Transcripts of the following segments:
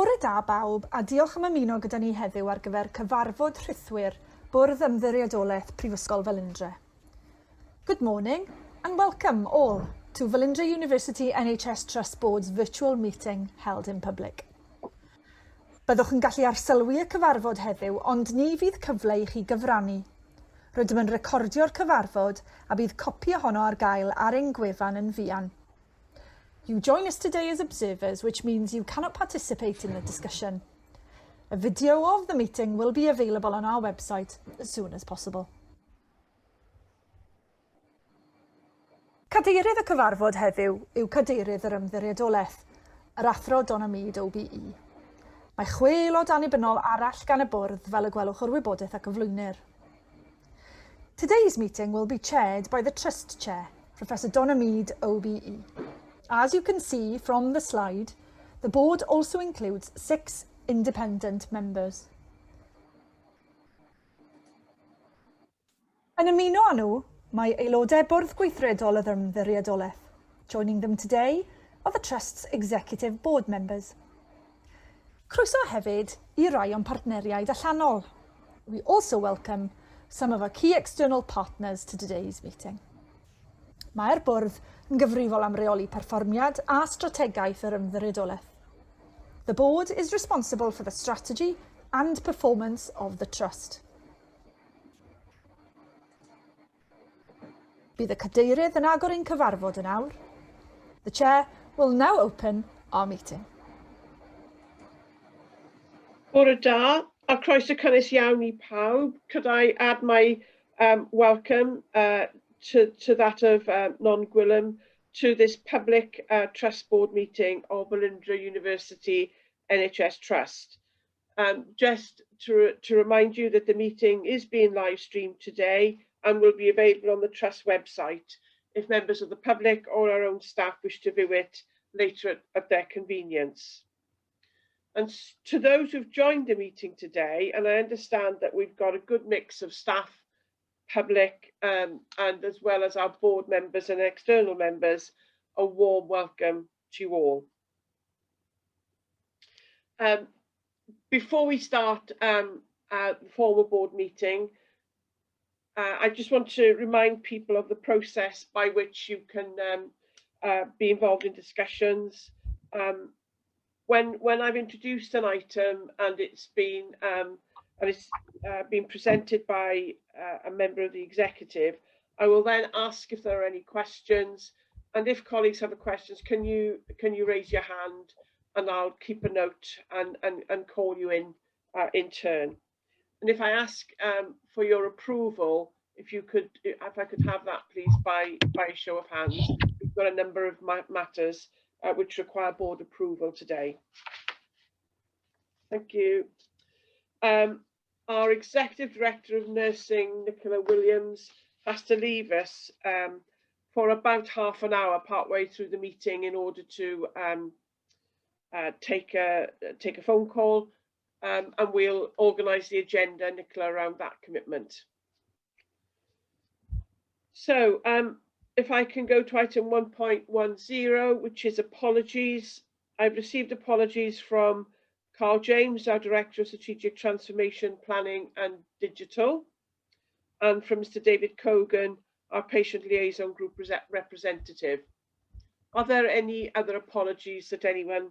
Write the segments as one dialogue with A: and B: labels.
A: Bore da bawb a diolch am ymuno gyda ni heddiw ar gyfer cyfarfod rhythwyr Bwrdd Ymddiriedolaeth Prifysgol Velindre. Good morning and welcome all to Velindre University NHS Trust Board's virtual meeting held in public. Byddwch yn gallu arsylwi y cyfarfod heddiw, ond ni fydd cyfle i chi gyfrannu. Rydym yn recordio'r cyfarfod a bydd copi ohono ar gael ar ein gwefan yn fuan. You join us today as observers, which means you cannot participate in the discussion. A video of the meeting will be available on our website as soon as possible. Cadeirydd y cyfarfod heddiw yw Cadeirydd yr Ymddiriedolaeth, yr athro Donna Mead OBE. Mae 6 aelod annibynnol arall gan y bwrdd fel y gwelwch o'r wybodaeth ac y Today's meeting will be chaired by the Trust Chair, Professor Donna Mead OBE. As you can see from the slide, the board also includes 6 independent members. Yn ymuno â nhw, mae aelodau bwrdd gweithredol y Ymddiriedolaeth. Joining them today are the Trust's executive board members. Croeso hefyd I rai o'n partneriaid allanol. We also welcome some of our key external partners to today's meeting. Mae'r bwrdd yn gyfrifol am reoli perfformiad a strategaeth yr Ymddiriedolaeth. The board is responsible for the strategy and performance of the Trust. Bydd y cadeirydd yn agor ein cyfarfod yn awr. The Chair will now open our meeting.
B: Bore da, a croeso cynnes iawn I pawb. Could I add my welcome to that of non-Gwilym to this public trust board meeting of Velindre University NHS Trust. Just to remind you that the meeting is being live streamed today and will be available on the Trust website if members of the public or our own staff wish to view it later at their convenience. And to those who've joined the meeting today, and I understand that we've got a good mix of staff, public, and as well as our board members and external members, a warm welcome to you all. Before we start the formal board meeting, I just want to remind people of the process by which you can be involved in discussions. When I've introduced an item and it's been presented by a member of the executive, I will then ask if there are any questions, and if colleagues have questions, can you raise your hand, and I'll keep a note and call you in turn. And if I ask for your approval, if I could have that please by a show of hands. We've got a number of matters which require board approval today. Thank you. Our Executive Director of Nursing, Nicola Williams, has to leave us for about half an hour partway through the meeting in order to take a phone call, and we'll organise the agenda, Nicola, around that commitment. So if I can go to item 1.10, which is apologies. I've received apologies from Carl James, our Director of Strategic Transformation, Planning and Digital, and from Mr. David Cogan, our Patient Liaison Group representative. Are there any other apologies that anyone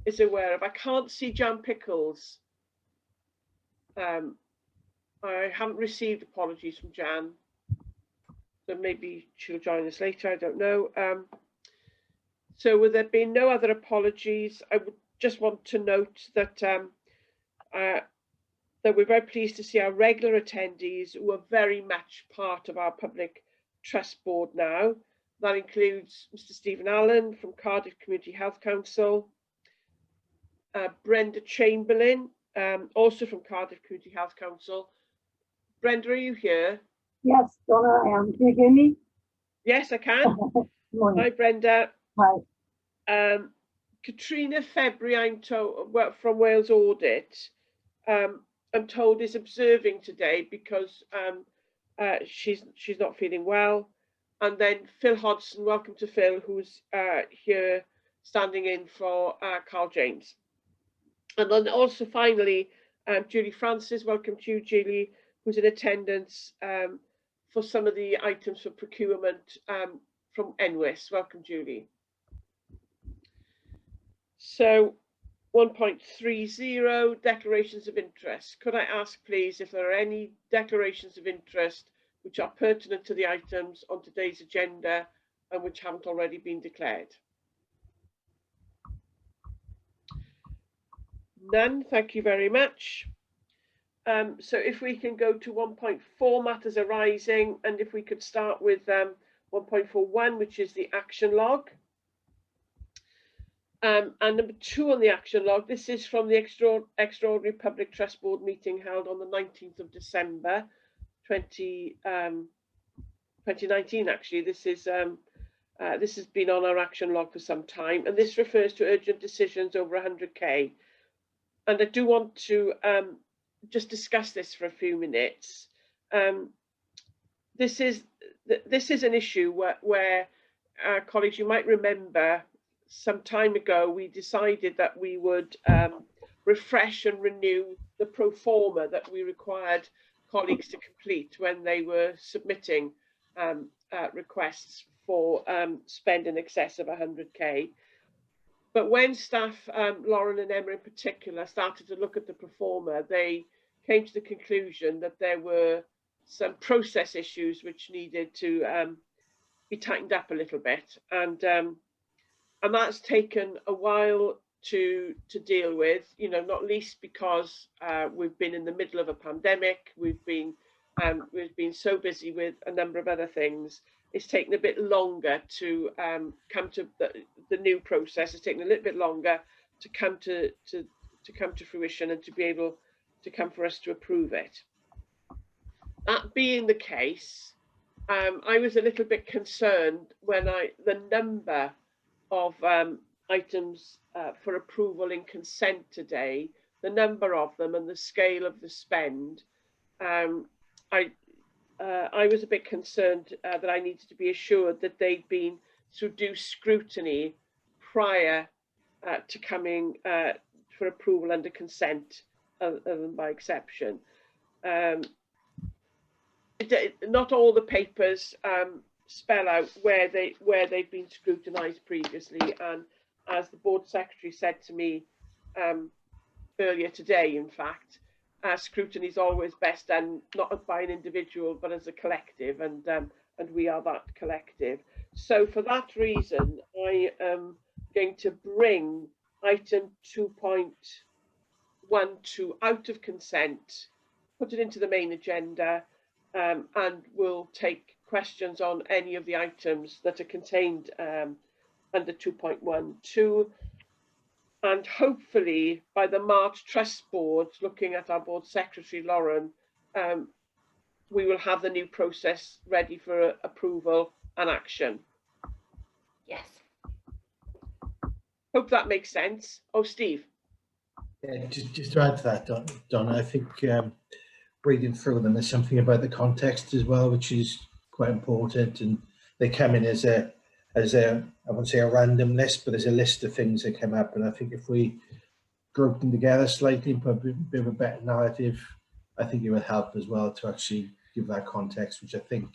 B: is aware of? I can't see Jan Pickles. I haven't received apologies from Jan, so maybe she'll join us later, I don't know. So with there being no other apologies, I would just want to note that that we're very pleased to see our regular attendees who are very much part of our public trust board now. That includes Mr. Stephen Allen from Cardiff Community Health Council, Brenda Chamberlain, also from Cardiff Community Health Council. Brenda, are you here?
C: Yes, Donna, I am. Can you hear me?
B: Yes, I can. Hi, Brenda.
C: Hi.
B: Katrina February, I'm told, from Wales Audit, I'm told is observing today because she's not feeling well. And then Phil Hodgson, welcome to Phil, who's here standing in for Carl James. And then also finally, Julie Francis, welcome to you, Julie, who's in attendance for some of the items for procurement from NWIS. Welcome, Julie. So 1.30, declarations of interest. Could I ask, please, if there are any declarations of interest which are pertinent to the items on today's agenda and which haven't already been declared? None, thank you very much. So if we can go to 1.4, matters arising, and if we could start with 1.41, which is the action log. And number 2 on the action log, this is from the Extraordinary Public Trust Board meeting held on the 19th of December 2019, actually. This has been on our action log for some time, and this refers to urgent decisions over 100k. And I do want to just discuss this for a few minutes. This is an issue where colleagues, you might remember some time ago we decided that we would refresh and renew the pro forma that we required colleagues to complete when they were submitting requests for spend in excess of 100k. But when staff, Lauren and Emma in particular, started to look at the pro forma, they came to the conclusion that there were some process issues which needed to be tightened up a little bit, and that's taken a while to deal with. You know, not least because we've been in the middle of a pandemic. We've been so busy with a number of other things. It's taken a bit longer to come to the new process. It's taken a little bit longer to come to fruition and to be able to come for us to approve it. That being the case, I was a little bit concerned when the number of items for approval in consent today, the number of them and the scale of the spend. I was a bit concerned that I needed to be assured that they'd been through due scrutiny prior to coming for approval under consent, other than by exception. Not all the papers spell out where they've been scrutinised previously, and as the board secretary said to me earlier today, in fact, scrutiny is always best done not by an individual but as a collective, and we are that collective. So for that reason, I am going to bring item 2.12 out of consent, put it into the main agenda, and we'll take questions on any of the items that are contained under 2.12. And hopefully by the March Trust Board, looking at our board secretary, Lauren, we will have the new process ready for approval and action.
D: Yes.
B: Hope that makes sense. Oh, Steve.
E: Yeah, just to add to that, Donna, I think reading through them, there's something about the context as well, which is quite important. And they come in as a I wouldn't say a random list, but there's a list of things that come up. And I think if we group them together slightly and put a bit of a better narrative, I think it will help as well to actually give that context, which I think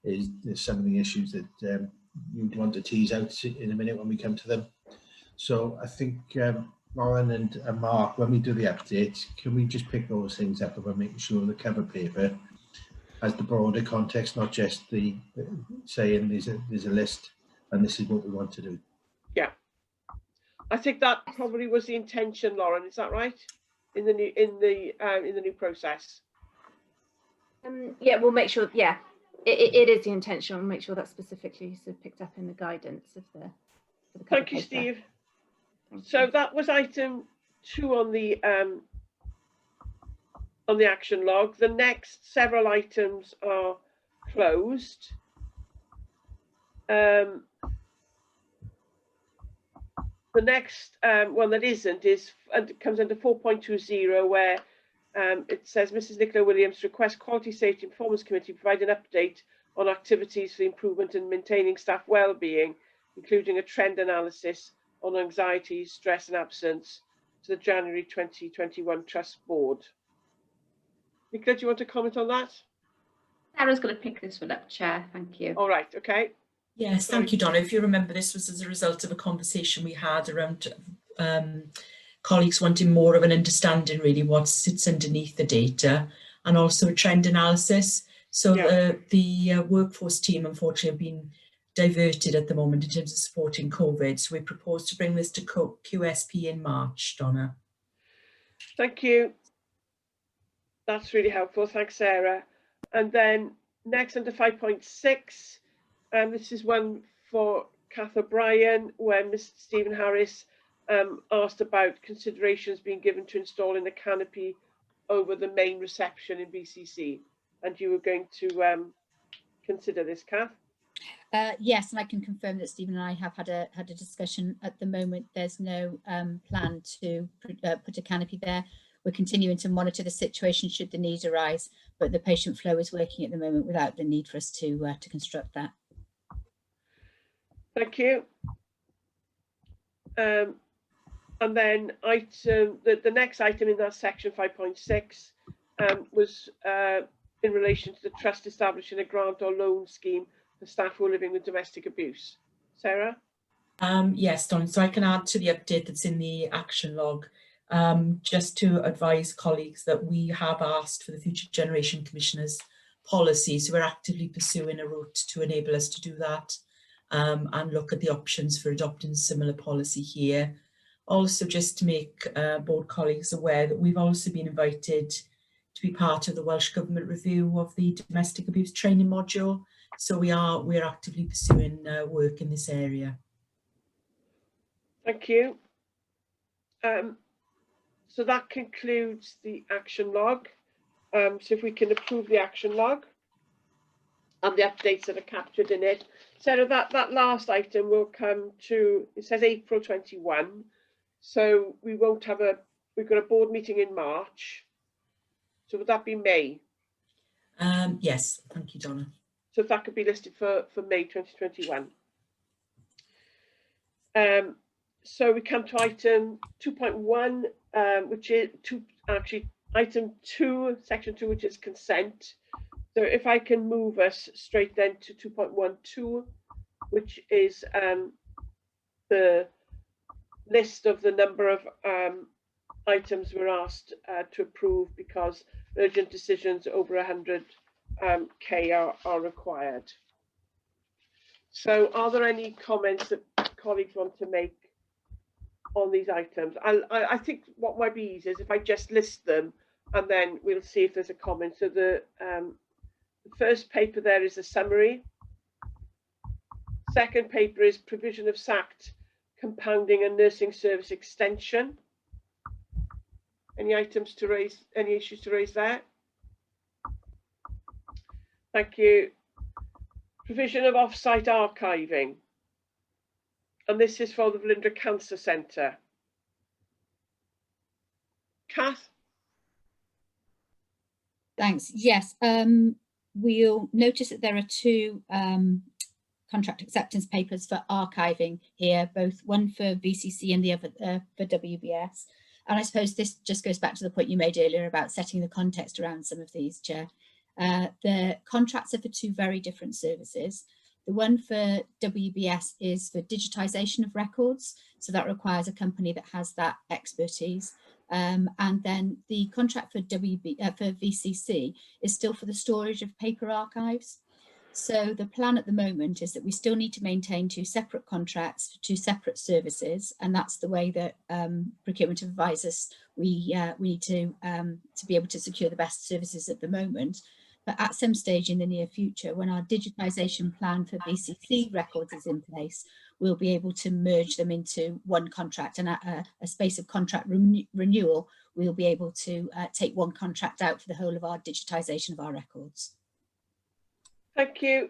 E: is some of the issues that you'd want to tease out in a minute when we come to them. So I think Lauren and Mark, when we do the update, can we just pick those things up about making sure the cover paper has the broader context, not just the saying there's a list and this is what we want to do.
B: Yeah, I think that probably was the intention, Lauren. Is that right? In the new process.
D: Yeah, we'll make sure. Yeah, it is the intention. We'll make sure that's specifically picked up in the guidance of the.
B: Thank you, Steve. So that was item 2 on the action log. The next several items are closed. The next one that isn't comes under 4.20, where it says Mrs. Nicola Williams requests Quality Safety and Performance Committee provide an update on activities for the improvement and maintaining staff well-being, including a trend analysis on anxiety, stress and absence, to the January 2021 Trust Board. Nicola, do you want to comment on that?
F: Sarah's going to pick this one up, Chair. Thank you.
B: All right, okay.
G: Yes, thank you, Donna. If you remember, this was as a result of a conversation we had around colleagues wanting more of an understanding really what sits underneath the data, and also a trend analysis. So the workforce team unfortunately have been diverted at the moment in terms of supporting COVID. So we propose to bring this to QSP in March, Donna.
B: Thank you. That's really helpful. Thanks, Sarah. And then next under 5.6, this is one for Kath O'Brien, where Mr. Stephen Harris asked about considerations being given to installing the canopy over the main reception in BCC. And you were going to consider this, Kath?
H: Yes, and I can confirm that Stephen and I have had a discussion. At the moment, there's no plan to put a canopy there. We're continuing to monitor the situation should the need arise, but the patient flow is working at the moment without the need for us to construct that.
B: Thank you. And then the next item in that section 5.6 was in relation to the trust establishing a grant or loan scheme for staff who are living with domestic abuse. Sarah?
G: Yes, Don, so I can add to the update that's in the action log, just to advise colleagues that we have asked for the Future Generation Commissioner's policy. So we're actively pursuing a route to enable us to do that and look at the options for adopting similar policy here. Also, just to make board colleagues aware that we've also been invited to be part of the Welsh Government review of the domestic abuse training module. So we're actively pursuing work in this area.
B: Thank you. So that concludes the action log. So if we can approve the action log and the updates that are captured in it. Sarah, that last item will come to, it says April 21. So we won't have we've got a board meeting in March. So would that be May?
G: Yes, thank you, Donna.
B: So if that could be listed for May 2021. So we come to item 2.1, which is item 2, section 2, which is consent. So if I can move us straight then to 2.12, which is the list of the number of items we're asked to approve because urgent decisions over 100K are required. So are there any comments that colleagues want to make on these items? I think what might be easy is if I just list them and then we'll see if there's a comment. So the first paper there is a summary. Second paper is provision of SACT compounding and nursing service extension. Any items to raise, any issues to raise there? Thank you. Provision of off-site archiving. And this is for the Velindre Cancer Centre. Kath?
H: Thanks. Yes, we'll notice that there are two contract acceptance papers for archiving here, both one for VCC and the other for WBS. And I suppose this just goes back to the point you made earlier about setting the context around some of these, Chair. The contracts are for two very different services. The one for WBS is for digitisation of records, so that requires a company that has that expertise. And then the contract for VCC is still for the storage of paper archives. So the plan at the moment is that we still need to maintain two separate contracts for two separate services, and that's the way that procurement advisors we need to be able to secure the best services at the moment. But at some stage in the near future, when our digitisation plan for VCC records is in place, we'll be able to merge them into one contract, and at a space of contract renewal, we'll be able to take one contract out for the whole of our digitisation of our records.
B: Thank you.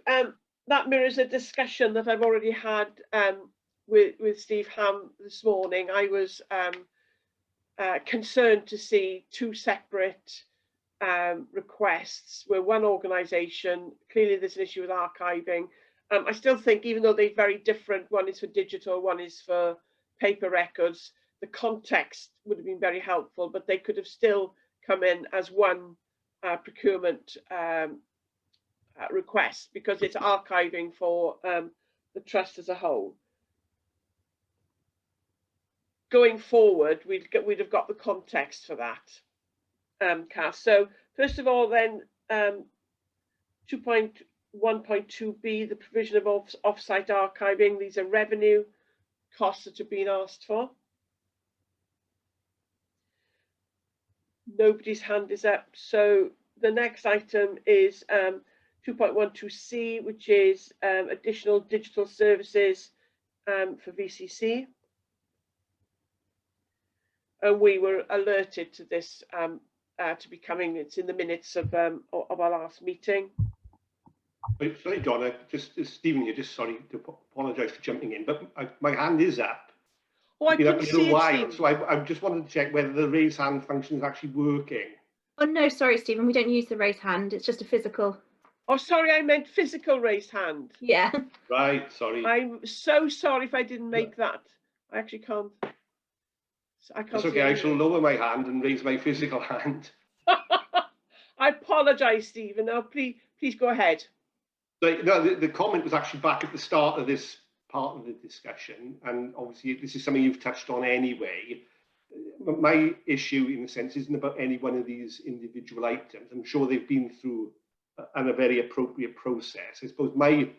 B: That mirrors a discussion that I've already had with Steve Ham this morning. I was concerned to see two separate requests where one organisation, clearly there's an issue with archiving. I still think even though they're very different, one is for digital, one is for paper records, the context would have been very helpful, but they could have still come in as one procurement request, because it's archiving for the trust as a whole. Going forward, we'd have got the context for that, Cass. So first of all, then 2.1.2b, the provision of off-site archiving. These are revenue costs that have been asked for. Nobody's hand is up. So the next item is 2.12c, which is additional digital services for VCC. And we were alerted to this to be coming. It's in the minutes of our last meeting.
I: Sorry, Donna, just Stephen here, just sorry to apologise for jumping in, but my hand is up.
B: Oh, I couldn't see it, Stephen.
I: So I just wanted to check whether the raise hand function is actually working.
D: Oh no, sorry, Stephen, we don't use the raise hand. It's just a physical.
B: Oh, sorry, I meant physical raised hand.
D: Yeah.
I: Right, sorry.
B: I'm so sorry if I didn't make that. I actually can't. I can't.
I: That's okay, I shall lower my hand and raise my physical hand.
B: I apologise, Stephen. Now, please go ahead.
I: So, no, the comment was actually back at the start of this part of the discussion, and obviously this is something you've touched on anyway. My issue, in a sense, isn't about any one of these individual items. I'm sure they've been through a very appropriate process. I suppose my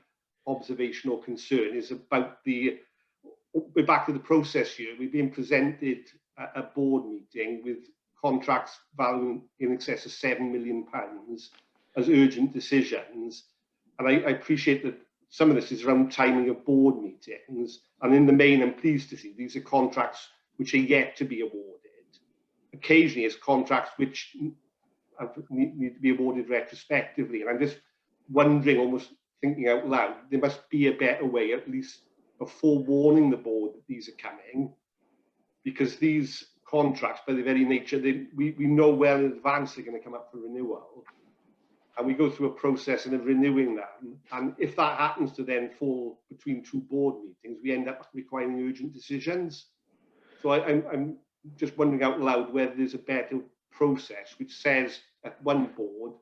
I: observational concern is about we're back to the process here. We've been presented a board meeting with contracts valuing in excess of £7 million as urgent decisions. And I appreciate that some of this is around timing of board meetings. And in the main, I'm pleased to see these are contracts which are yet to be awarded. Occasionally, it's contracts which need to be awarded retrospectively. And I'm just wondering, almost thinking out loud, there must be a better way, at least of forewarning the board that these are coming, because these contracts, by their very nature, we know well in advance they're going to come up for renewal. And we go through a process of renewing them. And if that happens to then fall between two board meetings, we end up requiring urgent decisions. So I'm just wondering out loud whether there's a better process which says at one board,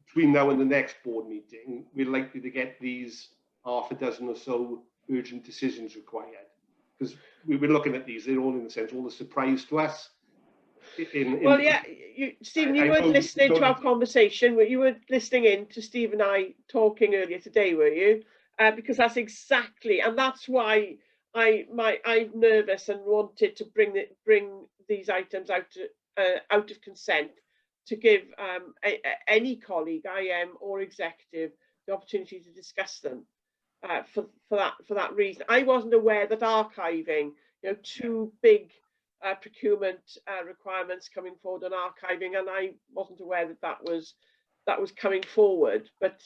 I: between now and the next board meeting, we're likely to get these half a dozen or so urgent decisions required. Because we were looking at these, they're all, in a sense, all a surprise to us.
B: Well, yeah, Stephen, you weren't listening to our conversation. You were listening in to Steve and I talking earlier today, were you? Because that's exactly, and that's why I'm nervous and wanted to bring these items out of consent to give any colleague, IM or executive, the opportunity to discuss them. For that reason, I wasn't aware that archiving, two big procurement requirements coming forward on archiving, and I wasn't aware that was coming forward. But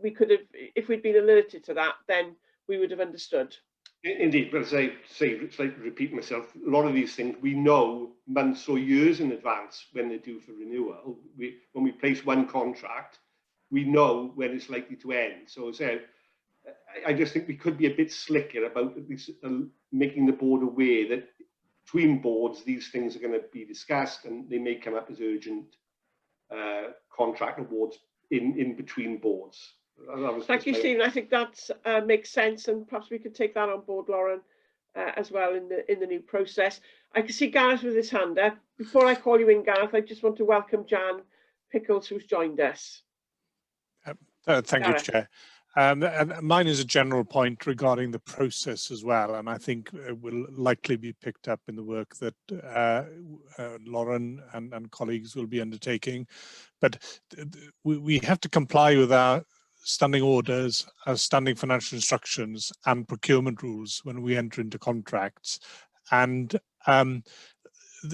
B: we could have, if we'd been alerted to that, then we would have understood.
I: Indeed, but as I say, it's like repeat myself. A lot of these things we know months or years in advance when they're due for renewal. When we place one contract, we know when it's likely to end. So I just think we could be a bit slicker about at least making the board aware that between boards, these things are going to be discussed and they may come up as urgent contract awards in between boards.
B: Thank you, Stephen. I think that makes sense, and perhaps we could take that on board, Lauren, as well in the new process. I can see Gareth with his hand up. Before I call you in, Gareth, I just want to welcome Jan Pickles, who's joined us.
J: Thank you, Chair. And mine is a general point regarding the process as well, and I think it will likely be picked up in the work that Lauren and colleagues will be undertaking. But we have to comply with our standing orders, our standing financial instructions and procurement rules when we enter into contracts. And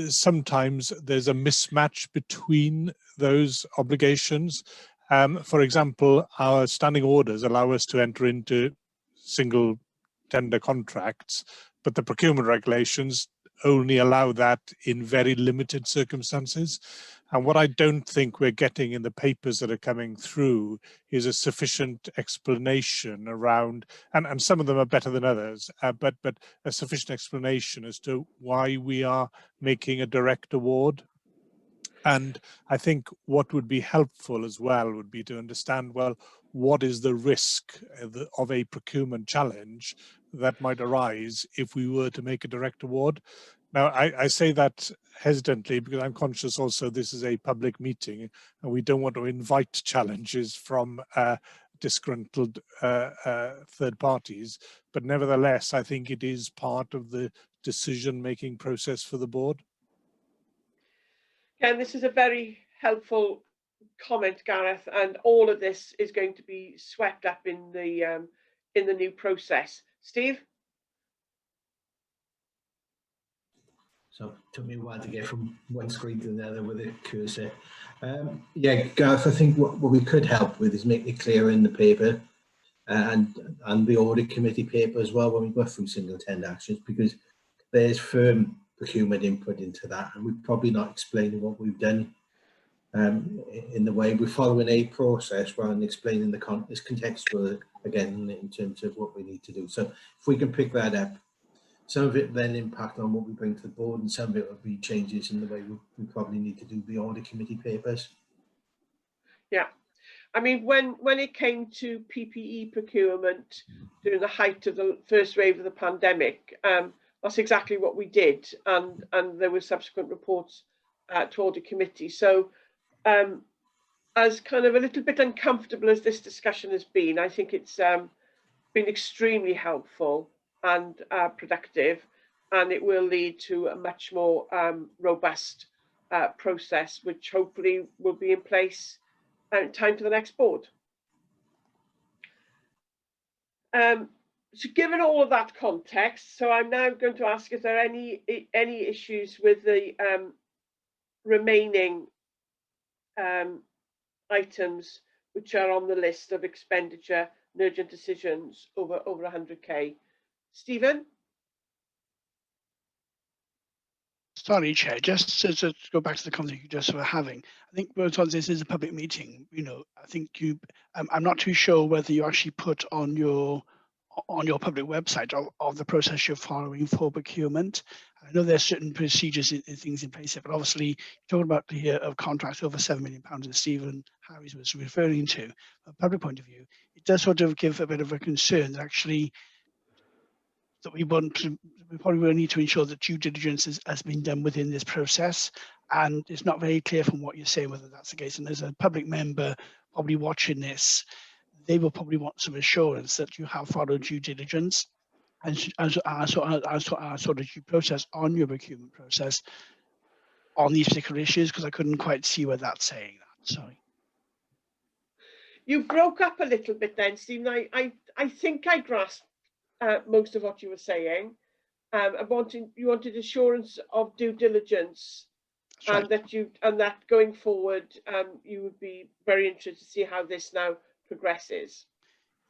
J: sometimes there's a mismatch between those obligations. For example, our standing orders allow us to enter into single tender contracts, but the procurement regulations only allow that in very limited circumstances. And what I don't think we're getting in the papers that are coming through is a sufficient explanation around, and some of them are better than others, but a sufficient explanation as to why we are making a direct award. And I think what would be helpful as well would be to understand, well, what is the risk of a procurement challenge that might arise if we were to make a direct award? Now, I say that hesitantly because I'm conscious also this is a public meeting and we don't want to invite challenges from disgruntled third parties. But nevertheless, I think it is part of the decision-making process for the board.
B: Ken, this is a very helpful comment, Gareth, and all of this is going to be swept up in the new process. Steve?
E: So it took me a while to get from one screen to the other with a cursor. Yeah, Gareth, I think what we could help with is make it clear in the paper and the audit committee paper as well when we go through single tender actions, because there's firm procurement input into that, and we're probably not explaining what we've done in the way we're following a process rather than explaining it's contextual again in terms of what we need to do. So if we can pick that up, some of it then impact on what we bring to the board, and some of it will be changes in the way we probably need to do the audit committee papers.
B: Yeah, I mean, when it came to PPE procurement during the height of the first wave of the pandemic, that's exactly what we did, and there were subsequent reports to audit committee. So as kind of a little bit uncomfortable as this discussion has been, I think it's been extremely helpful and productive, and it will lead to a much more robust process, which hopefully will be in place in time for the next board. So given all of that context, so I'm now going to ask if there are any issues with the remaining items which are on the list of expenditure and urgent decisions over 100k. Stephen?
K: Sorry, Chair, just to go back to the conversation you just were having. I think because this is a public meeting, you know, I think I'm not too sure whether you actually put on your public website of the process you're following for procurement. I know there's certain procedures and things in place here, but obviously talking about here of contracts over £7 million that Stephen Harris was referring to, from a public point of view, it does sort of give a bit of a concern that actually that we probably will need to ensure that due diligence has been done within this process, and it's not very clear from what you're saying whether that's the case. And there's a public member probably watching this, they will probably want some assurance that you have followed due diligence and sort of due process on your procurement process on these particular issues, because I couldn't quite see where that's saying that. Sorry.
B: You broke up a little bit then, Stephen. I think I grasped most of what you were saying. You wanted assurance of due diligence, and that going forward, you would be very interested to see how this now progresses.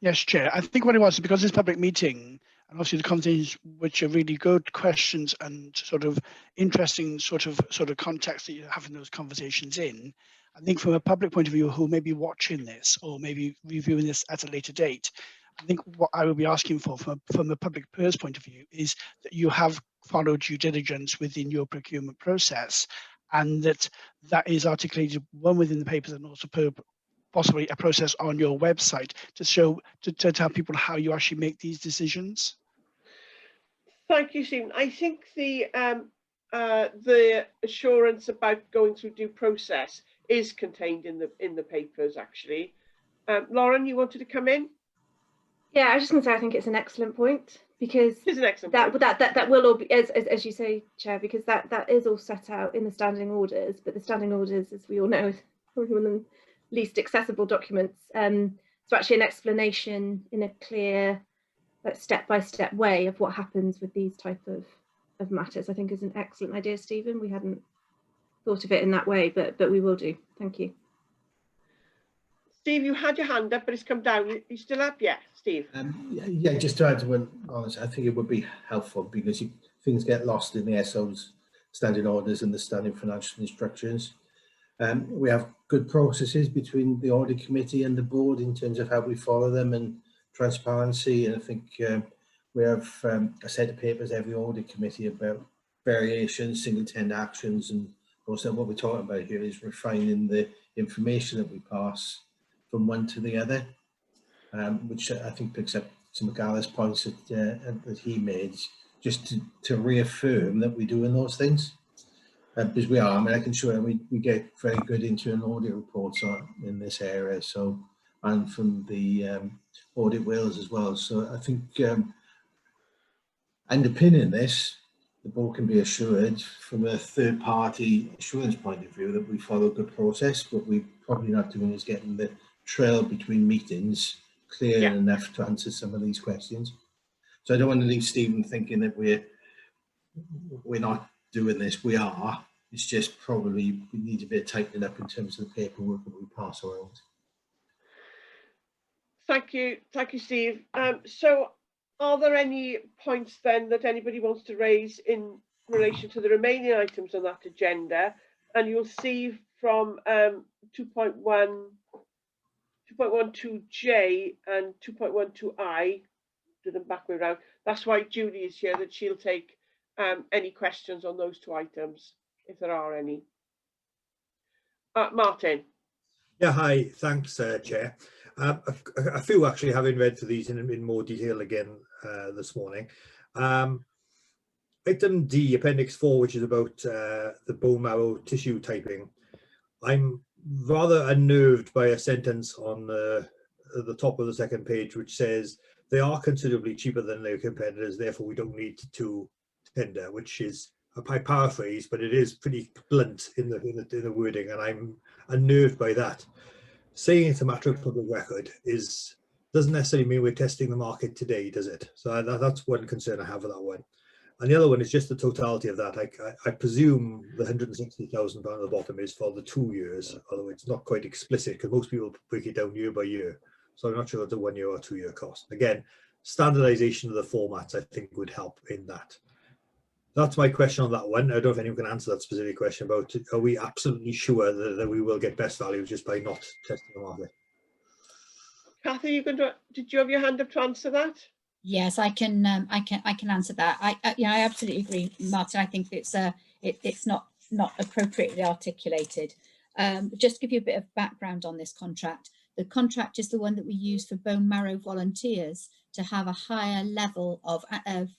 B: Yes, Chair. I think what it was, because it's a public meeting, and obviously the conversations which are really good questions and sort of interesting sort of context that you're having those conversations in. I think from a public point of view, who may be watching this or maybe reviewing this at a later date, I think what I would be asking for from a public purse point of view is that you have followed due diligence within your procurement process, and that is articulated one within the papers and also possibly a process on your website to show, to tell people how you actually make these decisions. Thank you, Stephen. I think the assurance about going through due process is contained in the papers, actually. Lauren, you wanted to come in?
D: Yeah, I was just going to say I think it's an excellent point, because
B: it's an excellent
D: that will all be, as you say, Chair, because that is all set out in the standing orders, but the standing orders, as we all know, is probably one of the least accessible documents. So actually an explanation in a clear, step-by-step way of what happens with these type of matters, I think is an excellent idea, Stephen. We hadn't thought of it in that way, but we will do. Thank you.
B: Steve, you had your hand up, but it's come down. Are you still up? Yeah, Steve.
E: Yeah, just to add to what honest, I think it would be helpful, because things get lost in the SO's standing orders and the standing financial instructions. We have good processes between the audit committee and the board in terms of how we follow them and transparency. And I think we have a set of papers every audit committee about variations, single tender actions, and also what we're talking about here is refining the information that we pass from one to the other, which I think picks up some of Gareth's points that he made, just to reaffirm that we're doing those things. Because we are, I mean, I can show you, we get very good internal audit reports in this area, so, and from the Audit Wales as well. So I think underpinning this, the board can be assured from a third party assurance point of view that we follow good process. What we're probably not doing is getting the trail between meetings clear enough to answer some of these questions. So I don't want to leave Stephen thinking that we're not doing this. We are. It's just probably we need a bit tightening up in terms of the paperwork that we pass around.
B: Thank you, Steve. So are there any points then that anybody wants to raise in relation to the remaining items on that agenda? And you'll see from 2.12J and 2.12I, do them back way around. That's why Julie is here, that she'll take any questions on those two items, if there are any. Martin.
L: Yeah, hi, thanks, Chair. A few actually, having read through these in more detail again this morning. Item D, Appendix 4, which is about the bone marrow tissue typing. I'm rather unnerved by a sentence on the top of the second page, which says they are considerably cheaper than their competitors, therefore we don't need to tender, which is a paraphrase, but it is pretty blunt in the wording, and I'm unnerved by that. Saying it's a matter of public record doesn't necessarily mean we're testing the market today, does it? So that's one concern I have with that one. And the other one is just the totality of that. I presume the £160,000 at the bottom is for the 2 years, although it's not quite explicit because most people break it down year by year. So I'm not sure it's a 1 year or 2 year cost. Again, standardization of the formats I think would help in that. That's my question on that one. I don't know if anyone can answer that specific question about, are we absolutely sure that we will get best value just by not testing the market?
B: Kathy, did you have your hand up to answer that?
H: Yes, I can answer that. I absolutely agree, Martin. I think it's not appropriately articulated. Just to give you a bit of background on this contract, the contract is the one that we use for bone marrow volunteers to have a higher level of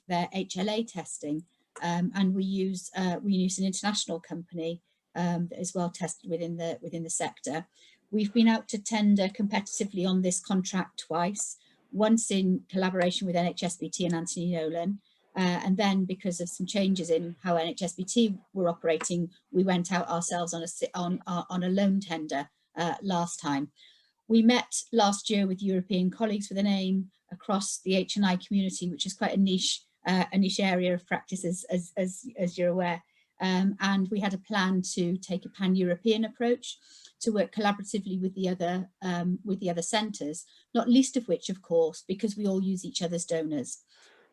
H: their HLA testing. And we use an international company that is well tested within the sector. We've been out to tender competitively on this contract twice, once in collaboration with NHSBT and Anthony Nolan, and then because of some changes in how NHSBT were operating, we went out ourselves on a loan tender last time. We met last year with European colleagues with an aim across the H&I community, which is quite a niche area of practice, as you're aware, and we had a plan to take a pan-European approach to work collaboratively with the other centres, not least of which, of course, because we all use each other's donors,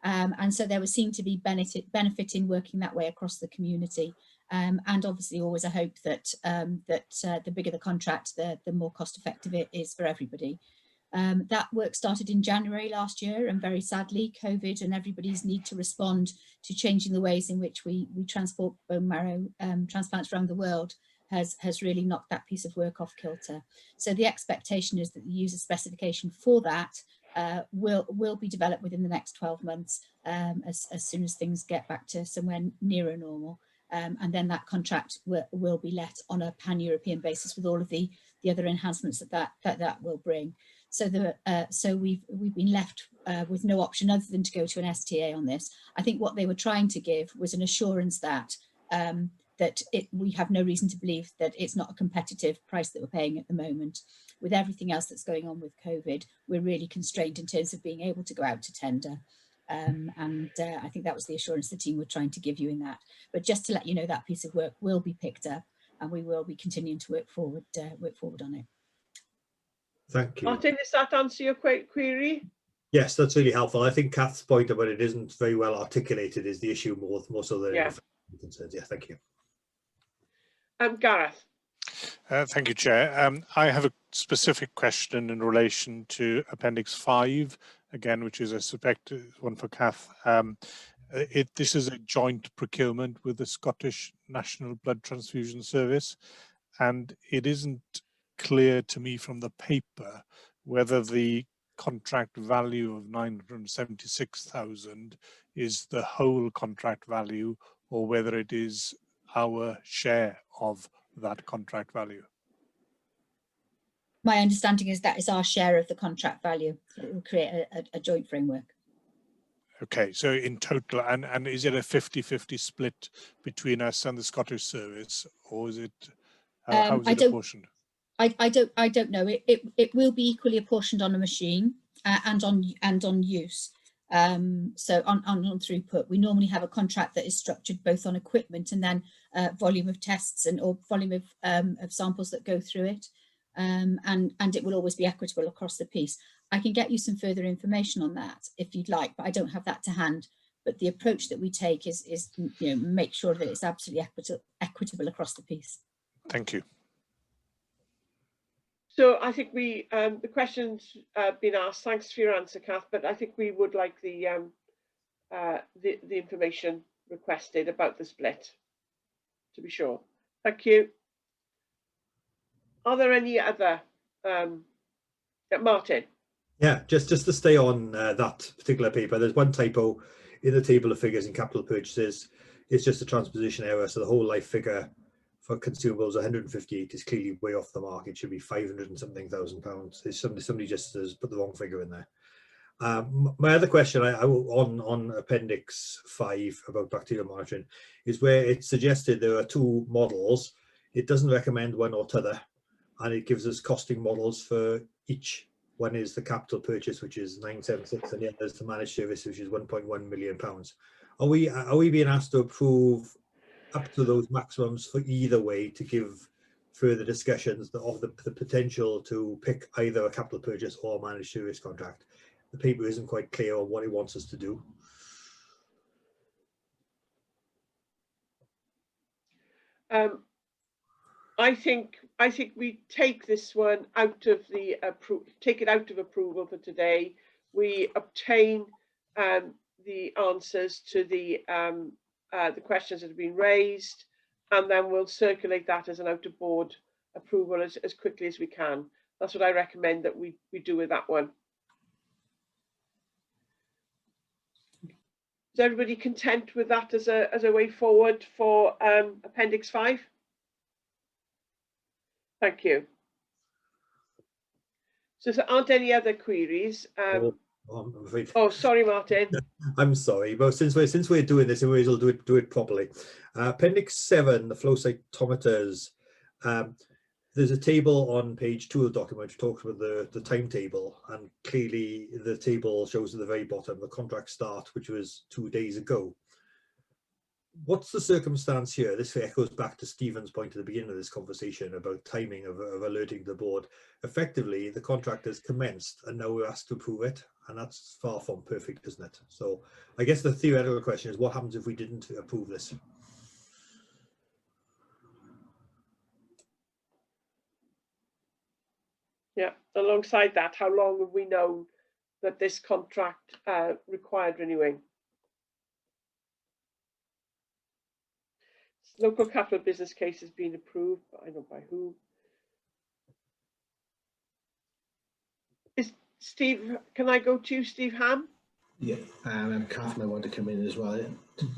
H: and so there was seen to be benefit in working that way across the community, and obviously always a hope that the bigger the contract, the more cost effective it is for everybody. That work started in January last year, and very sadly COVID and everybody's need to respond to changing the ways in which we transport bone marrow transplants around the world has really knocked that piece of work off kilter. So the expectation is that the user specification for that will be developed within the next 12 months as soon as things get back to somewhere nearer normal. And then that contract will be let on a pan-European basis with all of the other enhancements that will bring. So we've been left with no option other than to go to an STA on this. I think what they were trying to give was an assurance that we have no reason to believe that it's not a competitive price that we're paying at the moment. With everything else that's going on with COVID, we're really constrained in terms of being able to go out to tender. I think that was the assurance the team were trying to give you in that. But just to let you know, that piece of work will be picked up and we will be continuing to work forward on it.
L: Thank you.
B: Martin, does that answer your query?
L: Yes, that's really helpful. I think Kath's point about it isn't very well articulated is the issue more so than concerns. Yeah, thank you.
B: Gareth.
J: Thank you, Chair. I have a specific question in relation to Appendix 5, again, which is, I suspect, one for Kath. This is a joint procurement with the Scottish National Blood Transfusion Service, and it isn't clear to me from the paper whether the contract value of 976,000 is the whole contract value or whether it is our share of that contract value.
H: My understanding is that is our share of the contract value. It will create a joint framework.
J: Okay, so in total, and is it a 50-50 split between us and the Scottish service, or is it how is it apportioned?
H: I don't know. It will be equally apportioned on a machine and on use. So on throughput, we normally have a contract that is structured both on equipment and then volume of tests or volume of samples that go through it, and it will always be equitable across the piece. I can get you some further information on that if you'd like, but I don't have that to hand. But the approach that we take is make sure that it's absolutely equitable across the piece.
J: Thank you.
B: So I think we the question's been asked. Thanks for your answer, Kath. But I think we would like the information requested about the split, to be sure. Thank you. Are there any other Martin?
L: Yeah, just to stay on that particular paper, there's one typo in the table of figures in capital purchases. It's just a transposition error, so the whole life figure for consumables 158 is clearly way off the mark. It should be 500 and something thousand pounds. Somebody just has put the wrong figure in there. My other question on Appendix 5 about bacterial monitoring is where it suggested there are two models. It doesn't recommend one or t'other, and it gives us costing models for each. One is the capital purchase, which is 976, and the other is the managed service, which is 1.1 million pounds. Are we being asked to approve up to those maximums for either way to give further discussions of the potential to pick either a capital purchase or a managed service contract? The paper isn't quite clear on what it wants us to do.
B: I think we take this one out of the take it out of approval for today. We obtain the answers to the questions that have been raised, and then we'll circulate that as an out of board approval as quickly as we can. That's what I recommend that we do with that one. Is everybody content with that as a way forward for Appendix 5? Thank you. So there aren't any other queries. Oh, sorry, Martin.
L: I'm sorry, but since we're doing this, we may as well do it properly. Appendix 7, the flow cytometers. There's a table on page 2 of the document which talks about the timetable, and clearly the table shows at the very bottom the contract start, which was 2 days ago. What's the circumstance here? This echoes back to Stephen's point at the beginning of this conversation about timing of alerting the board. Effectively, the contract has commenced and now we're asked to approve it, and that's far from perfect, isn't it? So I guess the theoretical question is, what happens if we didn't approve this?
B: Yeah, alongside that, how long have we known that this contract required renewing? Local capital business case has been approved, but I don't know by who. Is Steve, can I go to you, Steve Ham?
E: Yeah, Kath might want to come in as well.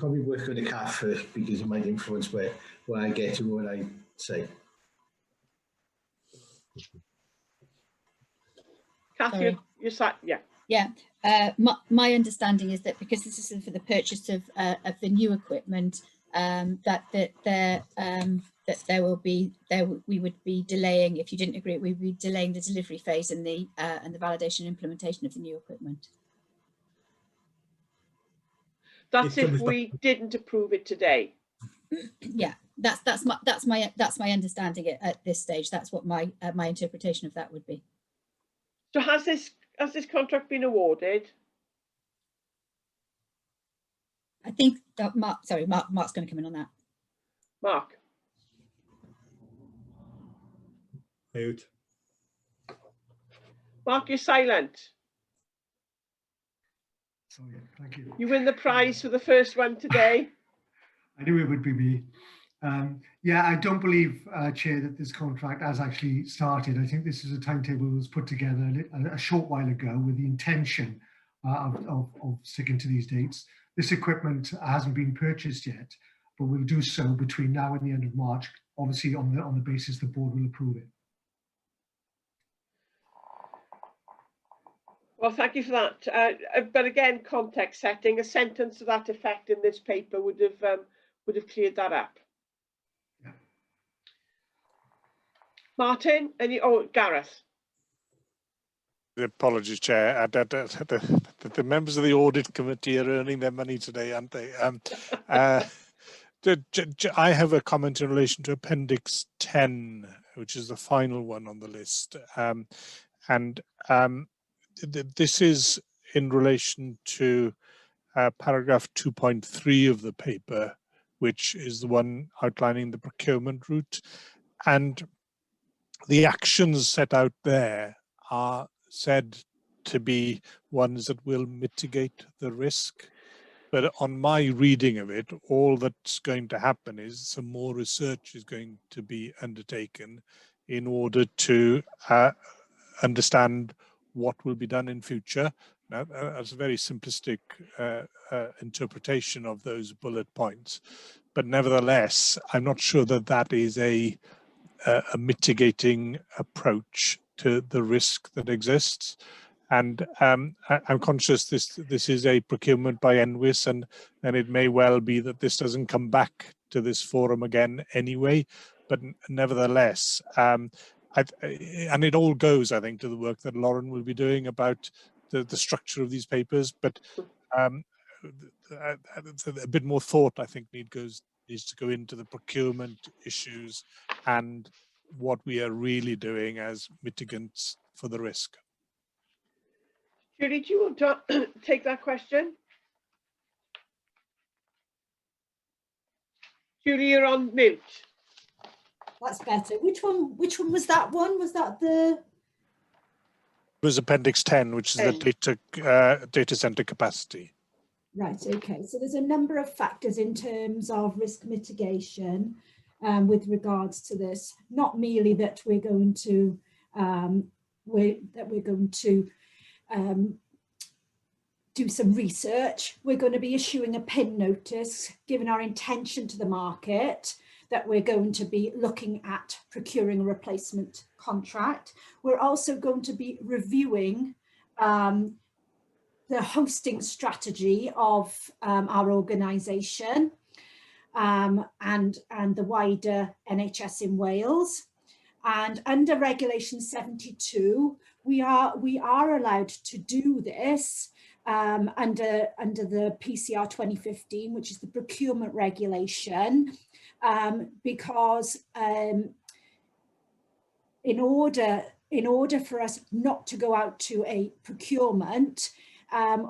E: Probably work with the Kath first because it might influence where I get to what I say.
B: Kath, you're sat, yeah.
H: Yeah, my understanding is that because this is for the purchase of the new equipment, that we would be delaying, if you didn't agree, we'd be delaying the delivery phase and the validation and implementation of the new equipment.
B: That's if we didn't approve it today.
H: Yeah, that's my understanding at this stage. That's what my interpretation of that would be.
B: So has this contract been awarded?
H: I think that Mark's going to come in on that.
B: Mark.
L: Mute.
B: Mark, you're silent.
M: Sorry, thank you.
B: You win the prize for the first one today.
M: I knew it would be me. Yeah, I don't believe, Chair, that this contract has actually started. I think this is a timetable that was put together a short while ago with the intention of sticking to these dates. This equipment hasn't been purchased yet, but we'll do so between now and the end of March, obviously on the basis the board will approve it.
B: Well, thank you for that. But again, context setting, a sentence to that effect in this paper would have cleared that up.
M: Yeah.
B: Martin, Gareth.
J: Apologies, Chair. The members of the audit committee are earning their money today, aren't they? I have a comment in relation to Appendix 10, which is the final one on the list. This is in relation to paragraph 2.3 of the paper, which is the one outlining the procurement route. And the actions set out there are said to be ones that will mitigate the risk. But on my reading of it, all that's going to happen is some more research is going to be undertaken in order to understand what will be done in future. Now, that's a very simplistic interpretation of those bullet points. But nevertheless, I'm not sure that that is a mitigating approach to the risk that exists. And I'm conscious this is a procurement by NWIS, and it may well be that this doesn't come back to this forum again anyway. But nevertheless, and it all goes, I think, to the work that Lauren will be doing about the structure of these papers. But a bit more thought, I think, needs to go into the procurement issues and what we are really doing as mitigants for the risk.
B: Julie, do you want to take that question? Julie, you're on mute.
N: That's better. Which one was that one? Was that the...
J: It was Appendix 10, which is the data center capacity.
N: Right, okay. So there's a number of factors in terms of risk mitigation with regards to this. Not merely that we're going to do some research. We're going to be issuing a PIN notice, giving our intention to the market that we're going to be looking at procuring a replacement contract. We're also going to be reviewing the hosting strategy of our organisation and the wider NHS in Wales. And under Regulation 72, we are allowed to do this under the PCR 2015, which is the procurement regulation, because in order for us not to go out to a procurement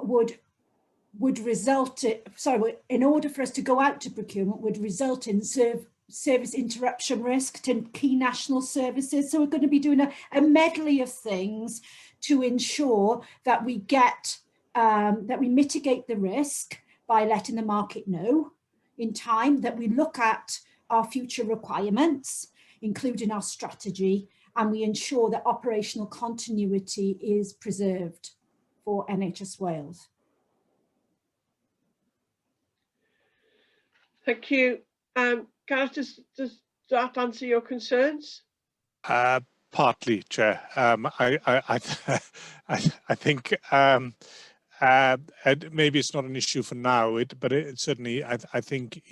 N: would result in order for us to go out to procurement would result in service interruption risk to key national services. So we're going to be doing a medley of things to ensure that we get that we mitigate the risk by letting the market know in time, that we look at our future requirements, including our strategy, and we ensure that operational continuity is preserved for NHS Wales.
B: Thank you. Gareth, does that answer your concerns?
J: Partly, Chair. I think maybe it's not an issue for now, but certainly I think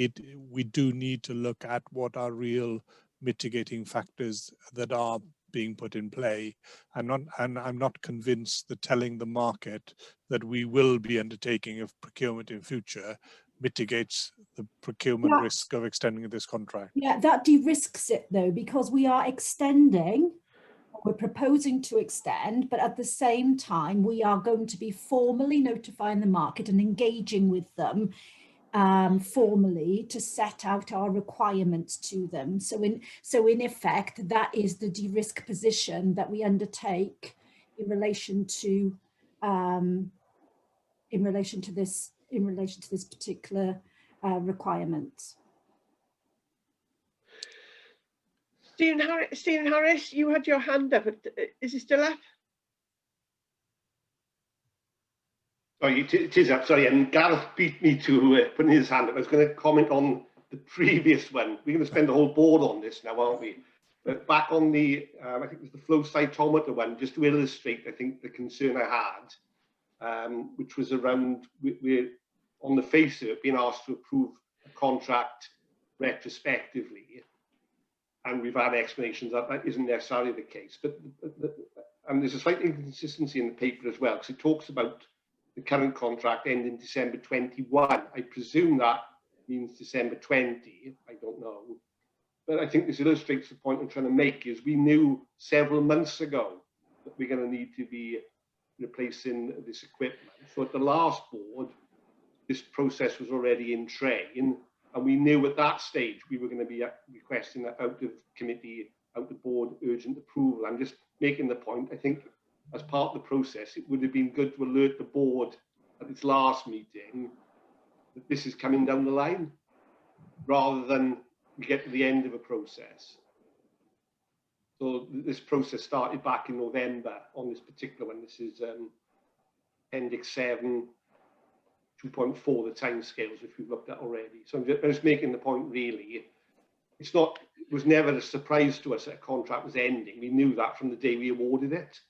J: we do need to look at what are real mitigating factors that are being put in play. I'm not convinced that telling the market that we will be undertaking a procurement in future mitigates the procurement risk of extending this contract.
N: Yeah, that de-risks it though, because we are extending, we're proposing to extend, but at the same time we are going to be formally notifying the market and engaging with them formally to set out our requirements to them. So in effect, that is the de-risk position that we undertake in relation to this particular requirement.
B: Stephen Harris, you had your hand up. Is it still up?
I: Sorry, it is up. Sorry, and Gareth beat me to putting his hand up. I was going to comment on the previous one. We're going to spend the whole board on this now, aren't we? But back on the, I think it was the flow cytometer one, just to illustrate, I think, the concern I had, which was around, we're on the face of it, being asked to approve a contract retrospectively. And we've had explanations that that isn't necessarily the case. But and there's a slight inconsistency in the paper as well, because it talks about the current contract ending December 21. I presume that means December 20. I don't know. But I think this illustrates the point I'm trying to make, is we knew several months ago that we're going to need to be replacing this equipment. So at the last board, this process was already in train. And we knew at that stage we were going to be requesting that out of committee, out of board urgent approval. I'm just making the point, I think as part of the process, it would have been good to alert the board at its last meeting that this is coming down the line, rather than we get to the end of a process. So this process started back in November on this particular one. This is Appendix 7, 2.4, the timescales, which we've looked at already. So I'm just making the point, really, it was never a surprise to us that a contract was ending. We knew that from the day we awarded it.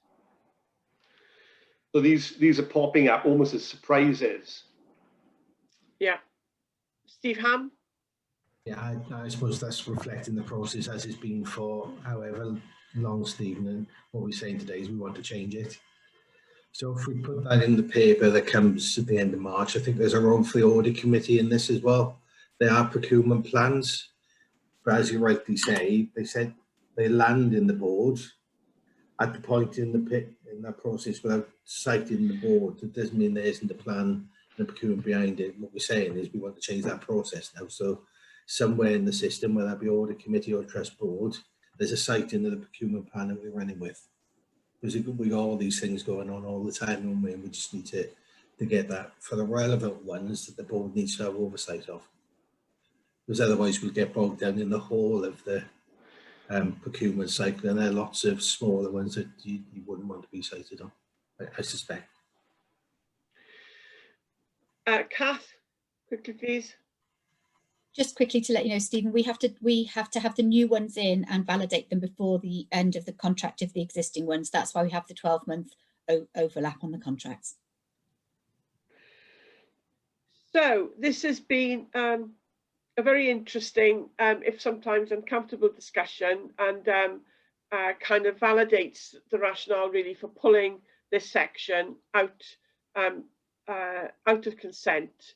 I: So these are popping up almost as surprises.
B: Yeah. Steve Ham?
E: Yeah, I suppose that's reflecting the process as it's been for however long, Stephen, and what we're saying today is we want to change it. So if we put that in the paper that comes at the end of March, I think there's a role for the audit committee in this as well. There are procurement plans, but as you rightly say, they said they land in the board at the point in that process without citing the board. It doesn't mean there isn't a plan and a procurement behind it. What we're saying is we want to change that process now. So somewhere in the system, whether that be audit committee or trust board, there's a citing of the procurement plan that we're running with. Because we got all these things going on all the time, and we just need to get that for the relevant ones that the board needs to have oversight of. Because otherwise we'll get bogged down in the whole of the procurement cycle, and there are lots of smaller ones that you wouldn't want to be cited on, I suspect.
B: Kath, quickly please.
H: Just quickly to let you know, Stephen, we have to have the new ones in and validate them before the end of the contract of the existing ones. That's why we have the 12-month overlap on the contracts.
B: So this has been a very interesting, if sometimes uncomfortable discussion, and kind of validates the rationale really for pulling this section out of consent.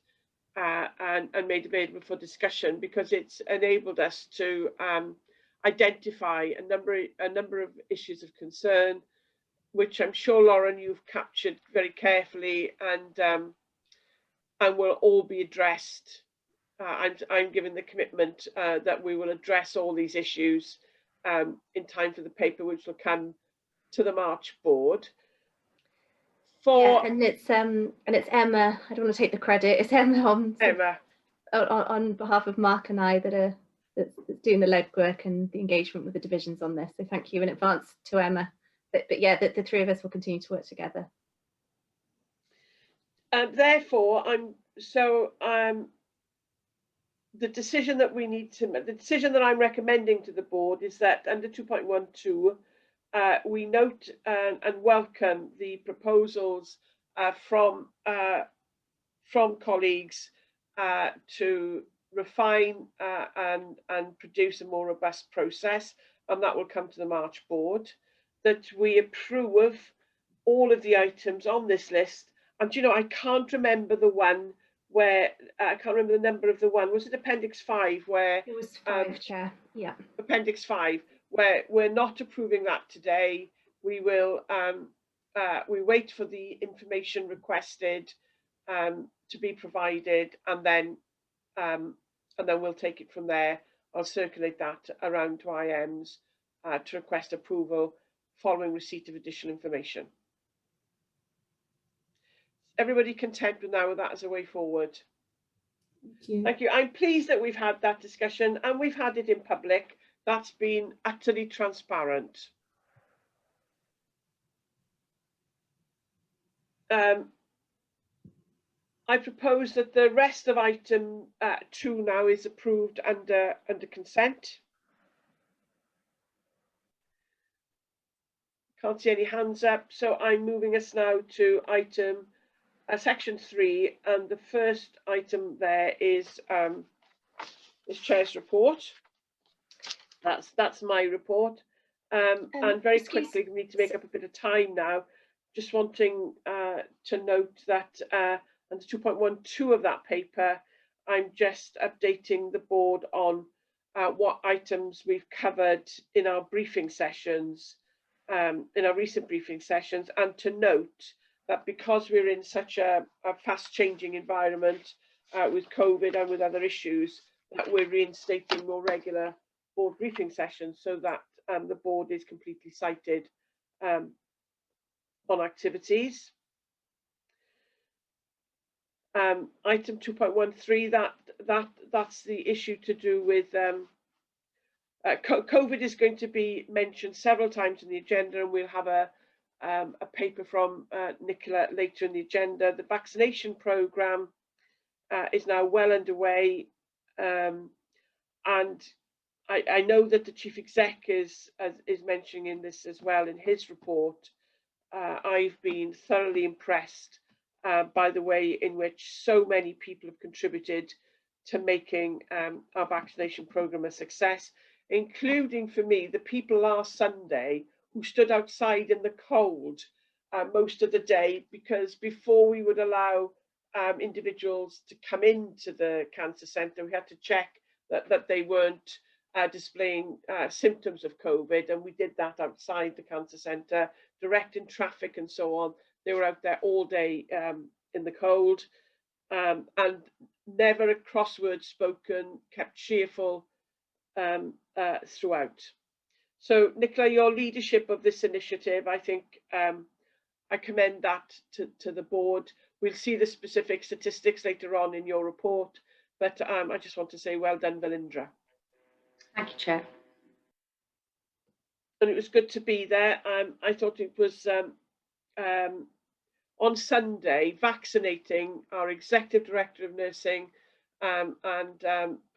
B: And made available for discussion, because it's enabled us to identify a number of issues of concern, which I'm sure, Lauren, you've captured very carefully, and will all be addressed. I'm given the commitment that we will address all these issues in time for the paper, which will come to the March board.
D: Yeah, and it's Emma. I don't want to take the credit. It's Emma on behalf of Mark and I that's doing the legwork and the engagement with the divisions on this. So thank you in advance to Emma. But yeah, the three of us will continue to work together.
B: Therefore, the decision that we need to make, the decision that I'm recommending to the board is that under 2.12. We note and welcome the proposals from colleagues to refine and produce a more robust process, and that will come to the March board. That we approve all of the items on this list, and you know, I can't remember the one where I can't remember the number of the one. Was it Appendix 5 where
D: it was 5, Chair? Yeah.
B: Appendix 5. Where we're not approving that today. We will we wait for the information requested to be provided, and then and then we'll take it from there. I'll circulate that around to IMs to request approval following receipt of additional information. Everybody content with now with that as a way forward?
N: Thank you.
B: Thank you. I'm pleased that we've had that discussion and we've had it in public. That's been utterly transparent. I propose that the rest of item 2 now is approved under consent. Can't see any hands up, so I'm moving us now to item section 3, and the first item there is Chair's report. That's my report, and very quickly we need to make up a bit of time now. Just wanting to note that under 2.12 of that paper, I'm just updating the board on what items we've covered in our briefing sessions, in our recent briefing sessions, and to note that because we're in such a fast-changing environment with COVID and with other issues, that we're reinstating more regular board briefing sessions so that the board is completely cited on activities. Item 2.13, that's the issue to do with COVID is going to be mentioned several times in the agenda, and we'll have a paper from Nicola later in the agenda. The vaccination programme is now well underway, and I know that the Chief Exec is mentioning in this as well in his report. I've been thoroughly impressed by the way in which so many people have contributed to making our vaccination programme a success, including for me the people last Sunday who stood outside in the cold most of the day, because before we would allow individuals to come into the cancer centre, we had to check that they weren't displaying symptoms of COVID, and we did that outside the cancer centre, directing traffic and so on. They were out there all day in the cold, and never a crossword spoken, kept cheerful throughout. So Nicola, your leadership of this initiative, I think I commend that to the board. We'll see the specific statistics later on in your report, but I just want to say well done, Velindre.
F: Thank you, Chair.
B: And it was good to be there. I thought it was on Sunday, vaccinating our Executive Director of Nursing and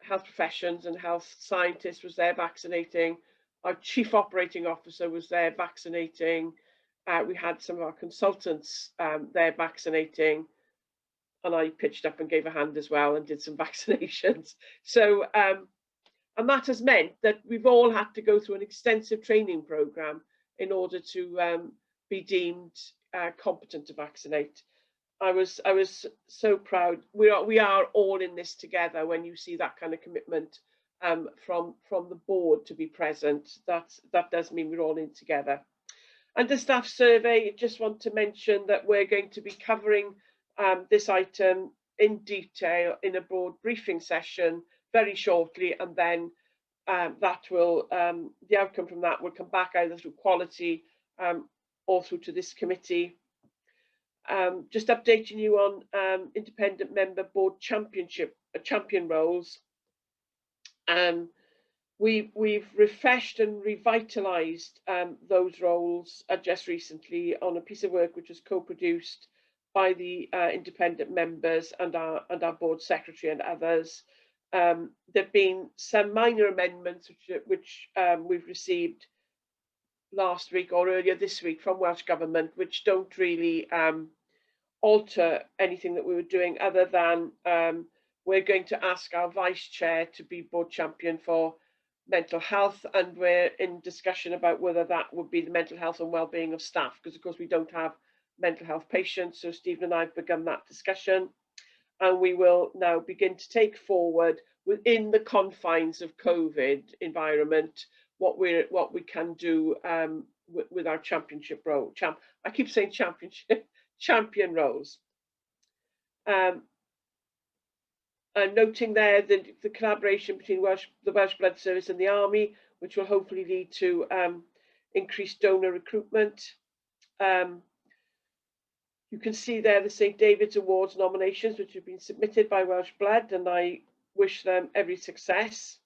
B: Health Professions and Health Scientists was there vaccinating. Our Chief Operating Officer was there vaccinating. We had some of our consultants there vaccinating, and I pitched up and gave a hand as well and did some vaccinations. So, and that has meant that we've all had to go through an extensive training programme in order to be deemed competent to vaccinate. I was so proud. We are all in this together. When you see that kind of commitment from the board to be present, that does mean we're all in together. And the staff survey, I just want to mention that we're going to be covering this item in detail in a broad briefing session very shortly, and then that will the outcome from that will come back either through quality or through to this committee. Just updating you on independent member board champion roles. We've refreshed and revitalised those roles just recently on a piece of work which was co-produced by the independent members and our board secretary and others. There have been some minor amendments which we've received last week or earlier this week from Welsh Government, which don't really alter anything that we were doing, other than we're going to ask our vice chair to be board champion for mental health, and we're in discussion about whether that would be the mental health and well-being of staff, because of course we don't have mental health patients. So Stephen and I have begun that discussion, and we will now begin to take forward within the confines of COVID environment what we can do with our championship role. I keep saying championship, champion roles. noting there the collaboration between the Welsh Blood Service and the Army, which will hopefully lead to increased donor recruitment. You can see there the St David's Awards nominations, which have been submitted by Welsh Blood, and I wish them every success.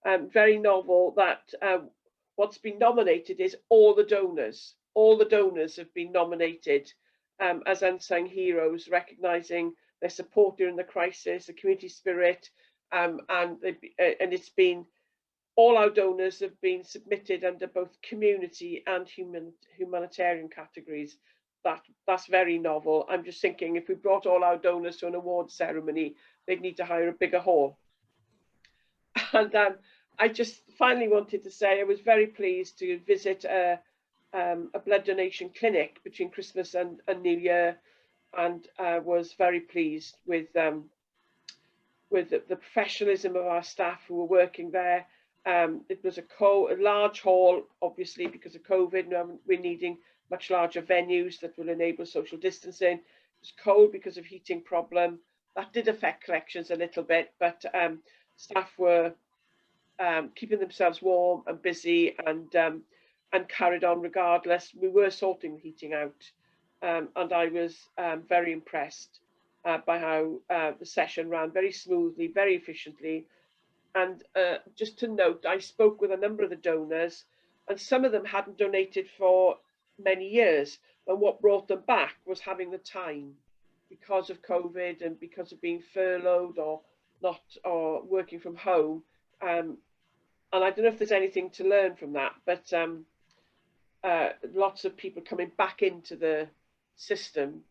B: Very novel that what's been nominated is all the donors. All the donors have been nominated as unsung heroes, recognising their support during the crisis, the community spirit, and it's been, all our donors have been submitted under both community and humanitarian categories. That's very novel. I'm just thinking, if we brought all our donors to an awards ceremony, they'd need to hire a bigger hall. And I just finally wanted to say I was very pleased to visit a blood donation clinic between Christmas and New Year, and was very pleased with the professionalism of our staff who were working there. It was a large hall, obviously because of COVID. We're needing much larger venues that will enable social distancing. It was cold because of heating problem. That did affect collections a little bit, but staff were keeping themselves warm and busy, and carried on regardless. We were sorting the heating out, and I was very impressed by how the session ran very smoothly, very efficiently. And just to note, I spoke with a number of the donors, and some of them hadn't donated for many years, and what brought them back was having the time because of COVID and because of being furloughed or working from home. And I don't know if there's anything to learn from that, but lots of people coming back into the system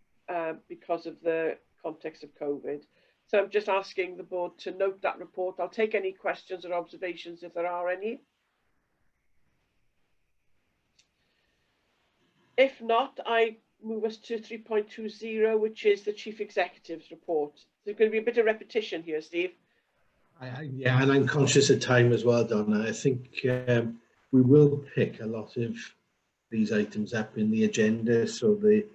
B: because of the context of COVID. So I'm just asking the board to note that report. I'll take any questions or observations if there are any. If not, I move us to 3.20, which is the Chief Executive's report. There's going to be a bit of repetition here, Steve.
E: Yeah, and I'm conscious of time as well, Donna. I think we will pick a lot of these items up in the agenda, so the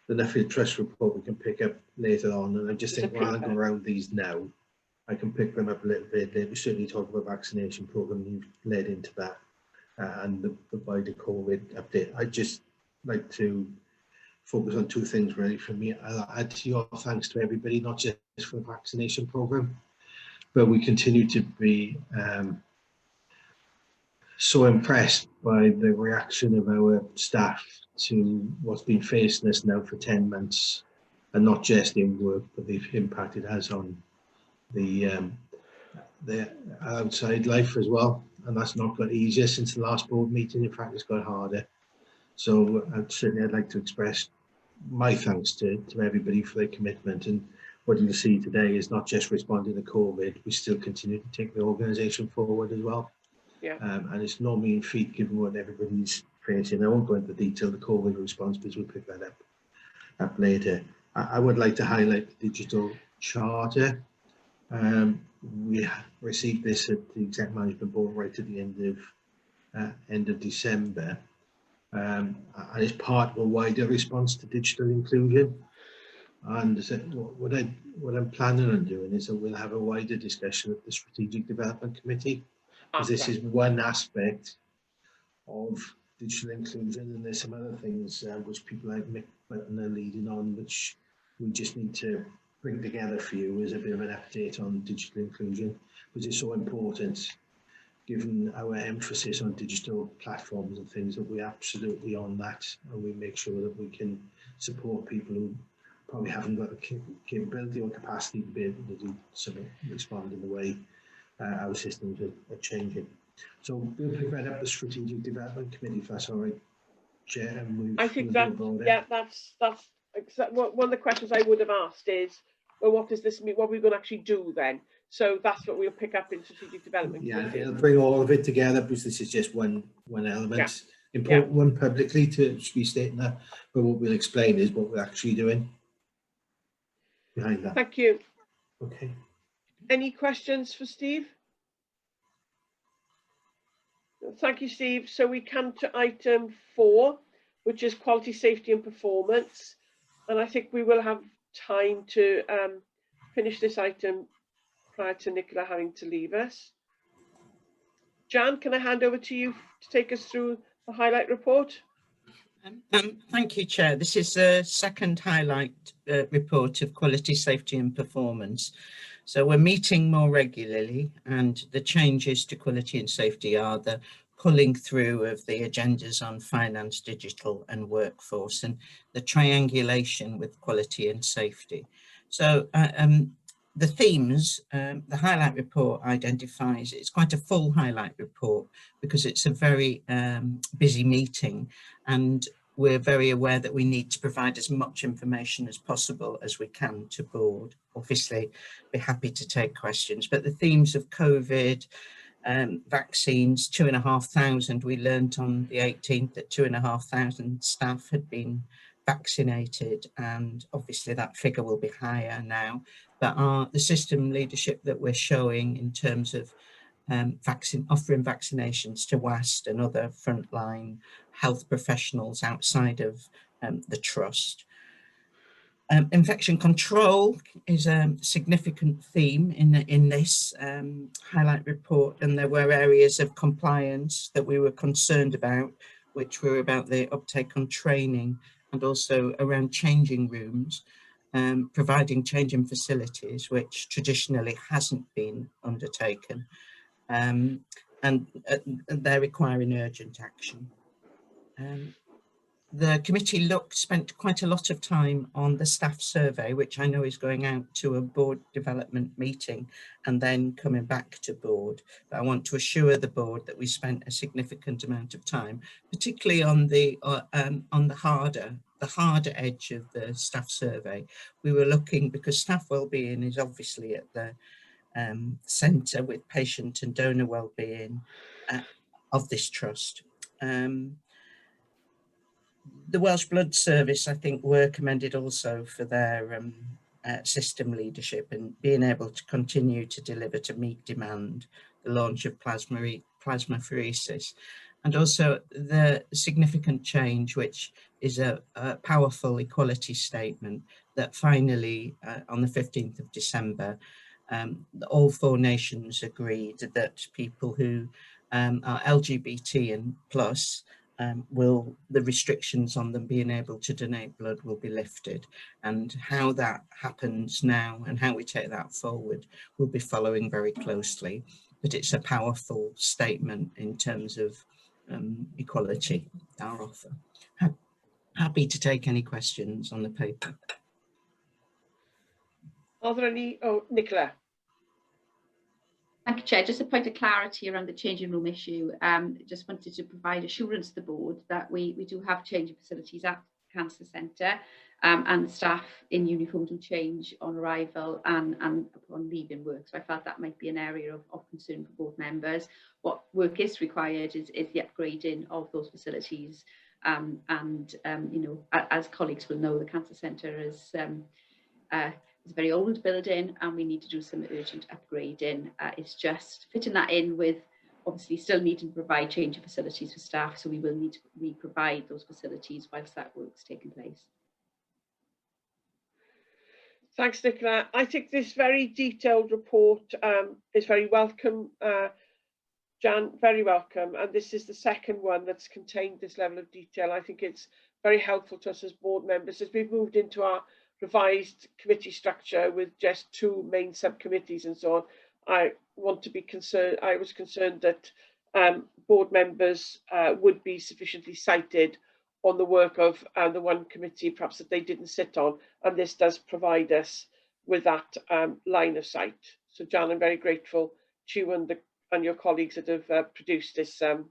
E: Nuffield Trust report we can pick up later on. And I just think while I go around these now, I can pick them up a little bit. We certainly talk about vaccination programme, you've led into that, and the wider COVID update. I just like to focus on two things really for me. I'll add to your thanks to everybody, not just for the vaccination programme, but we continue to be so impressed by the reaction of our staff to what's been facing us now for 10 months, and not just in work, but the impact it has on the outside life as well. And that's not got easier since the last board meeting. In fact, it's got harder. So I'd like to express my thanks to everybody for their commitment. And what you'll see today is not just responding to COVID, we still continue to take the organisation forward as well.
B: Yeah.
E: And it's no mean feat given what everybody's facing. I won't go into detail the COVID response, because we'll pick that up later. I would like to highlight the digital charter. We received this at the Exec Management Board right at the end of December. And it's part of a wider response to digital inclusion. And what I'm planning on doing is that we'll have a wider discussion at the Strategic Development Committee, because this is one aspect of digital inclusion, and there's some other things which people like Mick Button are leading on, which we just need to bring together for you as a bit of an update on digital inclusion, which is so important given our emphasis on digital platforms and things, that we're absolutely on that, and we make sure that we can support people who probably haven't got the capability or capacity to be able to do something, respond in the way our systems are changing. So we'll pick that up the Strategic Development Committee, if that's all right, Chair. And
B: I think that, yeah, that's one of the questions I would have asked is, well, what does this mean? What are we going to actually do then? So that's what we'll pick up in Strategic Development Committee.
E: Yeah, it'll bring all of it together, because this is just one element.
B: Yeah.
E: Important one publicly to be stating that, but what we'll explain is what we're actually doing behind that.
B: Thank you.
E: Okay.
B: Any questions for Steve? Thank you, Steve. So we come to item 4, which is quality, safety and performance. And I think we will have time to finish this item prior to Nicola having to leave us. Jan, can I hand over to you to take us through the highlight report?
O: Thank you, Chair. This is the second highlight report of quality, safety and performance. So we're meeting more regularly, and the changes to quality and safety are the pulling through of the agendas on finance, digital and workforce, and the triangulation with quality and safety. So the themes, the highlight report identifies, it's quite a full highlight report because it's a very busy meeting, and we're very aware that we need to provide as much information as possible as we can to board. Obviously, be happy to take questions, but the themes of COVID, vaccines, 2,500, we learnt on the 18th that 2,500 staff had been vaccinated, and obviously that figure will be higher now. But the system leadership that we're showing in terms of offering vaccinations to WAST and other frontline health professionals outside of the trust. Infection control is a significant theme in this highlight report, and there were areas of compliance that we were concerned about, which were about the uptake on training and also around changing rooms, providing changing facilities, which traditionally hasn't been undertaken. And they're requiring urgent action. The committee spent quite a lot of time on the staff survey, which I know is going out to a board development meeting and then coming back to board. But I want to assure the board that we spent a significant amount of time, particularly on the harder edge of the staff survey. We were looking, because staff wellbeing is obviously at the centre with patient and donor wellbeing of this trust. The Welsh Blood Service, I think, were commended also for their system leadership and being able to continue to deliver to meet demand, the launch of plasmapheresis, and also the significant change, which is a powerful equality statement that finally, on the 15th of December, all 4 nations agreed that people who are LGBT and plus the restrictions on them being able to donate blood will be lifted, and how that happens now and how we take that forward we'll be following very closely. But it's a powerful statement in terms of equality, our offer. Happy to take any questions on the paper.
B: Are there any? Oh, Nicola.
F: Thank you, Chair. Just a point of clarity around the changing room issue. Just wanted to provide assurance to the board that we do have changing facilities at Cancer Centre, and staff in uniform do change on arrival and upon leaving work. So I felt that might be an area of concern for board members. What work is required is the upgrading of those facilities. You know, as colleagues will know, the Cancer Centre is it's a very old building and we need to do some urgent upgrading. It's just fitting that in with obviously still needing to provide changing facilities for staff, so we will need to re-provide those facilities whilst that work's taking place.
B: Thanks, Nicola. I think this very detailed report is very welcome, Jan, very welcome. And this is the second one that's contained this level of detail. I think it's very helpful to us as board members as we've moved into our revised committee structure with just 2 main subcommittees and so on. I was concerned that board members would be sufficiently cited on the work of the one committee perhaps that they didn't sit on, and this does provide us with that line of sight. So Jan, I'm very grateful to you and your colleagues that have produced this, and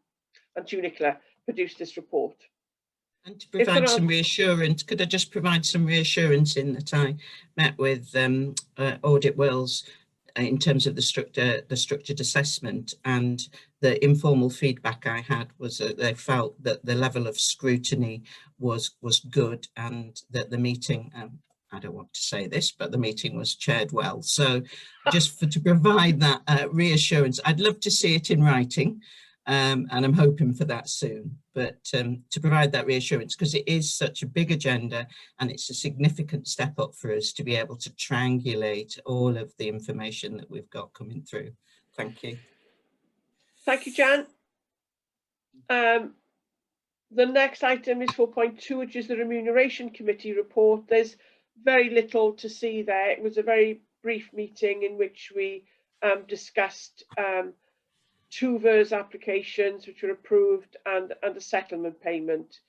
B: to you, Nicola, produced this report.
O: And to provide some reassurance, could I just provide some reassurance in that I met with Audit Wales in terms of the structured assessment, and the informal feedback I had was that they felt that the level of scrutiny was good, and that the meeting, I don't want to say this, but the meeting was chaired well. So just to provide that reassurance, I'd love to see it in writing. and I'm hoping for that soon. But to provide that reassurance, because it is such a big agenda and it's a significant step up for us to be able to triangulate all of the information that we've got coming through. Thank you.
B: Thank you, Jan. The next item is 4.2, which is the Remuneration Committee report. There's very little to see there. It was a very brief meeting in which we discussed two VERS applications which were approved and a settlement payment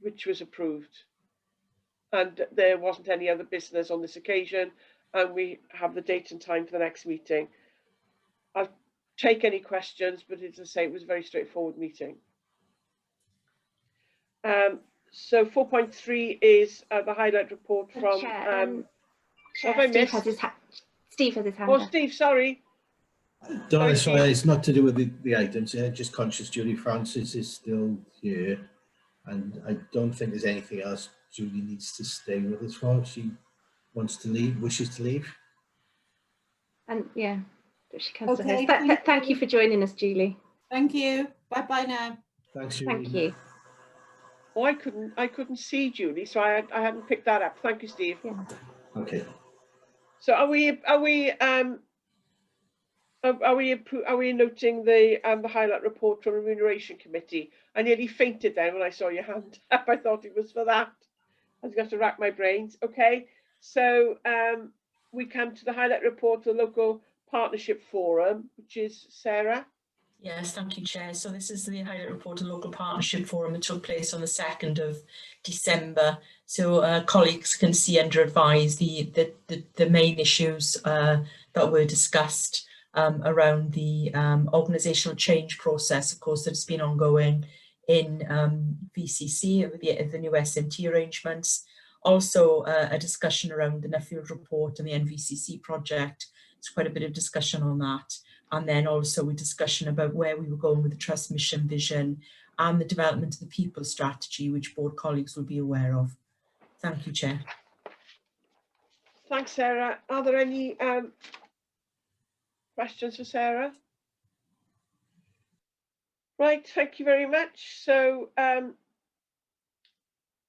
B: which was approved. And there wasn't any other business on this occasion, and we have the date and time for the next meeting. I'll take any questions, but as I say, it was a very straightforward meeting. So 4.3 is the highlight report from.
D: Chair,
B: have I missed?
D: Steve has his hand.
B: Oh,
D: up.
B: Steve, sorry.
E: Sorry, it's not to do with the items. Just conscious Julie Francis is still here, and I don't think there's anything else Julie needs to stay with us for. She wants to leave, wishes to leave.
D: And yeah, she comes
N: Okay,
D: to host. Thank you for joining us, Julie.
N: Thank you. Bye bye now.
E: Thanks, Julie.
D: Thank you.
B: Oh, I couldn't see Julie, so I hadn't picked that up. Thank you, Steve.
D: Yeah.
E: Okay.
B: So are we noting the highlight report from Remuneration Committee? I nearly fainted then when I saw your hand up. I thought it was for that. I was going to rack my brains. Okay, so we come to the highlight report of the Local Partnership Forum, which is Sarah.
G: Yes, thank you, Chair. So this is the highlight report of the Local Partnership Forum that took place on the 2nd of December. So colleagues can see under advise the main issues that were discussed around the organisational change process, of course, that's been ongoing in VCC with the new SMT arrangements. Also a discussion around the Nuffield report and the NVCC project. There's quite a bit of discussion on that. And then also a discussion about where we were going with the Trust mission vision and the development of the people strategy, which board colleagues will be aware of. Thank you, Chair.
B: Thanks, Sarah. Are there any questions for Sarah? Right, thank you very much. So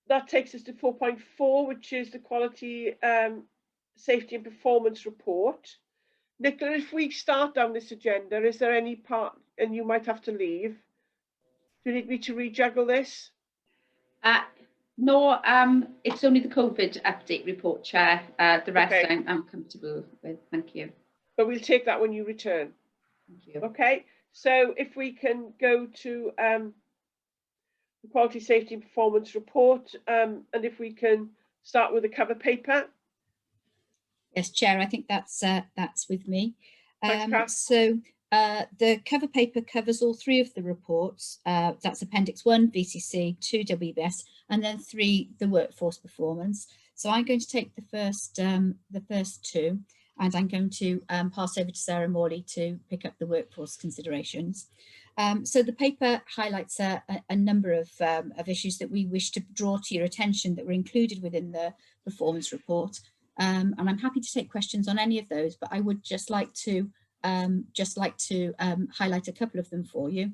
B: that takes us to 4.4, which is the Quality, Safety and Performance Report. Nicola, if we start down this agenda, is there any part, and you might have to leave, do you need me to rejuggle this?
F: No, it's only the COVID update report, Chair. The rest
B: Okay.
F: I'm comfortable with, thank you.
B: But we'll take that when you return.
F: Thank you.
B: Okay, so if we can go to the Quality, Safety and Performance Report, and if we can start with the cover paper.
H: Yes, Chair, I think that's with me.
B: Thanks, Kath.
H: So the cover paper covers all three of the reports. That's Appendix 1, VCC, 2, WBS, and then 3, the workforce performance. So I'm going to take the first two, and I'm going to pass over to Sarah Morley to pick up the workforce considerations. So the paper highlights a number of issues that we wish to draw to your attention that were included within the performance report. And I'm happy to take questions on any of those, but I would just like to highlight a couple of them for you.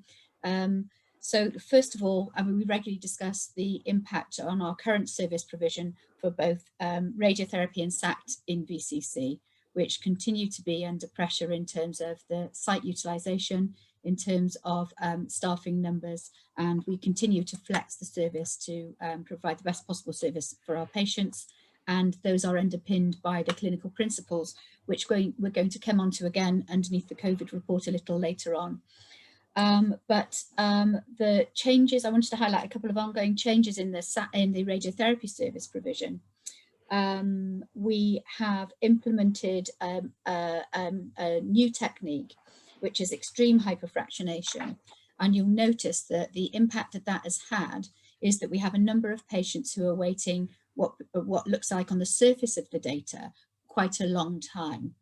H: So first of all, we regularly discuss the impact on our current service provision for both radiotherapy and SACT in VCC, which continue to be under pressure in terms of the site utilisation, in terms of staffing numbers, and we continue to flex the service to provide the best possible service for our patients. And those are underpinned by the clinical principles, which we're going to come on to again underneath the COVID report a little later on. But the changes, I wanted to highlight a couple of ongoing changes in the radiotherapy service provision. We have implemented a new technique, which is extreme hyperfractionation. And you'll notice that the impact that has had is that we have a number of patients who are waiting what looks like on the surface of the data quite a long time.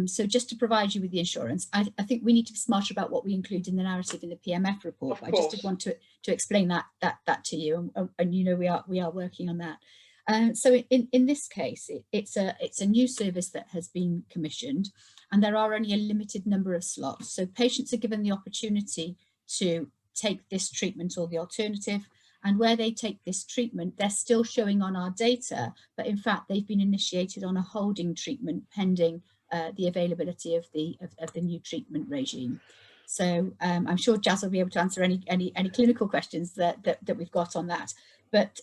H: So just to provide you with the assurance, I think we need to be smarter about what we include in the narrative in the PMF report. I just did want to explain that to you, and you know we are working on that. So in this case, it's a new service that has been commissioned, and there are only a limited number of slots. So patients are given the opportunity to take this treatment or the alternative, and where they take this treatment, they're still showing on our data, but in fact they've been initiated on a holding treatment pending the availability of the new treatment regime. So I'm sure Jazz will be able to answer any clinical questions that we've got on that. But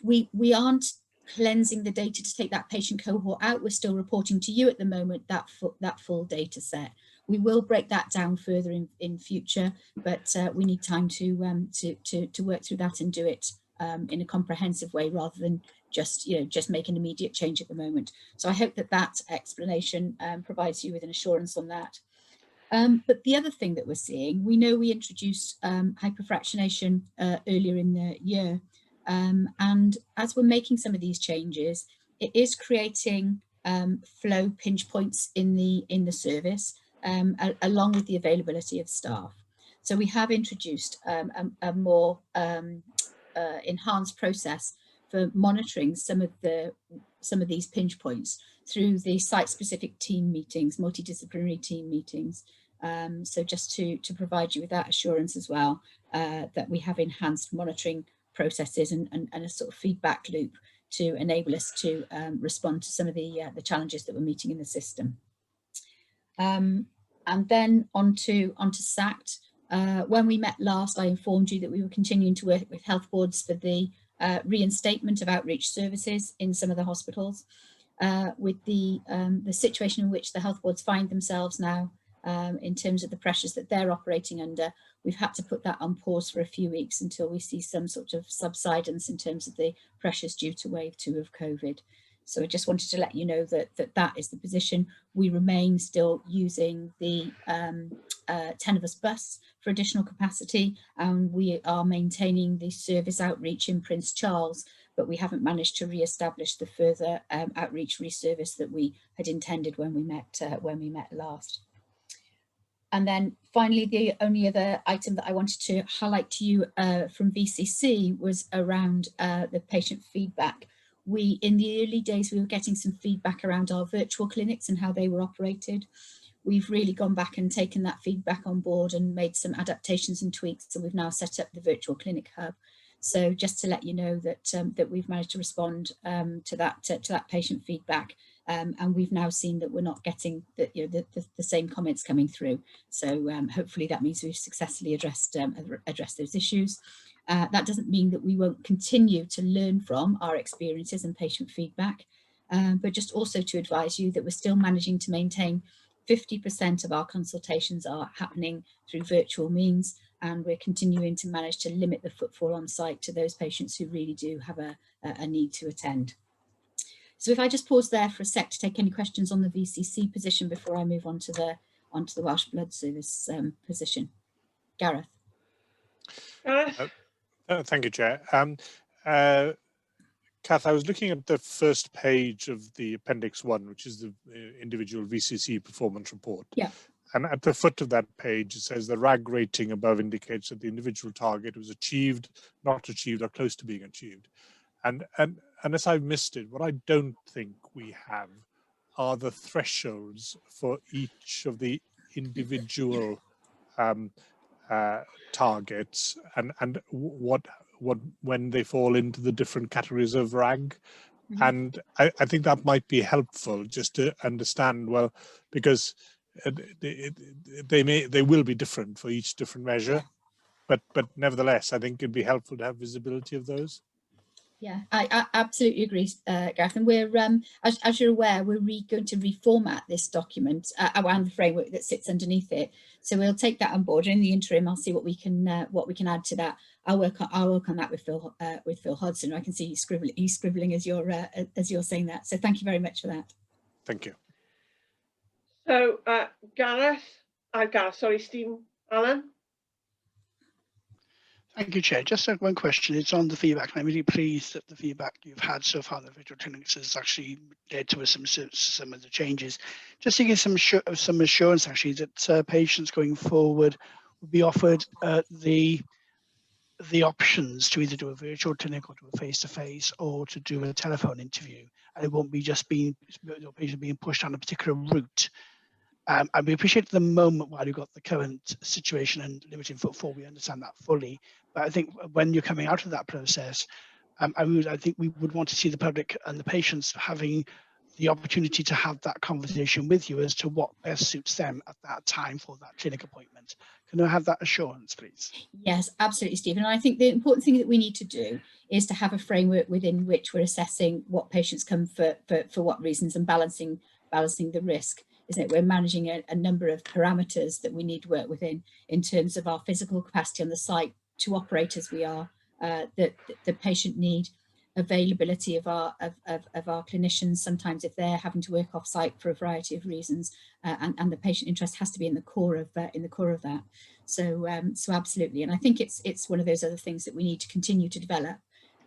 H: we aren't cleansing the data to take that patient cohort out. We're still reporting to you at the moment that full data set. We will break that down further in future, but we need time to work through that and do it in a comprehensive way rather than just make an immediate change at the moment. So I hope that explanation provides you with an assurance on that. But the other thing that we're seeing, we know we introduced hyperfractionation earlier in the year, and as we're making some of these changes, it is creating flow pinch points in the service, along with the availability of staff. So we have introduced a more enhanced process for monitoring some of these pinch points through the site-specific team meetings, multidisciplinary team meetings. So just to provide you with that assurance as well, that we have enhanced monitoring processes and a sort of feedback loop to enable us to respond to some of the challenges that we're meeting in the system. And then onto SACT. When we met last, I informed you that we were continuing to work with health boards for the reinstatement of outreach services in some of the hospitals. With the situation in which the health boards find themselves now, in terms of the pressures that they're operating under, we've had to put that on pause for a few weeks until we see some sort of subsidence in terms of the pressures due to wave 2 of COVID. So I just wanted to let you know that is the position. We remain still using the Tenevis bus for additional capacity, and we are maintaining the service outreach in Prince Charles, but we haven't managed to re-establish the further outreach reservice that we had intended when we met last. And then finally, the only other item that I wanted to highlight to you from VCC was around the patient feedback. In the early days, we were getting some feedback around our virtual clinics and how they were operated. We've really gone back and taken that feedback on board and made some adaptations and tweaks. So we've now set up the virtual clinic hub. So just to let you know that we've managed to respond to that patient feedback, and we've now seen that we're not getting the same comments coming through. So hopefully that means we've successfully addressed those issues. That doesn't mean that we won't continue to learn from our experiences and patient feedback, but just also to advise you that we're still managing to maintain 50% of our consultations are happening through virtual means, and we're continuing to manage to limit the footfall on site to those patients who really do have a need to attend. So if I just pause there for a sec to take any questions on the VCC position before I move on to the Welsh Blood Service position. Gareth.
J: Thank you, Chair. Kath, I was looking at the first page of the Appendix 1, which is the individual VCC performance report.
H: Yeah.
J: And at the foot of that page, it says the RAG rating above indicates that the individual target was achieved, not achieved, or close to being achieved. And unless I've missed it, what I don't think we have are the thresholds for each of the individual targets and what when they fall into the different categories of RAG. Mm-hmm. And I think that might be helpful just to understand, well, because they will be different for each different measure, but nevertheless, I think it'd be helpful to have visibility of those.
H: Yeah, I absolutely agree, Gareth. And we're, as you're aware, we're going to reformat this document around the framework that sits underneath it. So we'll take that on board. In the interim, I'll see what we can add to that. I'll work on that with Phil Hodson. I can see he's scribbling as you're saying that. So thank you very much for that.
J: Thank you.
B: So Stephen Allen.
K: Thank you, Chair. Just one question. It's on the feedback. I'm really pleased that the feedback you've had so far in the virtual clinics has actually led to some of the changes. Just to give some assurance, actually, that patients going forward will be offered the options to either do a virtual clinic or do a face-to-face or to do a telephone interview. And it won't be just patients being pushed on a particular route. And we appreciate the moment while you've got the current situation and limiting footfall, we understand that fully. But I think when you're coming out of that process, I think we would want to see the public and the patients having the opportunity to have that conversation with you as to what best suits them at that time for that clinic appointment. Can I have that assurance, please?
H: Yes, absolutely, Stephen. And I think the important thing that we need to do is to have a framework within which we're assessing what patients come for what reasons and balancing the risk, isn't it? We're managing a number of parameters that we need to work within in terms of our physical capacity on the site to operate as we are, the patient need, availability of our clinicians, sometimes if they're having to work off site for a variety of reasons, and the patient interest has to be in the core of that. So absolutely, and I think it's one of those other things that we need to continue to develop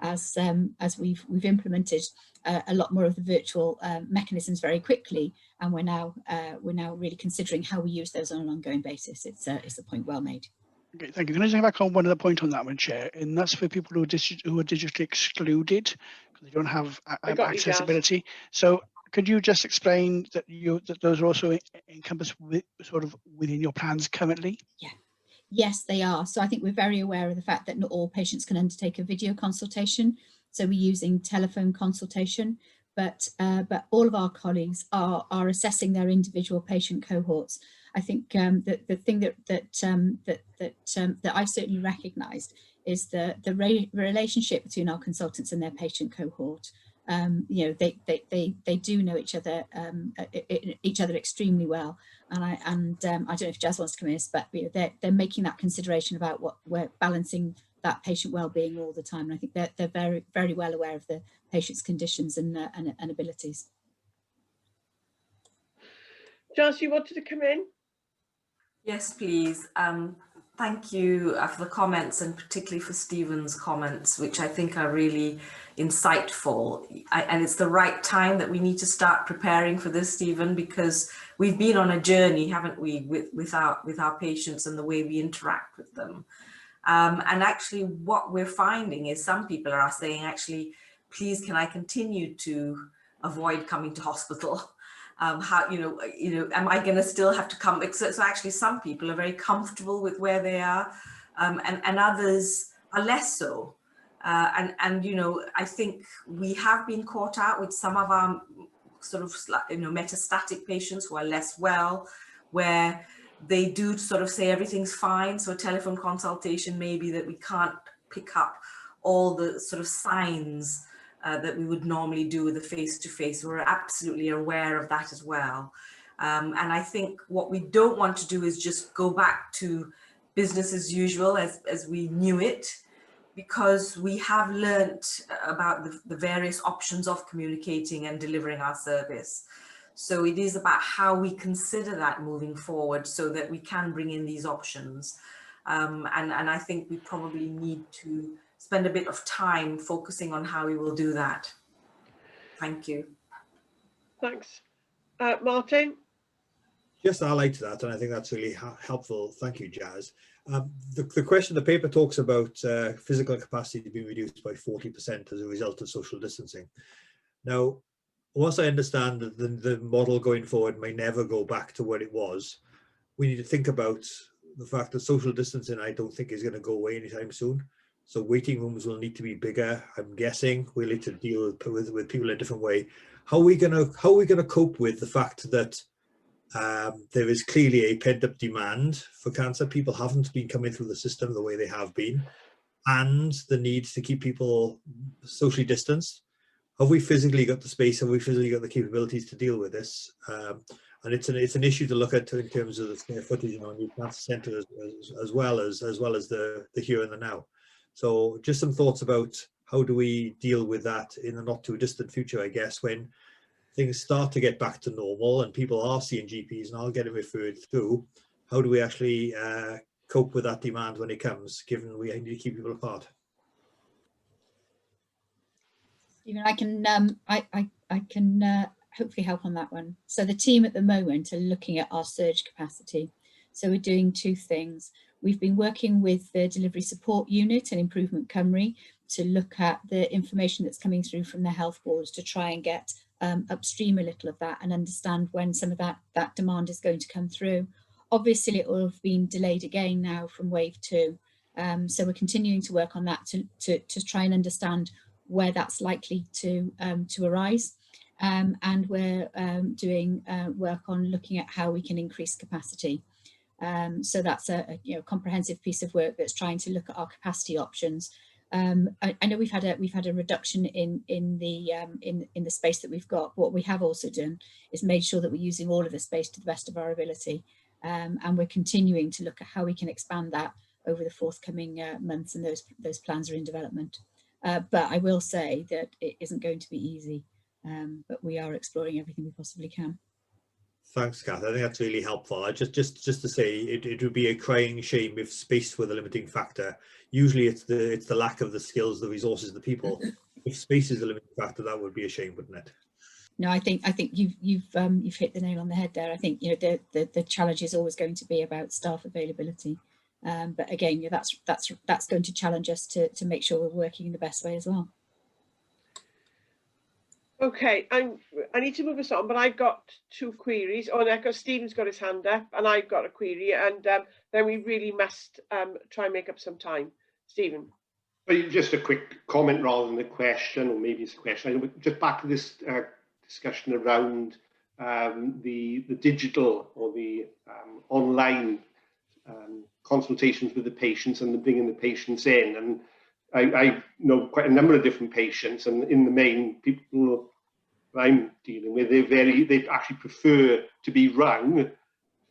H: as we've implemented a lot more of the virtual mechanisms very quickly, and we're now really considering how we use those on an ongoing basis. It's a point well made.
K: Okay, thank you. Can I just go back on one other point on that one, Chair? And that's for people who are digitally excluded because they don't have accessibility. So could you just explain that those are also encompassed within your plans currently?
H: Yeah. Yes, they are. So I think we're very aware of the fact that not all patients can undertake a video consultation. So we're using telephone consultation, but all of our colleagues are assessing their individual patient cohorts. I think that the thing that I've certainly recognised is the relationship between our consultants and their patient cohort. You know, they do know each other extremely well, and I don't know if Jazz wants to come in, but you know, they're making that consideration about what we're balancing that patient well-being all the time, and I think they're very, very well aware of the patient's conditions and abilities.
B: Jazz, you wanted to come in?
P: Yes, please. Thank you for the comments, and particularly for Stephen's comments, which I think are really insightful. And it's the right time that we need to start preparing for this, Stephen, because we've been on a journey, haven't we, with our patients and the way we interact with them. And actually what we're finding is some people are saying, actually, please, can I continue to avoid coming to hospital? How, you know, am I going to still have to come? So actually some people are very comfortable with where they are, and others are less so. And you know, I think we have been caught out with some of our sort of, you know, metastatic patients who are less well, where they do sort of say everything's fine. So a telephone consultation may be that we can't pick up all the sort of signs that we would normally do with a face-to-face. We're absolutely aware of that as well. And I think what we don't want to do is just go back to business as usual as we knew it, because we have learnt about the various options of communicating and delivering our service. So it is about how we consider that moving forward so that we can bring in these options. And I think we probably need to spend a bit of time focusing on how we will do that. Thank you.
B: Thanks. Martin?
L: Just to highlight that, and I think that's really helpful. Thank you, Jazz. The question, the paper talks about physical capacity being reduced by 40% as a result of social distancing. Now, once I understand that the model going forward may never go back to what it was, we need to think about the fact that social distancing, I don't think, is going to go away anytime soon. So waiting rooms will need to be bigger. I'm guessing we'll need to deal with people in a different way. How are we going to cope with the fact that there is clearly a pent-up demand for cancer? People haven't been coming through the system the way they have been, and the need to keep people socially distanced. Have we physically got the space? Have we physically got the capabilities to deal with this? And it's an issue to look at in terms of the square footage in our new cancer centre as well as the here and the now. So just some thoughts about how do we deal with that in the not too distant future, I guess, when things start to get back to normal and people are seeing GPs and are getting referred through. How do we actually cope with that demand when it comes, given we need to keep people apart?
H: Stephen, I can hopefully help on that one. So the team at the moment are looking at our surge capacity. So we're doing two things. We've been working with the Delivery Support Unit and Improvement Cymru to look at the information that's coming through from the health boards to try and get upstream a little of that and understand when some of that demand is going to come through. Obviously, it will have been delayed again now from wave 2. So we're continuing to work on that to try and understand where that's likely to arise. And we're doing work on looking at how we can increase capacity. So that's a comprehensive piece of work that's trying to look at our capacity options. I know we've had a reduction in the space that we've got. What we have also done is made sure that we're using all of the space to the best of our ability, and we're continuing to look at how we can expand that over the forthcoming months, and those plans are in development. But I will say that it isn't going to be easy, but we are exploring everything we possibly can.
L: Thanks, Kath. I think that's really helpful. Just to say, it would be a crying shame if space were the limiting factor. Usually, it's the lack of the skills, the resources, the people. If space is the limiting factor, that would be a shame, wouldn't it?
H: No, I think you've hit the nail on the head there. I think the challenge is always going to be about staff availability, but again, that's going to challenge us to make sure we're working in the best way as well.
B: Okay, I need to move us on, but I've got 2 queries. Oh, and I've got Stephen's got his hand up, and I've got a query, and then we really must try and make up some time. Stephen.
I: Well, just a quick comment rather than a question, or maybe it's a question. Just back to this discussion around the digital or the online consultations with the patients and bringing the patients in. And I know quite a number of different patients, and in the main, people I'm dealing with, they actually prefer to be rung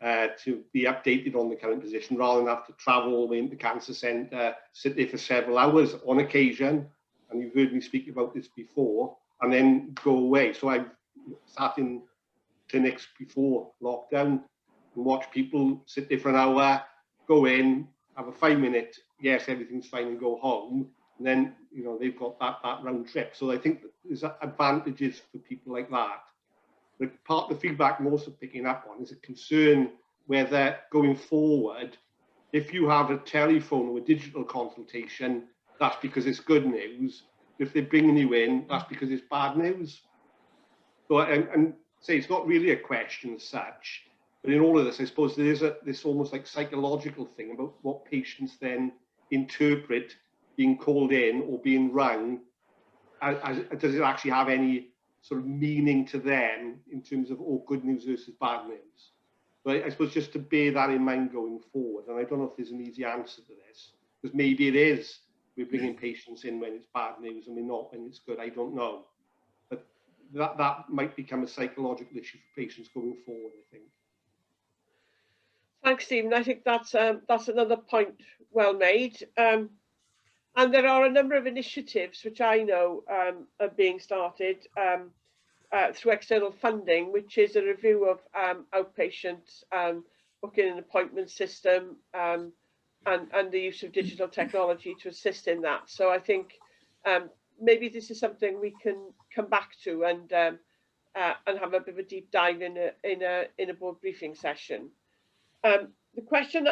I: to be updated on the current position rather than have to travel all the way into the cancer centre, sit there for several hours on occasion, and you've heard me speak about this before, and then go away. So I've sat in clinics before lockdown and watched people sit there for an hour, go in, have a 5-minute, yes, everything's fine, and go home. And then, they've got that round trip. So I think there's advantages for people like that. But part of the feedback I'm also picking up on is a concern whether going forward, if you have a telephone or a digital consultation, that's because it's good news. If they're bringing you in, that's because it's bad news. So and say it's not really a question as such, but in all of this, I suppose there is this almost like psychological thing about what patients then interpret being called in or being rung. Does it actually have any sort of meaning to them in terms of good news versus bad news? But I suppose just to bear that in mind going forward, and I don't know if there's an easy answer to this, because maybe it is we're bringing patients in when it's bad news and we're not when it's good. I don't know, but that might become a psychological issue for patients going forward, I think.
B: Thanks, Stephen. I think that's another point well made. And there are a number of initiatives which I know are being started through external funding, which is a review of outpatient booking and appointment system and the use of digital technology to assist in that. So I think maybe this is something we can come back to and have a bit of a deep dive in a board briefing session. The question,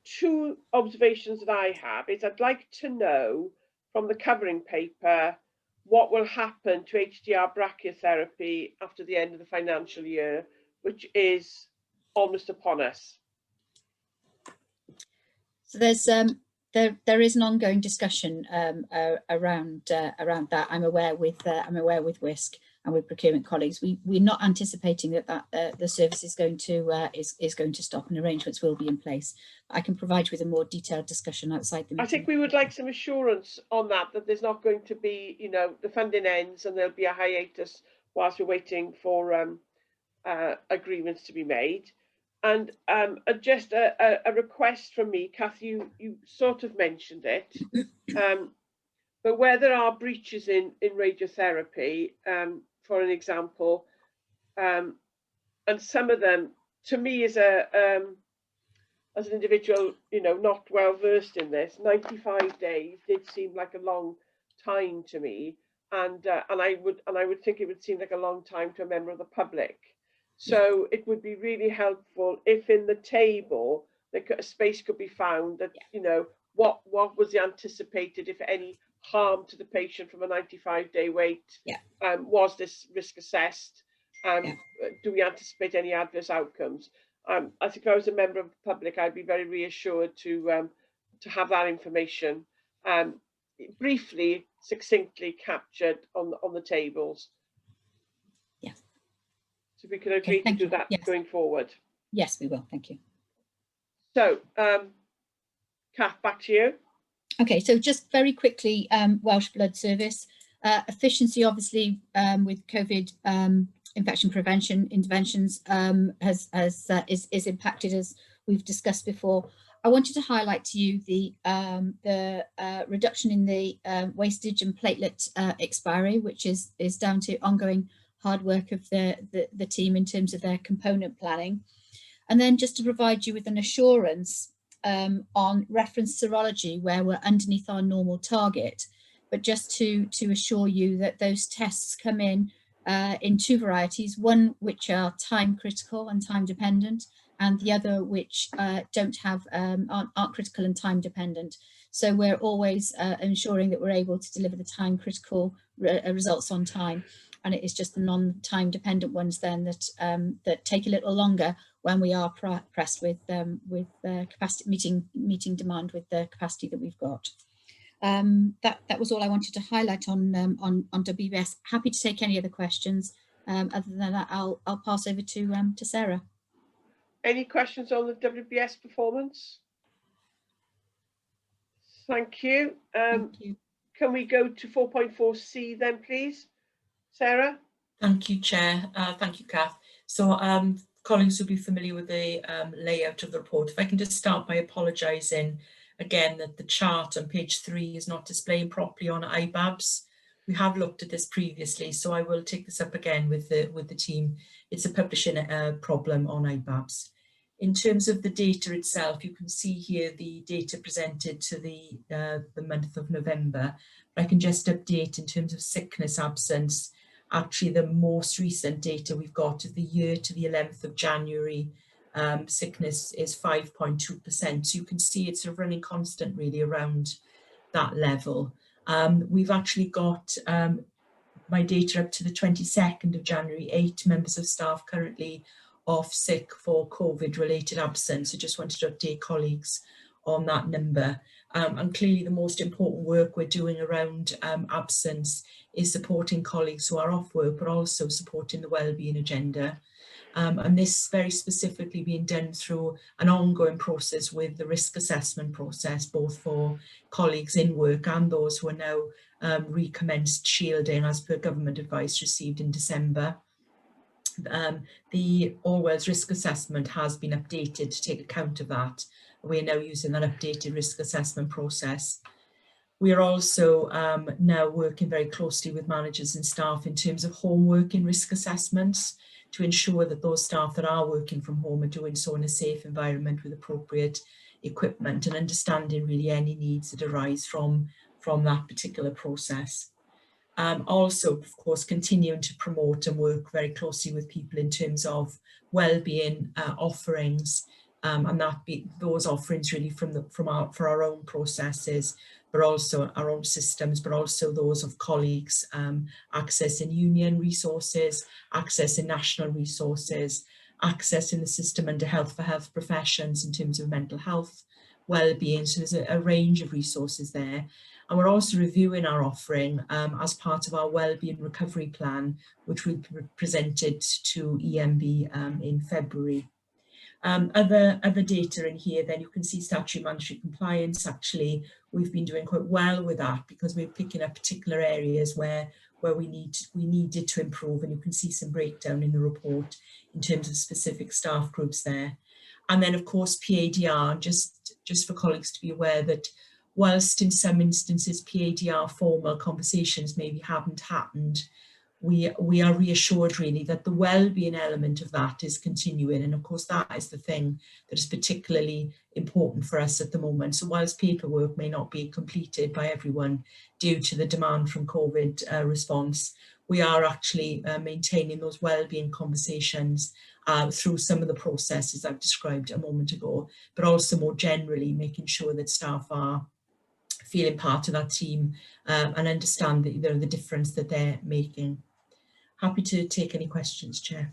B: two observations that I have is I'd like to know from the covering paper what will happen to HDR brachytherapy after the end of the financial year, which is almost upon us.
H: So there's there is an ongoing discussion around that. I'm aware with WISC and with procurement colleagues. We're not anticipating that the service is going to stop, and arrangements will be in place. I can provide you with a more detailed discussion outside the meeting.
B: I think we would like some assurance on that there's not going to be, the funding ends and there'll be a hiatus whilst we're waiting for agreements to be made. And just a request from me, Kath, you sort of mentioned it, but where there are breaches in radiotherapy, for an example, and some of them, to me as an individual, not well versed in this, 95 days did seem like a long time to me, and I would think it would seem like a long time to a member of the public. So it would be really helpful if in the table a space could be found that, what was the anticipated, if any, harm to the patient from a 95-day wait?
H: Yeah.
B: Was this risk assessed? Do we anticipate any adverse outcomes? I think if I was a member of the public, I'd be very reassured to have that information briefly, succinctly captured on the tables.
H: Yeah.
B: So we can agree to do that going forward.
H: Yes, we will. Thank you.
B: So, Kath, back to you.
H: Okay, so just very quickly, Welsh Blood Service efficiency, obviously, with COVID infection prevention interventions is impacted, as we've discussed before. I wanted to highlight to you the reduction in the wastage and platelet expiry, which is down to ongoing hard work of the team in terms of their component planning. And then just to provide you with an assurance on reference serology, where we're underneath our normal target, but just to assure you that those tests come in two varieties, one which are time critical and time dependent, and the other which aren't critical and time dependent. So we're always ensuring that we're able to deliver the time critical results on time, and it is just the non-time dependent ones then that take a little longer when we are pressed with capacity meeting demand with the capacity that we've got. That was all I wanted to highlight on WBS. Happy to take any other questions. Other than that, I'll pass over to Sarah.
B: Any questions on the WBS performance? Thank you.
H: Thank you.
B: Can we go to 4.4C then, please, Sarah?
G: Thank you, Chair. Thank you, Kath. So colleagues will be familiar with the layout of the report. If I can just start by apologising again that the chart on page 3 is not displaying properly on IBABS. We have looked at this previously, so I will take this up again with the team. It's a publishing problem on IBABS. In terms of the data itself, you can see here the data presented to the month of November. But I can just update in terms of sickness absence. Actually, the most recent data we've got of the year to the 11th of January, sickness is 5.2%. So you can see it's sort of running constant really around that level. We've actually got my data up to the 22nd of January, 8 members of staff currently off sick for COVID-related absence. I just wanted to update colleagues on that number. And clearly the most important work we're doing around absence is supporting colleagues who are off work, but also supporting the wellbeing agenda. And this very specifically being done through an ongoing process with the risk assessment process, both for colleagues in work and those who are now recommenced shielding as per government advice received in December. The Orwell's risk assessment has been updated to take account of that. We're now using that updated risk assessment process. We are also now working very closely with managers and staff in terms of home working risk assessments to ensure that those staff that are working from home are doing so in a safe environment with appropriate equipment and understanding really any needs that arise from that particular process. Also, of course, continuing to promote and work very closely with people in terms of wellbeing offerings, and that be those offerings really for our own processes, but also our own systems, but also those of colleagues, accessing union resources, accessing national resources, accessing the system under Health for Health professions in terms of mental health, wellbeing. So there's a range of resources there. And we're also reviewing our offering as part of our wellbeing recovery plan, which we presented to EMB in February. Other data in here, then you can see statutory mandatory compliance. Actually, we've been doing quite well with that because we're picking up particular areas where we needed to improve, and you can see some breakdown in the report in terms of specific staff groups there. And then, of course, PADR, just for colleagues to be aware that whilst in some instances PADR formal conversations maybe haven't happened, we are reassured really that the wellbeing element of that is continuing. And of course, that is the thing that is particularly important for us at the moment. So whilst paperwork may not be completed by everyone due to the demand from COVID response, we are actually maintaining those wellbeing conversations through some of the processes I've described a moment ago, but also more generally making sure that staff are feeling part of that team and understand that, the difference that they're making. Happy to take any questions, Chair.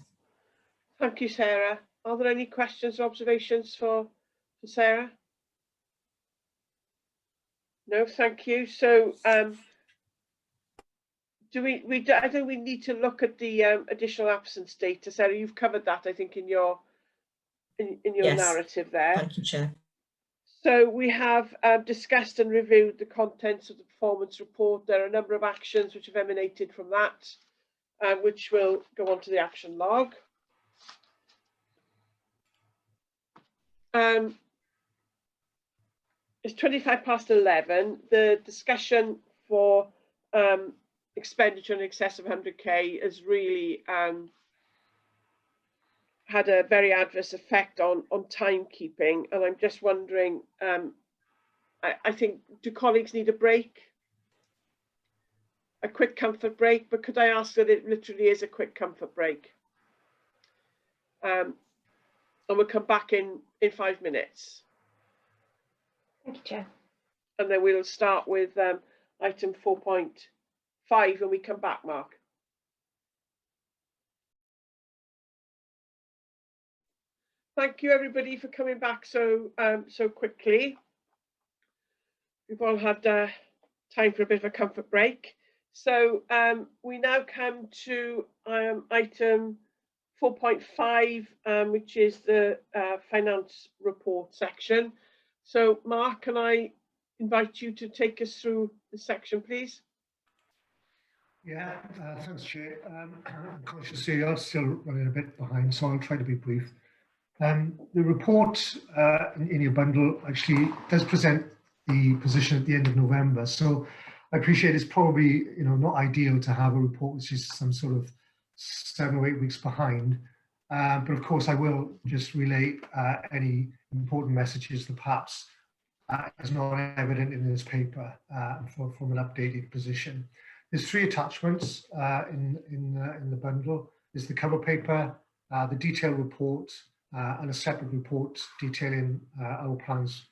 B: Thank you, Sarah. Are there any questions or observations for Sarah? No, thank you. So I think we need to look at the additional absence data. Sarah, you've covered that, I think, in your
G: Yes.
B: narrative there.
G: Thank you, Chair.
B: So we have discussed and reviewed the contents of the performance report. There are a number of actions which have emanated from that, which will go on to the action log. It's 11:25. The discussion for expenditure in excess of 100k has really had a very adverse effect on timekeeping, and I'm just wondering, I think, do colleagues need a break? A quick comfort break, but could I ask that it literally is a quick comfort break? And we'll come back in 5 minutes.
D: Thank you, Chair.
B: And then we'll start with item 4.5 when we come back, Mark. Thank you, everybody, for coming back so quickly. We've all had time for a bit of a comfort break. So we now come to item 4.5, which is the finance report section. So Mark, can I invite you to take us through the section, please?
M: Yeah, thanks, Chair. I'm conscious here, I'm still running a bit behind, so I'll try to be brief. The report in your bundle actually does present the position at the end of November, so I appreciate it's probably not ideal to have a report which is some sort of 7 or 8 weeks behind, but of course I will just relay any important messages that perhaps is not evident in this paper from an updated position. There's 3 attachments in the bundle. There's the cover paper, the detailed report, and a separate report detailing our plans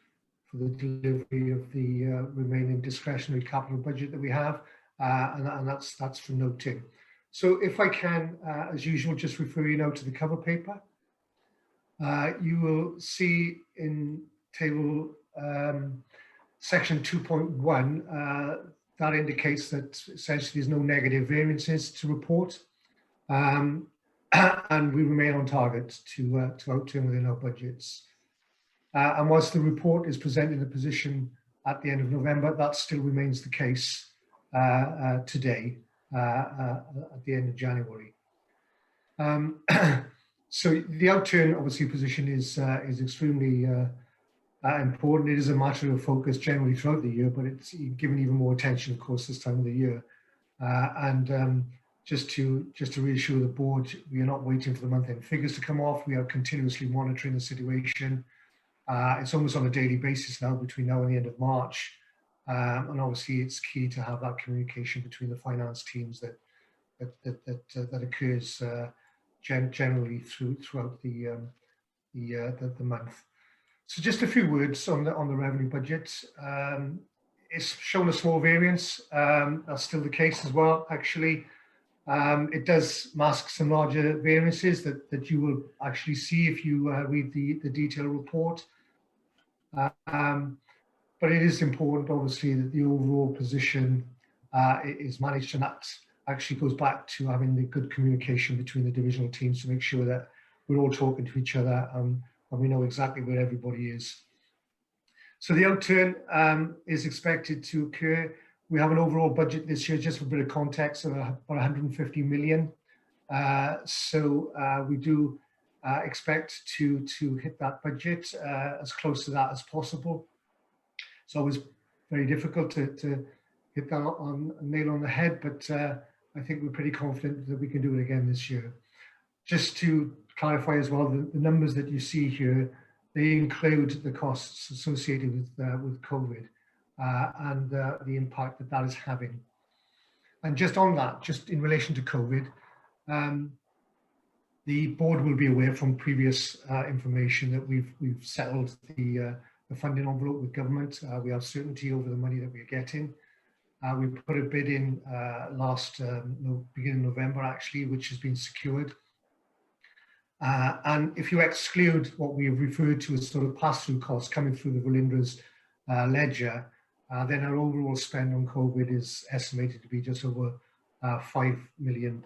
M: for the delivery of the remaining discretionary capital budget that we have, and that's for noting. So if I can, as usual, just refer you now to the cover paper. You will see in table section 2.1 that indicates that essentially there's no negative variances to report, and we remain on target to outturn within our budgets. And whilst the report is presenting the position at the end of November, that still remains the case today, at the end of January. So the outturn, obviously, position is extremely important. It is a matter of focus generally throughout the year, but it's given even more attention, of course, this time of the year. Just to reassure the board, we are not waiting for the month-end figures to come off. We are continuously monitoring the situation. It's almost on a daily basis now between now and the end of March. And obviously it's key to have that communication between the finance teams that occurs generally throughout the month. So just a few words on the revenue budget. It's shown a small variance. That's still the case as well, actually. It does mask some larger variances that you will actually see if you read the detailed report. But it is important, obviously, that the overall position is managed, and that actually goes back to having the good communication between the divisional teams to make sure that we're all talking to each other and we know exactly where everybody is. So the outturn is expected to occur. We have an overall budget this year, just for a bit of context, of about 150 million. So we do expect to hit that budget as close to that as possible. It's always very difficult to hit that nail on the head, but I think we're pretty confident that we can do it again this year. Just to clarify as well, the numbers that you see here, they include the costs associated with COVID and the impact that is having. And just on that, just in relation to COVID, the board will be aware from previous information that we've settled the the funding envelope with government. We have certainty over the money that we're getting. We put a bid in beginning of November, actually, which has been secured. And if you exclude what we've referred to as sort of pass-through costs coming through the Velindre's ledger, then our overall spend on COVID is estimated to be just over £5 million.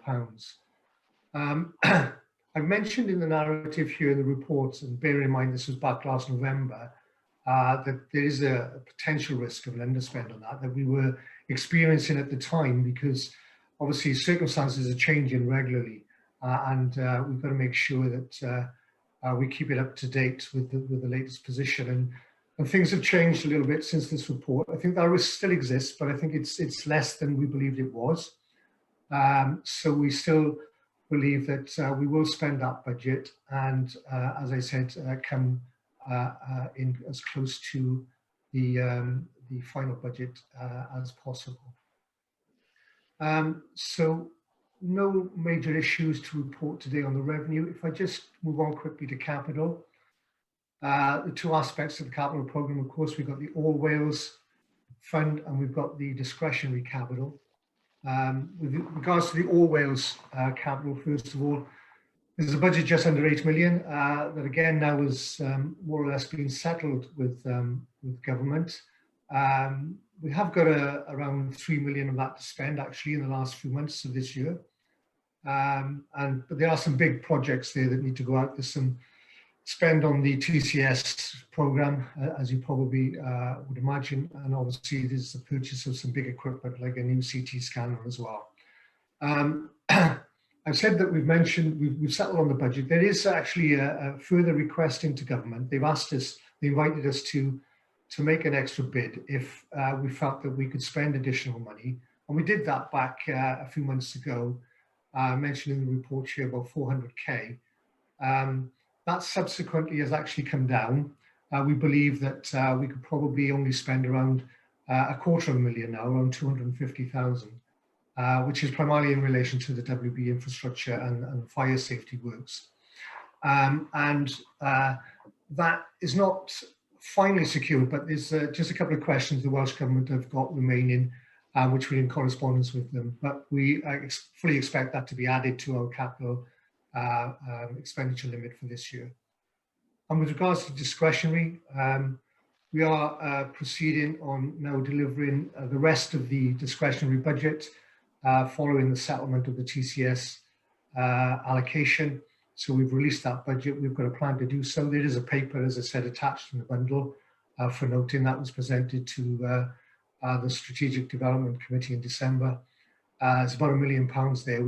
M: I've mentioned in the narrative here in the report, and bear in mind this was back last November, that there is a potential risk of an underspend on that we were experiencing at the time, because obviously circumstances are changing regularly, and we've got to make sure that we keep it up to date with the latest position. And things have changed a little bit since this report. I think that risk still exists, but I think it's less than we believed it was. So we still believe that we will spend that budget, and as I said, come in as close to the final budget as possible. So no major issues to report today on the revenue. If I just move on quickly to capital, the two aspects of the capital programme, of course, we've got the All Wales Fund and we've got the discretionary capital. With regards to the All Wales capital, first of all, there's a budget just under 8 million that again now is more or less being settled with government. We have got around 3 million of that to spend actually in the last few months of this year. But there are some big projects there that need to go out. There's some spend on the TCS programme, as you probably would imagine, and obviously there's the purchase of some big equipment like a new CT scanner as well. I've said that we've settled on the budget. There is actually a further request into government. They've asked us, they invited us to make an extra bid if we felt that we could spend additional money. And we did that back a few months ago, mentioned in the report here about 400k. That subsequently has actually come down. We believe that we could probably only spend around $250,000 now, around 250,000, which is primarily in relation to the WB infrastructure and fire safety works. That is not finally secured, but there's just a couple of questions the Welsh Government have got remaining, which we're in correspondence with them. But we fully expect that to be added to our capital expenditure limit for this year. And with regards to discretionary, we are proceeding on now delivering the rest of the discretionary budget following the settlement of the TCS allocation. So we've released that budget. We've got a plan to do so. There is a paper, as I said, attached in the bundle for noting. That was presented to the Strategic Development Committee in December. It's about £1 million there.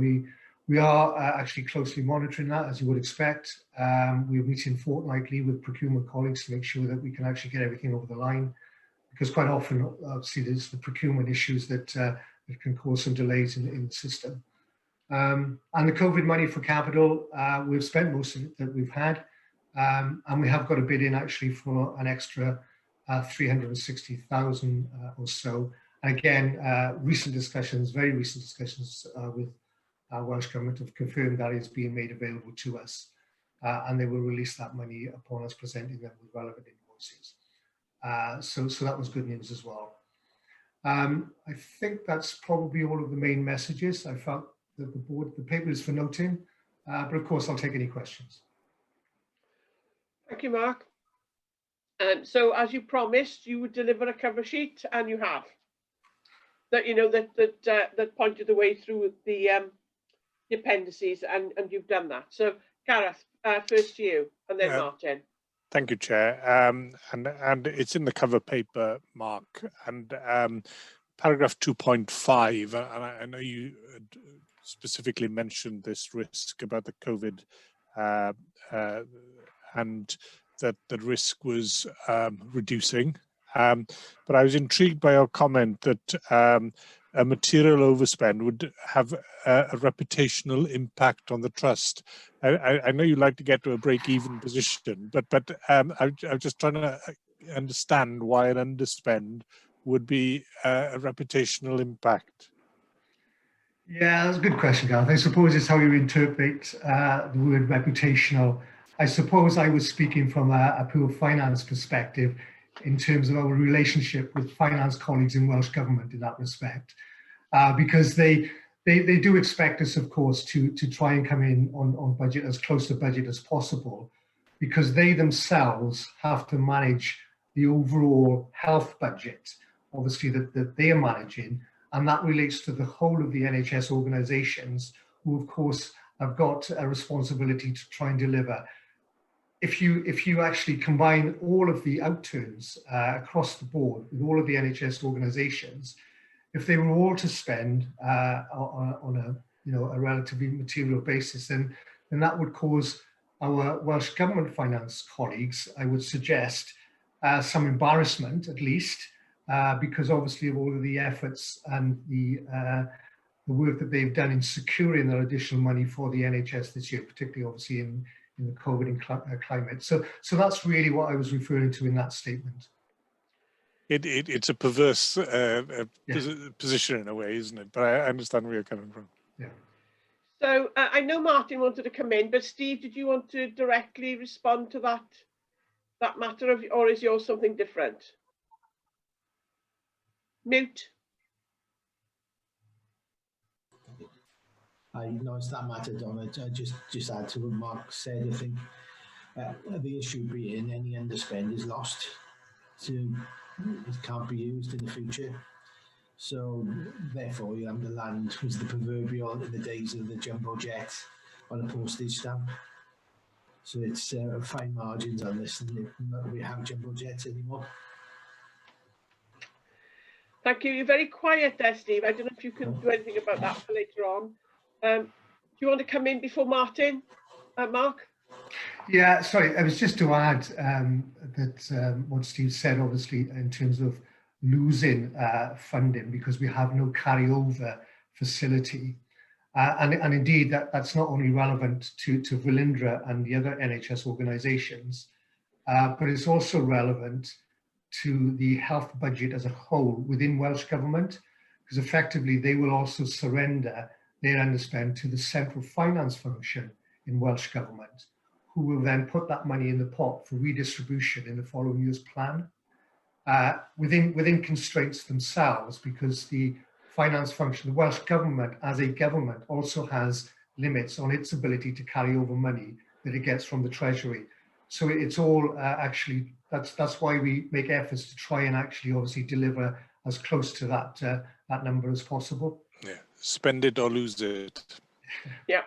M: We are actually closely monitoring that, as you would expect. We're meeting fortnightly with procurement colleagues to make sure that we can actually get everything over the line, because quite often, obviously, there's the procurement issues that can cause some delays in the system. And the COVID money for capital, we've spent most of it that we've had, and we have got a bid in actually for an extra 360,000 or so. And again, very recent discussions with Welsh Government have confirmed that is being made available to us, and they will release that money upon us presenting them with relevant invoices. So that was good news as well. I think that's probably all of the main messages. I felt that the paper is for noting, but of course I'll take any questions.
B: Thank you, Mark. So as you promised, you would deliver a cover sheet, and you have. That that pointed the way through the appendices, and you've done that. So Gareth, first to you, and then Martin.
J: Thank you, Chair. And it's in the cover paper, Mark, and paragraph 2.5, and I know you specifically mentioned this risk about the COVID, and that the risk was reducing. But I was intrigued by your comment that a material overspend would have a reputational impact on the trust. I know you like to get to a break-even position, but I'm just trying to understand why an underspend would be a reputational impact.
M: Yeah, that's a good question, Gareth. I suppose it's how you interpret the word reputational. I suppose I was speaking from a pure finance perspective. in terms of our relationship with finance colleagues in Welsh Government in that respect, because they do expect us, of course, to try and come in on budget, as close to budget as possible, because they themselves have to manage the overall health budget, obviously, that they are managing, and that relates to the whole of the NHS organisations, who, of course, have got a responsibility to try and deliver. If you actually combine all of the outturns across the board with all of the NHS organisations, if they were all to spend on a relatively material basis, then that would cause our Welsh Government finance colleagues, I would suggest, some embarrassment at least, because obviously of all of the efforts and the work that they've done in securing their additional money for the NHS this year, particularly obviously in the COVID and climate. So that's really what I was referring to in that statement.
J: It's a perverse position in a way, isn't it? But I understand where you're coming from.
M: Yeah.
B: So I know Martin wanted to come in, but Steve, did you want to directly respond to that matter, or is yours something different? Mute.
E: No, it's that matter, Donna. Just add to what Mark said. I think the issue being any underspend is lost. It can't be used in the future. So therefore, you have the land was the proverbial in the days of the jumbo jet on a postage stamp. So it's fine margins on this, and we have jumbo jets anymore.
B: Thank you. You're very quiet there, Steve. I don't know if you can do anything about that for later on. Do you want to come in before Martin, Mark?
M: Yeah, sorry, I was just to add that what Steve said, obviously, in terms of losing funding because we have no carryover facility. And indeed, that's not only relevant to Velindre and the other NHS organisations, but it's also relevant to the health budget as a whole within Welsh Government, because effectively they will also surrender their underspend to the central finance function in Welsh Government, who will then put that money in the pot for redistribution in the following year's plan, within constraints themselves, because the finance function, the Welsh Government as a government, also has limits on its ability to carry over money that it gets from the Treasury. So it's all actually, that's why we make efforts to try and actually obviously deliver as close to that number as possible.
J: Yeah, spend it or lose it.
B: Yeah.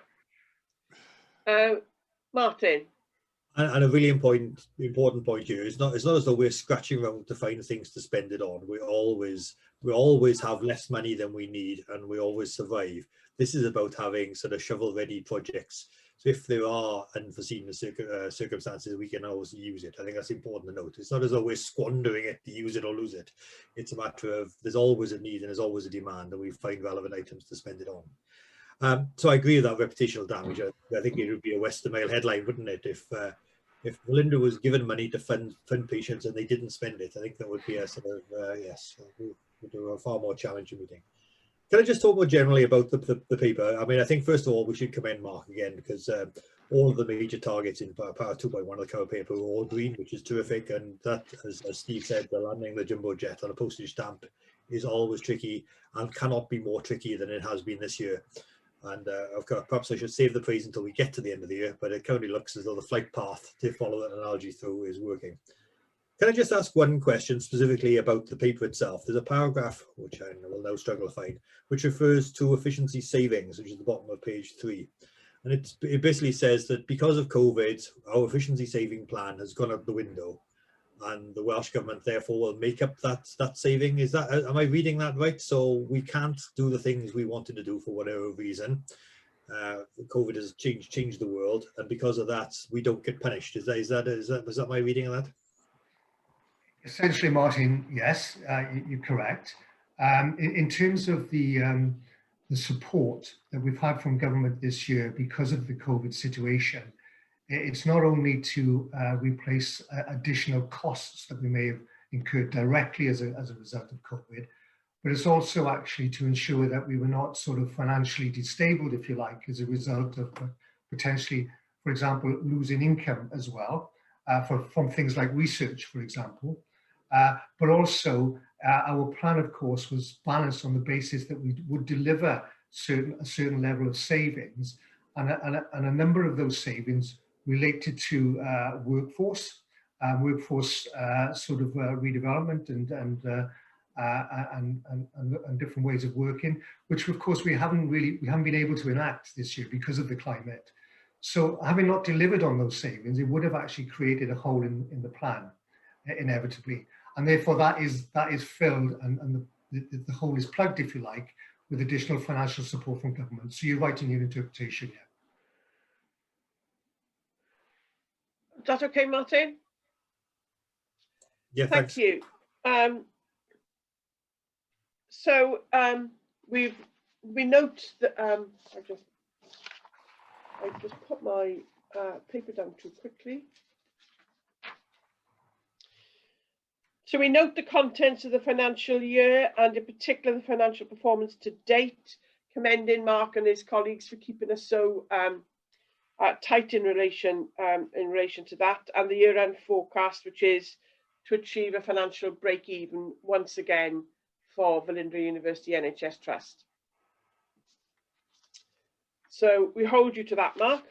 B: Martin.
L: And a really important point here, it's not as though we're scratching around to find things to spend it on. We always have less money than we need, and we always survive. This is about having sort of shovel-ready projects. So if there are unforeseen circumstances, we can always use it. I think that's important to note. It's not as though we're squandering it to use it or lose it. It's a matter of there's always a need and there's always a demand, and we find relevant items to spend it on. So I agree with that reputational damage. I think it would be a Western Mail headline, wouldn't it, if Velindre was given money to fund patients and they didn't spend it. I think that would be a sort of yes, we'll do a far more challenging meeting. Can I just talk more generally about the paper? I mean, I think first of all we should commend Mark again, because all of the major targets in Power 2.1 of the cover paper were all green, which is terrific. And that, as Steve said, the landing the jumbo jet on a postage stamp is always tricky and cannot be more tricky than it has been this year. And perhaps I should save the praise until we get to the end of the year, but it currently looks as though the flight path to follow that analogy through is working. Can I just ask one question specifically about the paper itself? There's a paragraph, which I will now struggle to find, which refers to efficiency savings, which is the bottom of page 3. And it basically says that because of COVID, our efficiency saving plan has gone out the window, and the Welsh Government therefore will make up that saving. Is that, am I reading that right? So we can't do the things we wanted to do for whatever reason. COVID has changed the world, and because of that, we don't get punished. Was that my reading of that?
M: Essentially, Martin, yes, you're correct. In terms of the support that we've had from government this year because of the COVID situation, it's not only to replace additional costs that we may have incurred directly as a result of COVID, but it's also actually to ensure that we were not sort of financially disabled, if you like, as a result of potentially, for example, losing income as well from things like research, for example. but also our plan, of course, was balanced on the basis that we would deliver a certain level of savings, and a number of those savings related to workforce sort of redevelopment and different ways of working, which of course we haven't been able to enact this year because of the climate. So having not delivered on those savings, it would have actually created a hole in the plan, inevitably, and therefore that is filled, and the hole is plugged, if you like, with additional financial support from government. So you're right in your interpretation, yeah.
B: Is that okay, Martin?
L: Yeah,
B: thank you. We note that I just put my paper down too quickly. So we note the contents of the financial year, and in particular the financial performance to date, commending Mark and his colleagues for keeping us so tight in relation to that, and the year-end forecast, which is to achieve a financial break-even once again for Velindre University NHS Trust. So we hold you to that, Mark.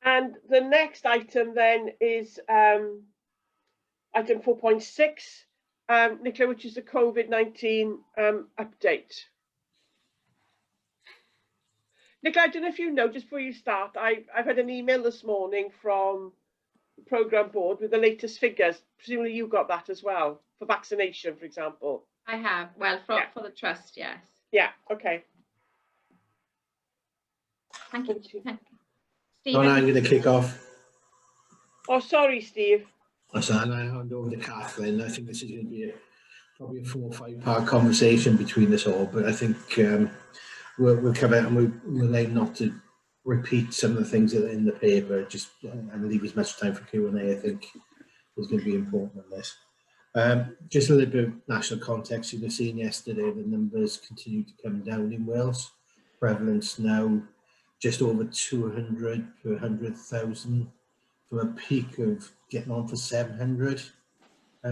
B: And the next item then is item 4.6, Nicola, which is the COVID-19 update. Nicola, I don't know if you know, just before you start, I've had an email this morning from the programme board with the latest figures. Presumably you got that as well, for vaccination, for example.
F: I have, well, for the trust, yes.
B: Yeah, okay.
F: Thank you. Thank you.
E: Stephen. I'm going to kick off.
B: Oh, sorry, Steve.
E: So I hand over to Kathleen. I think this is going to be probably a 4 or 5 part conversation between us all, but I think we'll come out and we'll aim not to repeat some of the things that are in the paper, just and leave as much time for Q&A. I think is going to be important on this. Just a little bit of national context. You've seen yesterday the numbers continue to come down in Wales. Prevalence now just over 200 per 100,000, from a peak of getting on for 700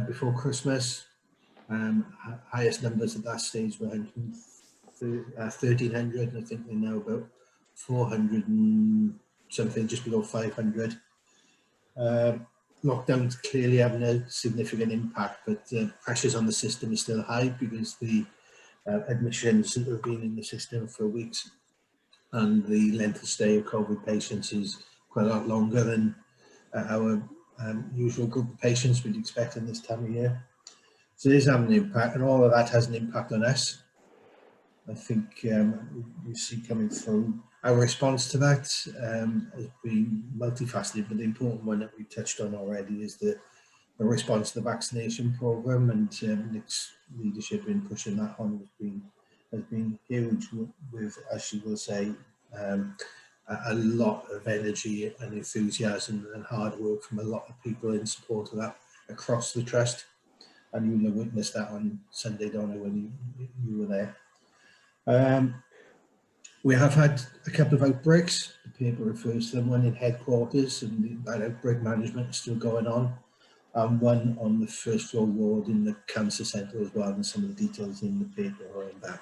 E: before Christmas. Highest numbers at that stage were 1,300, and I think they're now about 400 and something, just below 500. Lockdowns clearly having a significant impact, but pressures on the system is still high because the admissions that have been in the system for weeks, and the length of stay of COVID patients is quite a lot longer than our usual group of patients we'd expect in this time of year. So it is having an impact, and all of that has an impact on us. I think we see coming through. Our response to that has been multifaceted, but the important one that we touched on already is the response to the vaccination programme, and Nick's leadership in pushing that on has been huge, with, as you will say, a lot of energy and enthusiasm and hard work from a lot of people in support of that across the trust. And you will have witnessed that on Sunday, Donna, when you were there. We have had a couple of outbreaks. The paper refers to them, one in headquarters, and that outbreak management is still going on, and one on the first floor ward in the cancer centre as well, and some of the details in the paper around that.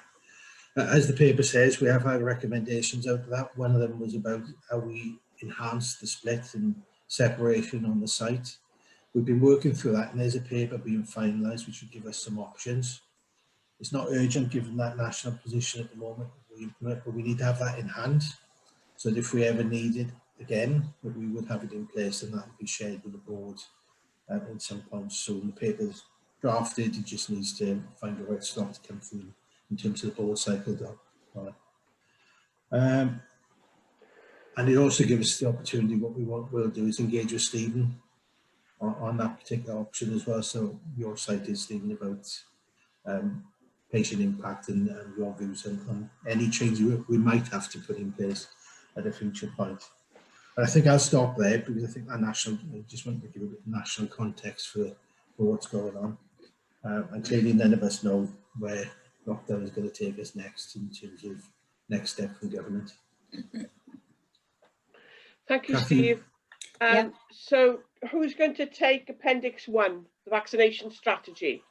E: As the paper says, we have had recommendations out of that. One of them was about how we enhance the split and separation on the site. We've been working through that, and there's a paper being finalised which would give us some options. It's not urgent given that national position at the moment, but we need to have that in hand, so that if we ever need it again, that we would have it in place, and that would be shared with the board at some point soon. The paper's drafted, it just needs to find the right slot to come through in terms of the board cycle. And it also gives us the opportunity, what we'll do is engage with Stephen on that particular option as well. So your site is, Stephen, about patient impact and your views on any change we might have to put in place at a future point. But I think I'll stop there, because I think I just want to give a bit of national context for what's going on. And clearly none of us know where lockdown is going to take us next in terms of next step from government.
B: Thank you, Steve. So who's going to take Appendix 1, the vaccination strategy?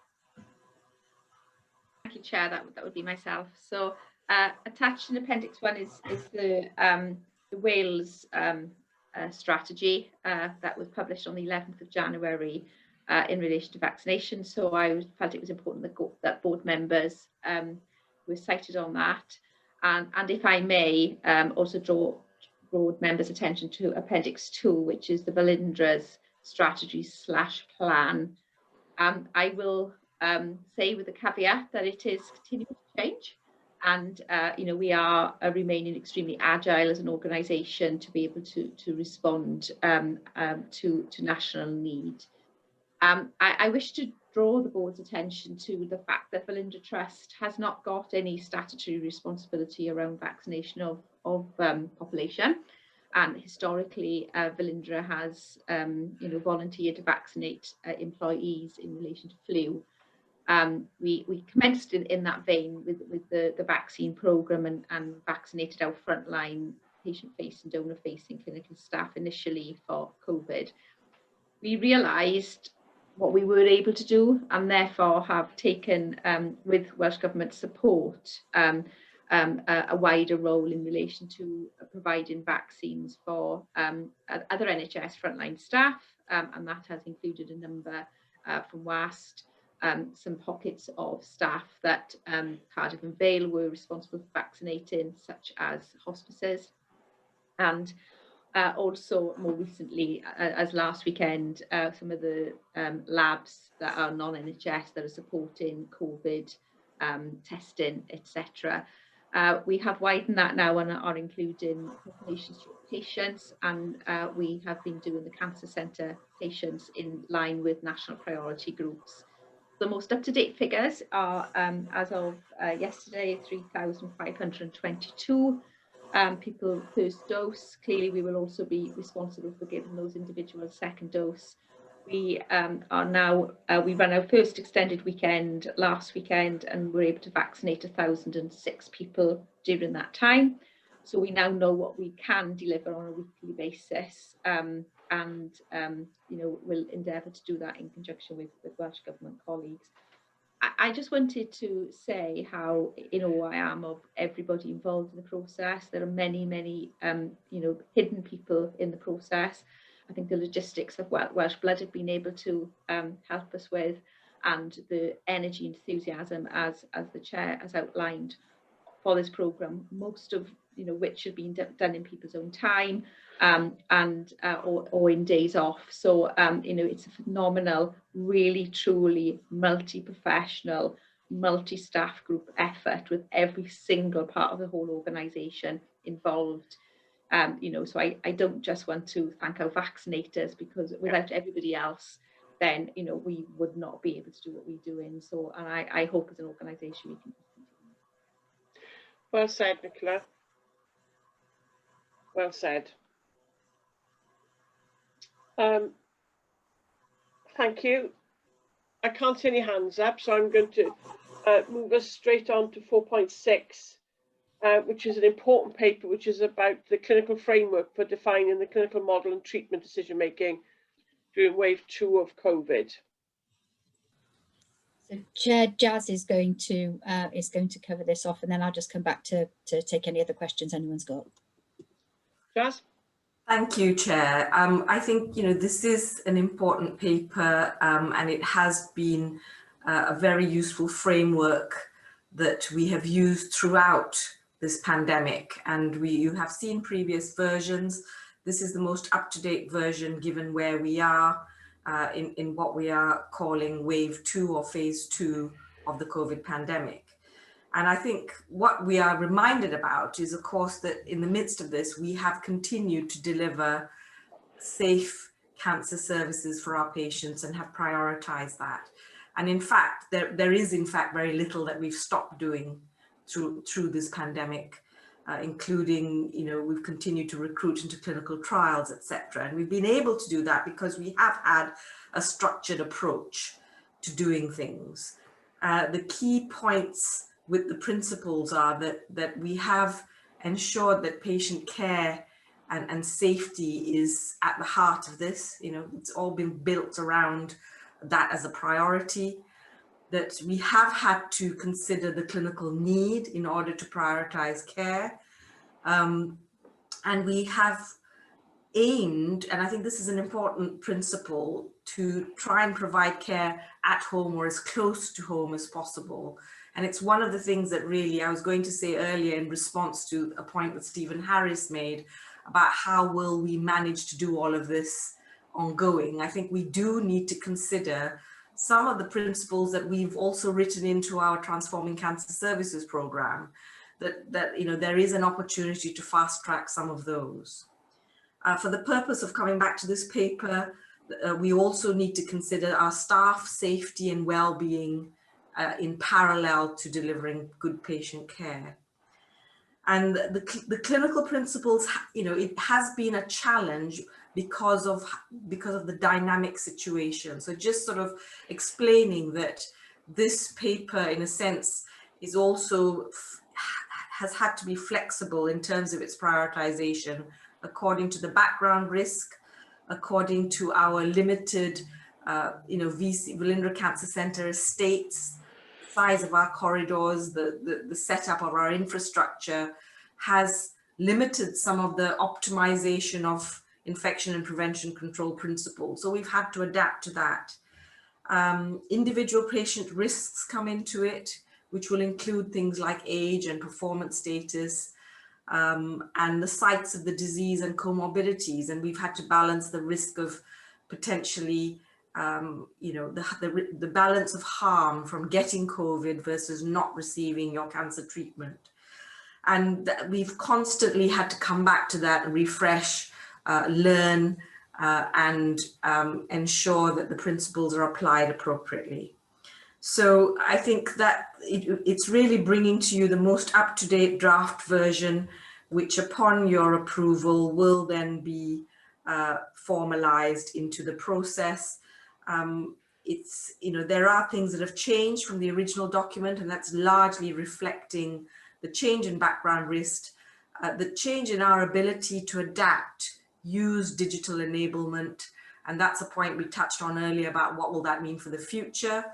F: Thank you, Chair. That would be myself. So attached in Appendix 1 is the Wales strategy that was published on the 11th of January in relation to vaccination. So I felt it was important that board members were cited on that. And if I may, also draw board members' attention to Appendix 2, which is the Velindre's strategy/plan. I will say with the caveat that it is continuing to change, and we are remaining extremely agile as an organisation to be able to respond to national need. I wish to draw the board's attention to the fact that Velindre Trust has not got any statutory responsibility around vaccination of population, and historically Velindre has volunteered to vaccinate employees in relation to flu. We commenced in that vein with the vaccine programme and vaccinated our frontline patient-facing, donor-facing clinical staff initially for COVID. We realised what we were able to do, and therefore have taken, with Welsh Government support, a wider role in relation to providing vaccines for other NHS frontline staff, and that has included a number from WAST, some pockets of staff that Cardiff and Vale were responsible for vaccinating, such as hospices, and also more recently, as last weekend, some of the labs that are non-NHS that are supporting COVID testing, etc. We have widened that now and are including population patients, and we have been doing the cancer centre patients in line with national priority groups. The most up-to-date figures are, as of yesterday, 3,522 people first dose. Clearly, we will also be responsible for giving those individuals second dose. We are now, we ran our first extended weekend last weekend, and we're able to vaccinate 1,006 people during that time. So we now know what we can deliver on a weekly basis, and we'll endeavour to do that in conjunction with Welsh Government colleagues. I just wanted to say how in awe I am of everybody involved in the process. There are many, hidden people in the process. I think the logistics of Welsh Blood have been able to help us with, and the energy, enthusiasm, as the Chair has outlined for this programme, most of which have been done in people's own time, or in days off. So it's a phenomenal, really truly multi-professional, multi-staff group effort with every single part of the whole organisation involved. So I don't just want to thank our vaccinators, because without everybody else, then we would not be able to do what we're doing. So, and I hope as an organisation we can.
B: Well said, Nicola. Well said. Thank you. I can't see any hands up, so I'm going to move us straight on to 4.6, which is an important paper, which is about the clinical framework for defining the clinical model and treatment decision making during wave 2 of COVID.
H: So Chair Jazz is going to cover this off, and then I'll just come back to take any other questions anyone's got.
B: Jazz?
P: Thank you, Chair. I think this is an important paper, and it has been a very useful framework that we have used throughout this pandemic. And you have seen previous versions. This is the most up-to-date version, given where we are in what we are calling wave 2 or phase 2 of the COVID pandemic. And I think what we are reminded about is, of course, that in the midst of this, we have continued to deliver safe cancer services for our patients and have prioritized that. And in fact, there is in fact very little that we've stopped doing through this pandemic, including, we've continued to recruit into clinical trials, etc. And we've been able to do that because we have had a structured approach to doing things. The key points with the principles are that we have ensured that patient care and safety is at the heart of this. You know, it's all been built around that as a priority, that we have had to consider the clinical need in order to prioritize care. And we have aimed, and I think this is an important principle, to try and provide care at home or as close to home as possible. And it's one of the things that really I was going to say earlier in response to a point that Stephen Harris made about how will we manage to do all of this ongoing. I think we do need to consider some of the principles that we've also written into our Transforming Cancer Services program, that you know, there is an opportunity to fast track some of those. For the purpose of coming back to this paper, we also need to consider our staff safety and well-being in parallel to delivering good patient care. And the clinical principles, you know, it has been a challenge because of the dynamic situation. So just sort of explaining that this paper, in a sense, is also has had to be flexible in terms of its prioritization according to the background risk, according to our limited, you know, Velindre Cancer Center estates, size of our corridors, the setup of our infrastructure has limited some of the optimization of infection and prevention control principles. So we've had to adapt to that. Individual patient risks come into it, which will include things like age and performance status, and the sites of the disease and comorbidities. And we've had to balance the risk of potentially, you know, the balance of harm from getting COVID versus not receiving your cancer treatment. And we've constantly had to come back to that and refresh, learn, and ensure that the principles are applied appropriately. So I think that it's really bringing to you the most up-to-date draft version, which upon your approval will then be formalized into the process. It's, you know, there are things that have changed from the original document, and that's largely reflecting the change in background risk, the change in our ability to adapt, use digital enablement. And that's a point we touched on earlier about what will that mean for the future.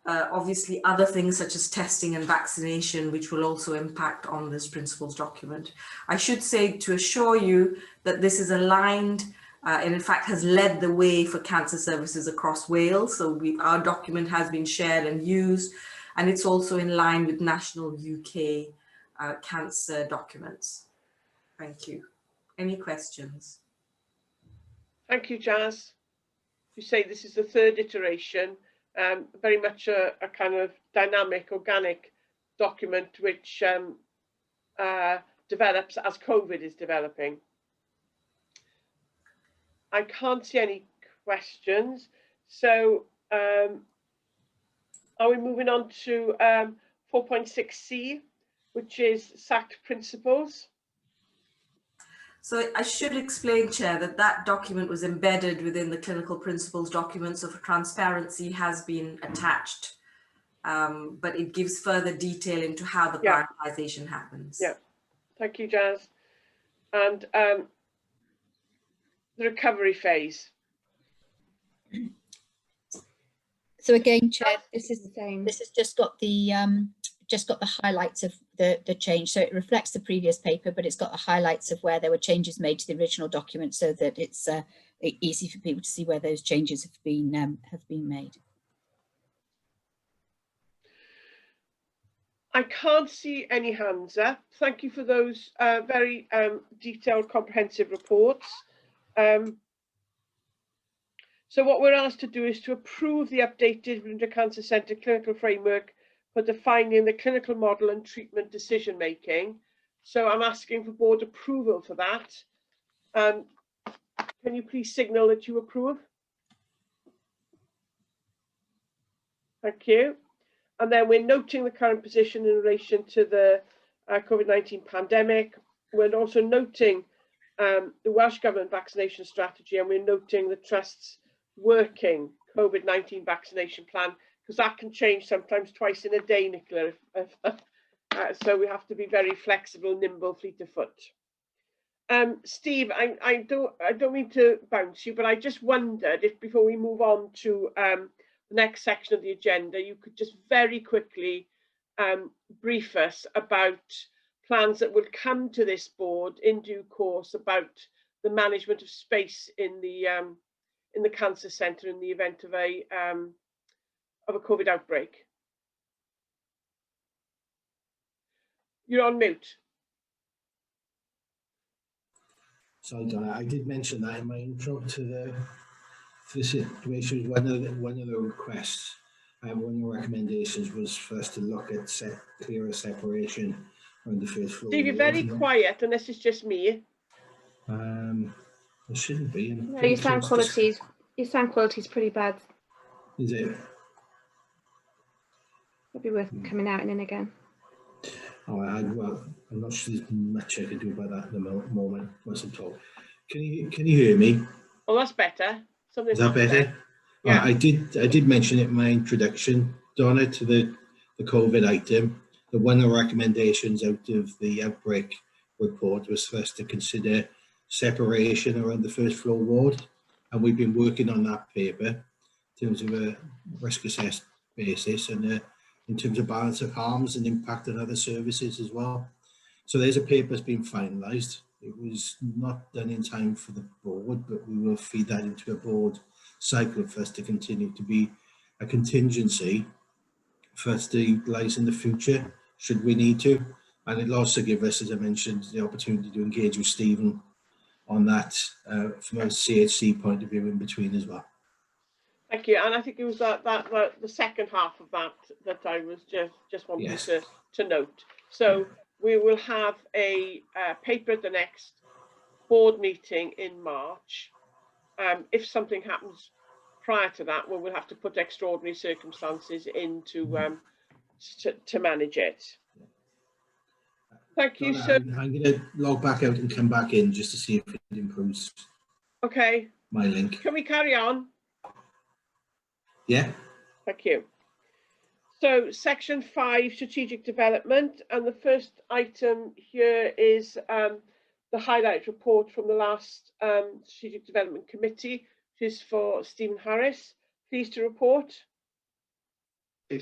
P: Obviously other things such as testing and vaccination, which will also impact on this principles document. I should say, to assure you that this is aligned and in fact has led the way for cancer services across Wales. So our document has been shared and used, and it's also in line with national UK cancer documents. Thank you. Any questions?
B: Thank you, Jazz. You say this is the third iteration, very much a kind of dynamic, organic document which develops as COVID is developing. I can't see any questions. So are we moving on to 4.6C, which is SACT principles?
P: So I should explain, Chair, that document was embedded within the clinical principles document, so for transparency has been attached, but it gives further detail into how the prioritization happens.
B: Yeah, thank you, Jazz. And the recovery phase.
H: So again, Chair, this has just got the highlights of the change. So it reflects the previous paper, but it's got the highlights of where there were changes made to the original document, so that it's easy for people to see where those changes have been made.
B: I can't see any hands up. Thank you for those very detailed, comprehensive reports. So what we're asked to do is to approve the updated Velindre Cancer Centre clinical framework for defining the clinical model and treatment decision making. So I'm asking for board approval for that. Can you please signal that you approve? Thank you. And then we're noting the current position in relation to the COVID-19 pandemic. We're also noting the Welsh Government vaccination strategy, and we're noting the Trust's working COVID-19 vaccination plan, because that can change sometimes twice in a day, Nicola, So we have to be very flexible, nimble, fleet of foot. Steve, I don't mean to bounce you, but I just wondered if before we move on to the next section of the agenda, you could just very quickly brief us about plans that will come to this board in due course about the management of space in the cancer centre in the event of a COVID outbreak. You're on mute.
E: So I did mention that in my intro to the situation. One of the requests, one of the recommendations was for us to look at clearer separation on the first floor.
B: Steve, you're very quiet, and this is just me.
E: It shouldn't be.
D: No, your sound quality's pretty bad.
E: Is it?
D: It'd be worth coming out and in again.
E: Oh, well, I'm not sure there's much I can do about that at the moment. Once I'm told. Can you hear me?
B: Oh, that's better.
E: Is that better?
B: Yeah.
E: I did mention it in my introduction, Donna, to the COVID item. That one of the recommendations out of the outbreak report was for us to consider separation around the first floor ward, and we've been working on that paper in terms of a risk assessed basis and in terms of balance of harms and impact on other services as well. So there's a paper that's been finalised. It was not done in time for the board, but we will feed that into a board cycle for us to continue to be a contingency for us to utilise in the future, should we need to. And it'll also give us, as I mentioned, the opportunity to engage with Stephen on that from a CHC point of view in between as well.
B: Thank you. And I think it was the second half of that I was just wanting
E: Yes.
B: to note. So we will have a paper at the next board meeting in March. If something happens prior to that, well, we'll have to put extraordinary circumstances in to manage it. Thank you, sir.
E: I'm going to log back out and come back in just to see if it improves.
B: Okay.
E: My link.
B: Can we carry on?
E: Yeah.
B: Thank you. So section 5, strategic development, and the first item here is the highlight report from the last strategic development committee, which is for Stephen Harris. Pleased to report.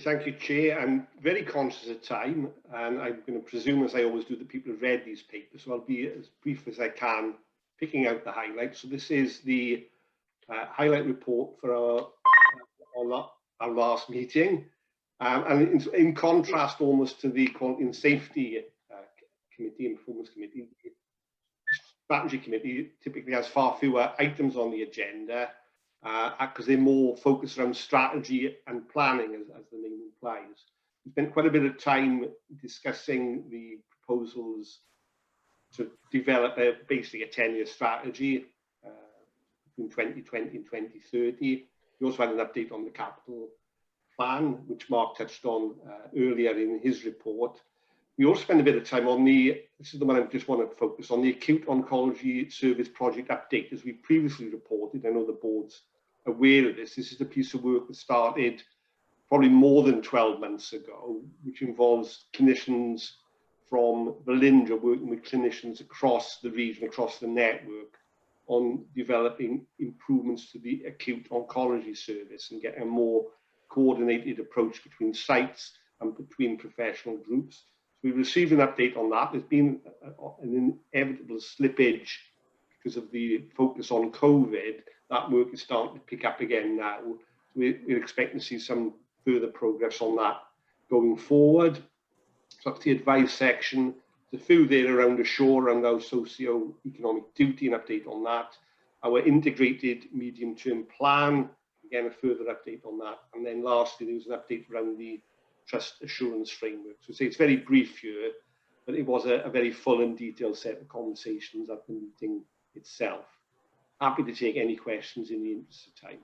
I: Thank you, Chair. I'm very conscious of time, and I'm going to presume, as I always do, that people have read these papers, so I'll be as brief as I can, picking out the highlights. So this is the highlight report for our last meeting, and in contrast almost to the Quality and Safety Committee and Performance Committee, the Strategy Committee typically has far fewer items on the agenda, because they're more focused around strategy and planning, as the name implies. We spent quite a bit of time discussing the proposals to develop basically a 10-year strategy between 2020 and 2030. We also had an update on the capital plan, which Mark touched on earlier in his report. We also spent a bit of time on this is the one I just want to focus on, the acute oncology service project update. As we previously reported, I know the board's aware of this. This is a piece of work that started probably more than 12 months ago, which involves clinicians from Velindre working with clinicians across the region, across the network, on developing improvements to the acute oncology service and getting a more coordinated approach between sites and between professional groups. So we received an update on that. There's been an inevitable slippage because of the focus on COVID. That work is starting to pick up again now. We're expecting to see some further progress on that going forward. So that's the advice section. There's a few there around ashore, around our socio-economic duty, an update on that. Our integrated medium-term plan, again, a further update on that. And then lastly, there was an update around the trust assurance framework. So it's very brief here, but it was a very full and detailed set of conversations at the meeting itself. Happy to take any questions in the interest of time.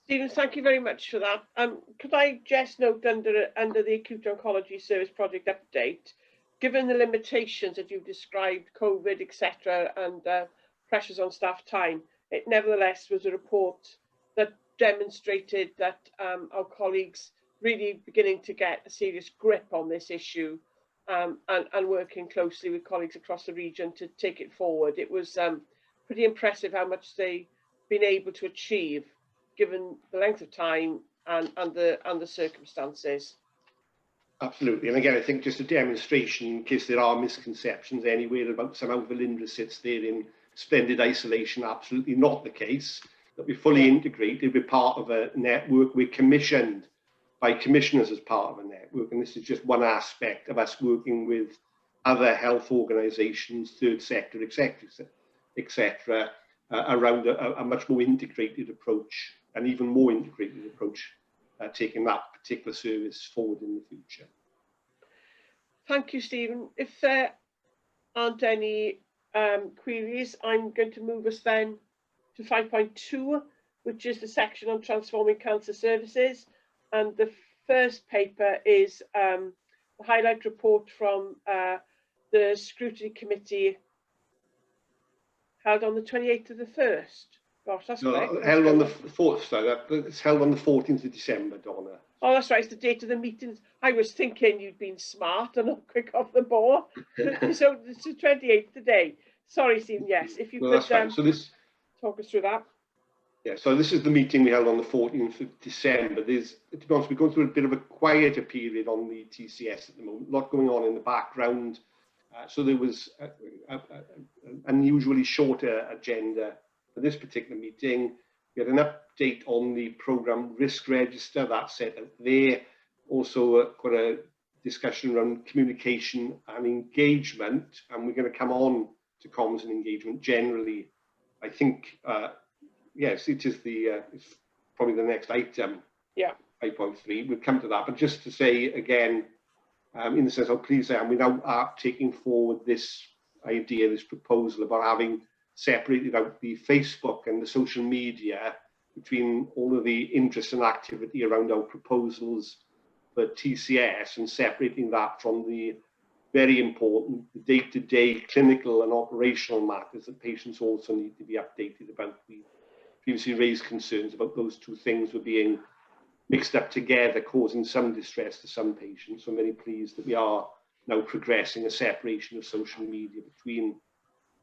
B: Stephen, thank you very much for that. Could I just note under the acute oncology service project update, given the limitations that you've described, COVID, etc., and pressures on staff time, it nevertheless was a report that demonstrated that our colleagues really beginning to get a serious grip on this issue, and working closely with colleagues across the region to take it forward. It was pretty impressive how much they've been able to achieve given the length of time and the circumstances.
I: Absolutely, and again, I think just a demonstration, in case there are misconceptions anywhere about somehow Velindre sits there in splendid isolation. Absolutely not the case. That we're fully integrated, we're part of a network, we're commissioned by commissioners as part of a network, and this is just one aspect of us working with other health organisations, third sector, etc., around a much more integrated approach, an even more integrated approach, taking that particular service forward in the future.
B: Thank you, Stephen. If there aren't any queries, I'm going to move us then to 5.2, which is the section on transforming cancer services. And the first paper is the highlight report from the Scrutiny Committee held on the 28th of the 1st. Gosh, that's quick.
I: Held on the 4th, so it's held on the 14th of December, Donna.
B: Oh, that's right, it's the date of the meetings. I was thinking you'd been smart and not quick off the ball. So it's the 28th today. Sorry, Stephen, yes, if you could talk us through that.
I: Yeah, so this is the meeting we held on the 14th of December. There's, to be honest, we're going through a bit of a quieter period on the TCS at the moment, a lot going on in the background. So there was an unusually shorter agenda for this particular meeting. We had an update on the programme risk register that's set out there. Also quite a discussion around communication and engagement, and we're going to come on to comms and engagement generally. I think, yes, it is it's probably the next item.
B: Yeah.
I: 5.3. We'll come to that, but just to say again, in the sense how pleased I am, we now are taking forward this idea, this proposal about having separated out the Facebook and the social media between all of the interest and activity around our proposals for TCS, and separating that from the very important day-to-day clinical and operational matters that patients also need to be updated about. We previously raised concerns about those two things were being mixed up together, causing some distress to some patients. So I'm very pleased that we are now progressing a separation of social media between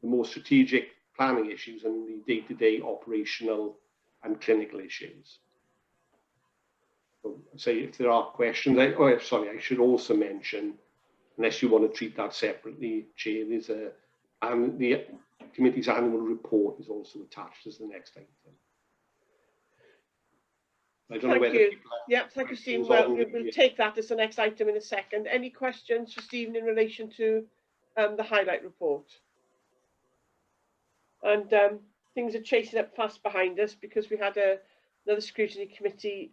I: the more strategic planning issues and the day-to-day operational and clinical issues. So, say if there are questions, I should also mention, unless you want to treat that separately, Chair, there's the committee's annual report is also attached as the next item. I don't know whether people have
B: thank you, Stephen. Well, we'll take that as the next item in a second. Any questions for Stephen in relation to the highlight report? And things are chasing up fast behind us because we had another scrutiny committee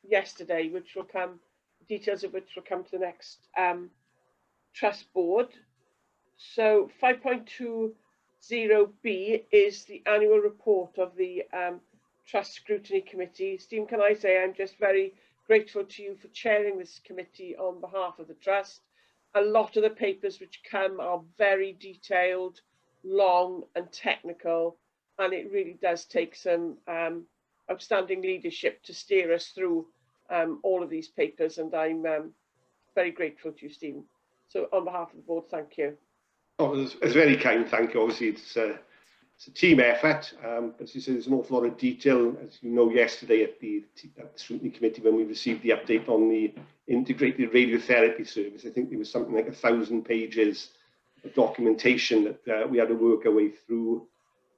B: yesterday, which will come, details of which will come to the next trust board. So 5.20B is the annual report of the Trust Scrutiny Committee. Stephen, can I say I'm just very grateful to you for chairing this committee on behalf of the Trust. A lot of the papers which come are very detailed, long and technical, and it really does take some outstanding leadership to steer us through all of these papers, and I'm very grateful to you, Stephen. So on behalf of the board, thank you.
I: Oh, it's very kind, thank you. Obviously, it's a team effort, but as you say, there's an awful lot of detail. As you know, yesterday at the Scrutiny Committee, when we received the update on the integrated radiotherapy service, I think there was something like 1,000 pages of documentation that we had to work our way through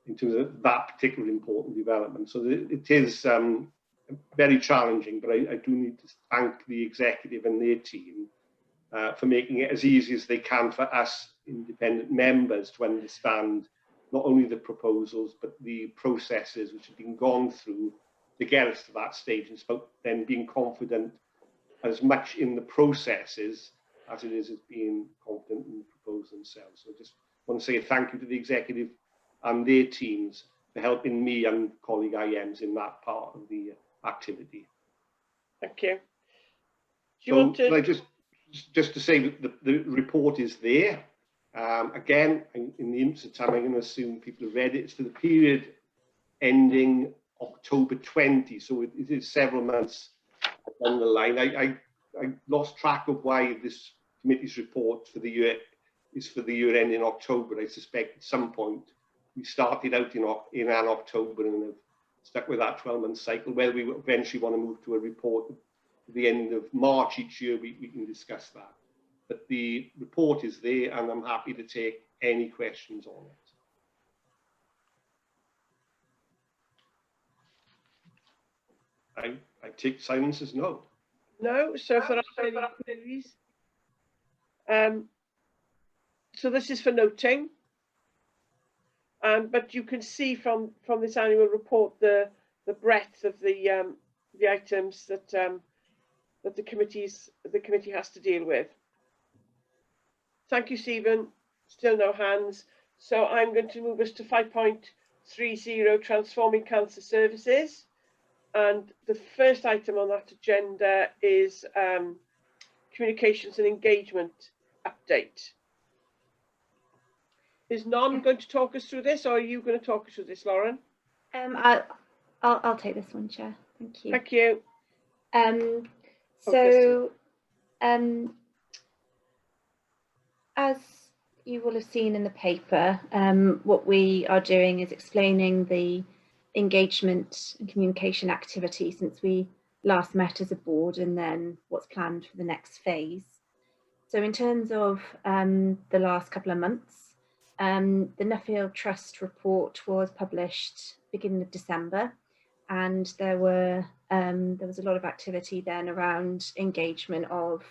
I: in terms of that particular important development. So it is very challenging, but I do need to thank the executive and their team for making it as easy as they can for us independent members to understand not only the proposals, but the processes which have been gone through to get us to that stage. It's about then being confident as much in the processes as it is as being confident in the proposals themselves. So I just want to say a thank you to the executive and their teams for helping me and colleague IMs in that part of the activity.
B: Thank you.
I: Do you want to... I just to say that the report is there. Again, in the interest of time, I'm going to assume people have read it. It's for the period ending October 20, so it is several months down the line. I lost track of why this committee's report for the year is for the year end in October. I suspect at some point we started out in an October and have stuck with that 12-month cycle. Whether we eventually want to move to a report at the end of March each year, we can discuss that. But the report is there, and I'm happy to take any questions on it. I take silence as no.
B: No, so if there are any queries. So this is for noting. But you can see from this annual report the breadth of the items that that the committee has to deal with. Thank you, Stephen. Still no hands. So I'm going to move us to 5.30, transforming cancer services. And the first item on that agenda is communications and engagement update. Is Non going to talk us through this, or are you going to talk us through this, Lauren?
D: I'll take this one, Chair. Thank you.
B: Thank you.
D: As you will have seen in the paper, what we are doing is explaining the engagement and communication activity since we last met as a board, and then what's planned for the next phase. So in terms of the last couple of months, the Nuffield Trust report was published beginning of December, and there was a lot of activity then around engagement of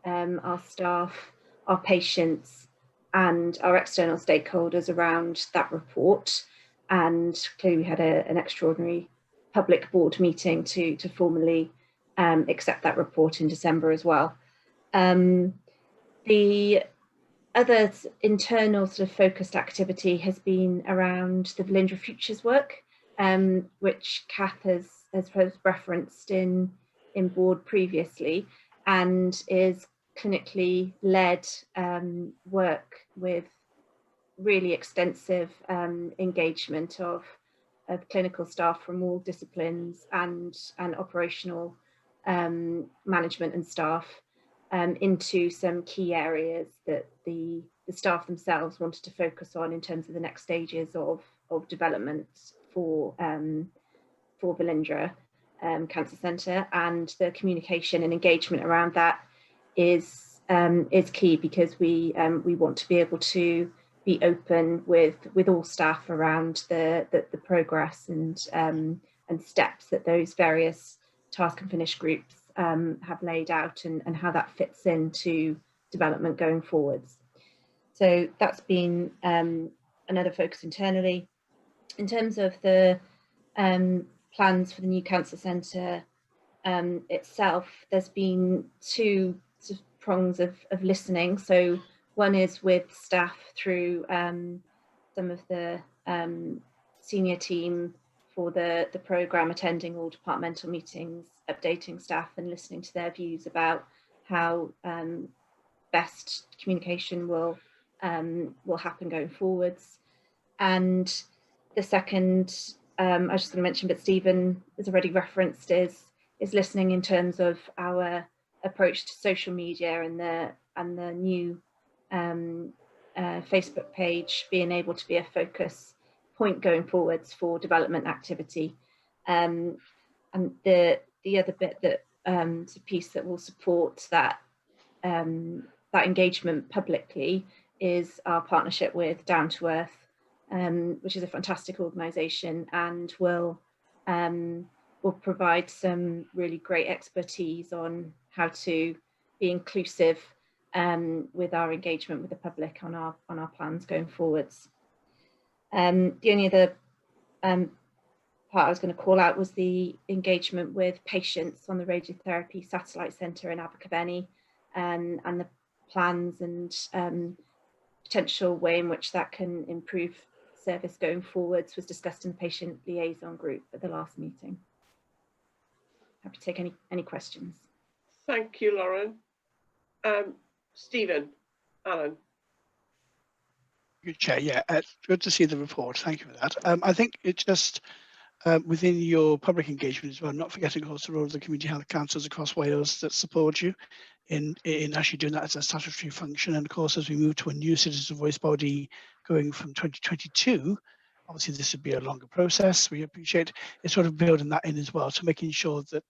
D: our staff, our patients, and our external stakeholders around that report. And clearly we had an extraordinary public board meeting to formally accept that report in December as well. The other internal sort of focused activity has been around the Velindre Futures work, which Kath has referenced in board previously, and is clinically led work with really extensive engagement of clinical staff from all disciplines and operational management and staff into some key areas that the staff themselves wanted to focus on in terms of the next stages of development for Velindre Cancer Centre, and the communication and engagement around that is key, because we want to be able to be open with all staff around the progress and steps that those various task and finish groups have laid out, and how that fits into development going forwards. So that's been another focus internally. In terms of the plans for the new cancer centre itself, there's been two sort of prongs of listening. So one is with staff through some of the senior team for the programme, attending all departmental meetings, updating staff and listening to their views about how best communication will happen going forwards. And the second, I was just going to mention, but Stephen has already referenced, is listening in terms of our approach to social media and the new Facebook page being able to be a focus point going forwards for development activity. And the other bit that is a piece that will support that that engagement publicly is our partnership with Down to Earth, which is a fantastic organisation, and will provide some really great expertise on how to be inclusive with our engagement with the public on our plans going forwards. The only other part I was going to call out was the engagement with patients on the radiotherapy satellite centre in Abergavenny, and the plans and potential way in which that can improve service going forwards was discussed in the patient liaison group at the last meeting. Happy to take any questions.
B: Thank you, Lauren. Stephen, Alan.
K: Good, Chair. Yeah, good to see the report. Thank you for that. I think it just within your public engagement as well, not forgetting, of course, the role of the community health councils across Wales that support you in actually doing that as a statutory function. And of course, as we move to a new citizen voice body going from 2022, obviously this would be a longer process. We appreciate it sort of building that in as well. So making sure that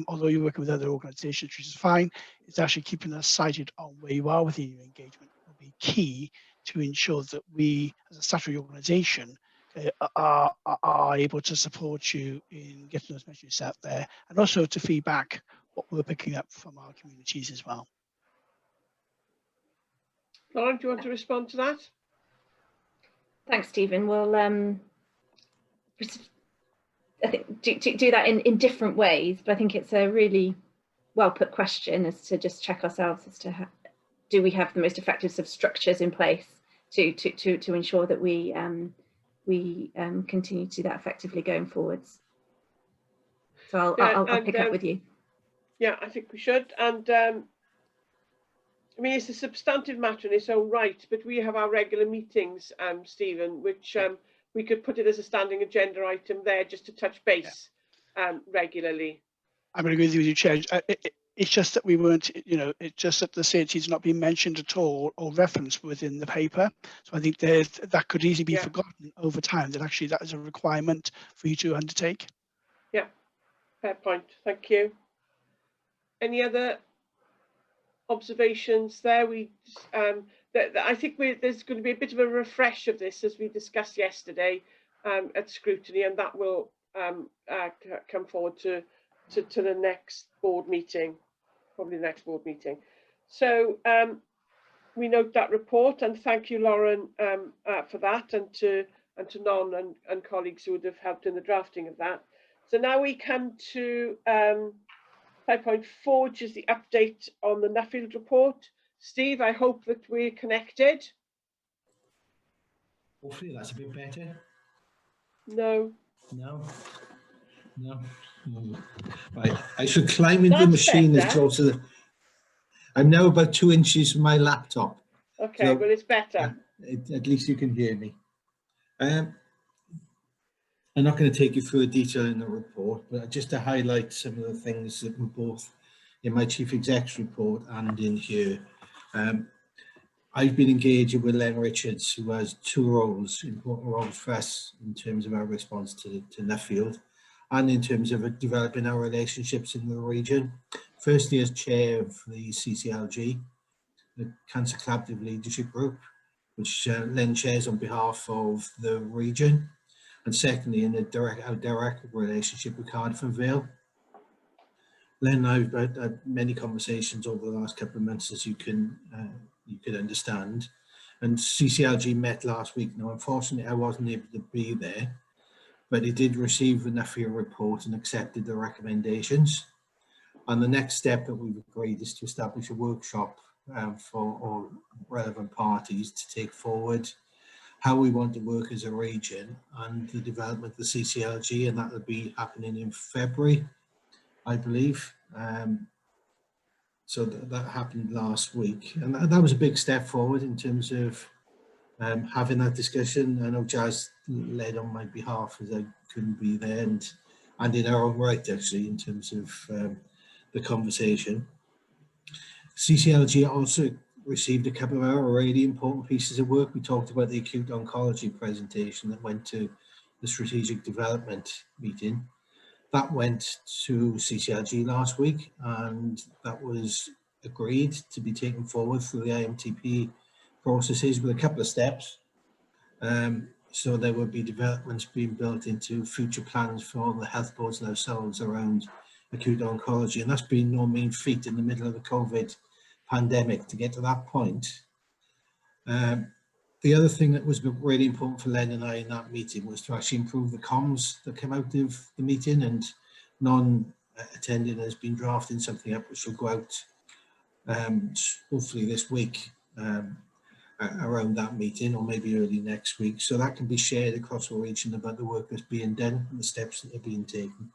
K: although you're working with other organisations, which is fine, it's actually keeping us sighted on where you are within your engagement will be key to ensure that we, as a statutory organisation, are able to support you in getting those messages out there, and also to feedback what we're picking up from our communities as well.
B: Lauren, do you want to respond to that?
D: Thanks, Stephen. Well, I think do that in different ways, but I think it's a really well put question as to just check ourselves as to do we have the most effective sort of structures in place to ensure that we continue to do that effectively going forwards. So I'll pick up with you.
B: Yeah, I think we should. And I mean, it's a substantive matter in its own right, but we have our regular meetings, Stephen, which we could put it as a standing agenda item there just to touch base regularly.
K: I'm going to agree with you, Chair. It's just that we weren't, it's just that the CHC has not been mentioned at all or referenced within the paper. So I think that could easily be forgotten over time, that actually that is a requirement for you to undertake.
B: Yeah, fair point. Thank you. Any other observations there? I think there's going to be a bit of a refresh of this as we discussed yesterday at scrutiny, and that will come forward to the next board meeting, probably the next board meeting. So we note that report, and thank you, Lauren, for that, and to Non and colleagues who would have helped in the drafting of that. So now we come to 5.4, which is the update on the Nuffield report. Steve, I hope that we're connected.
E: Hopefully that's a bit better.
B: No.
E: No. No. Right. I should climb into the machine as close to the... I'm now about 2 inches from my laptop.
B: Okay,
E: so,
B: well, it's better.
E: At least you can hear me. I'm not going to take you through the detail in the report, but just to highlight some of the things that were both in my Chief Exec's report and in here. I've been engaging with Len Richards, who has 2 roles, important roles for us in terms of our response to Nuffield and in terms of developing our relationships in the region. Firstly, as chair of the CCLG, the Cancer Collaborative Leadership Group, which Len chairs on behalf of the region. And secondly, in our direct relationship with Cardiff and Vale. Len and I have had many conversations over the last couple of months, as you could understand. And CCLG met last week. Now, unfortunately, I wasn't able to be there, but he did receive the Nuffield report and accepted the recommendations. And the next step that we've agreed is to establish a workshop for all relevant parties to take forward how we want to work as a region and the development of the CCLG, and that will be happening in February, I believe. So that happened last week, and that was a big step forward in terms of having that discussion. I know Jazz led on my behalf as I couldn't be there, and in our own right, actually, in terms of the conversation. CCLG also received a couple of our really important pieces of work. We talked about the acute oncology presentation that went to the strategic development meeting. That went to CCLG last week, and that was agreed to be taken forward through the IMTP processes with a couple of steps. So there will be developments being built into future plans for the health boards themselves around acute oncology, and that's been no mean feat in the middle of the COVID pandemic to get to that point. The other thing that was really important for Len and I in that meeting was to actually improve the comms that came out of the meeting, and non-attending has been drafting something up which will go out hopefully this week around that meeting, or maybe early next week, so that can be shared across the region about the work that's being done and the steps that are being taken.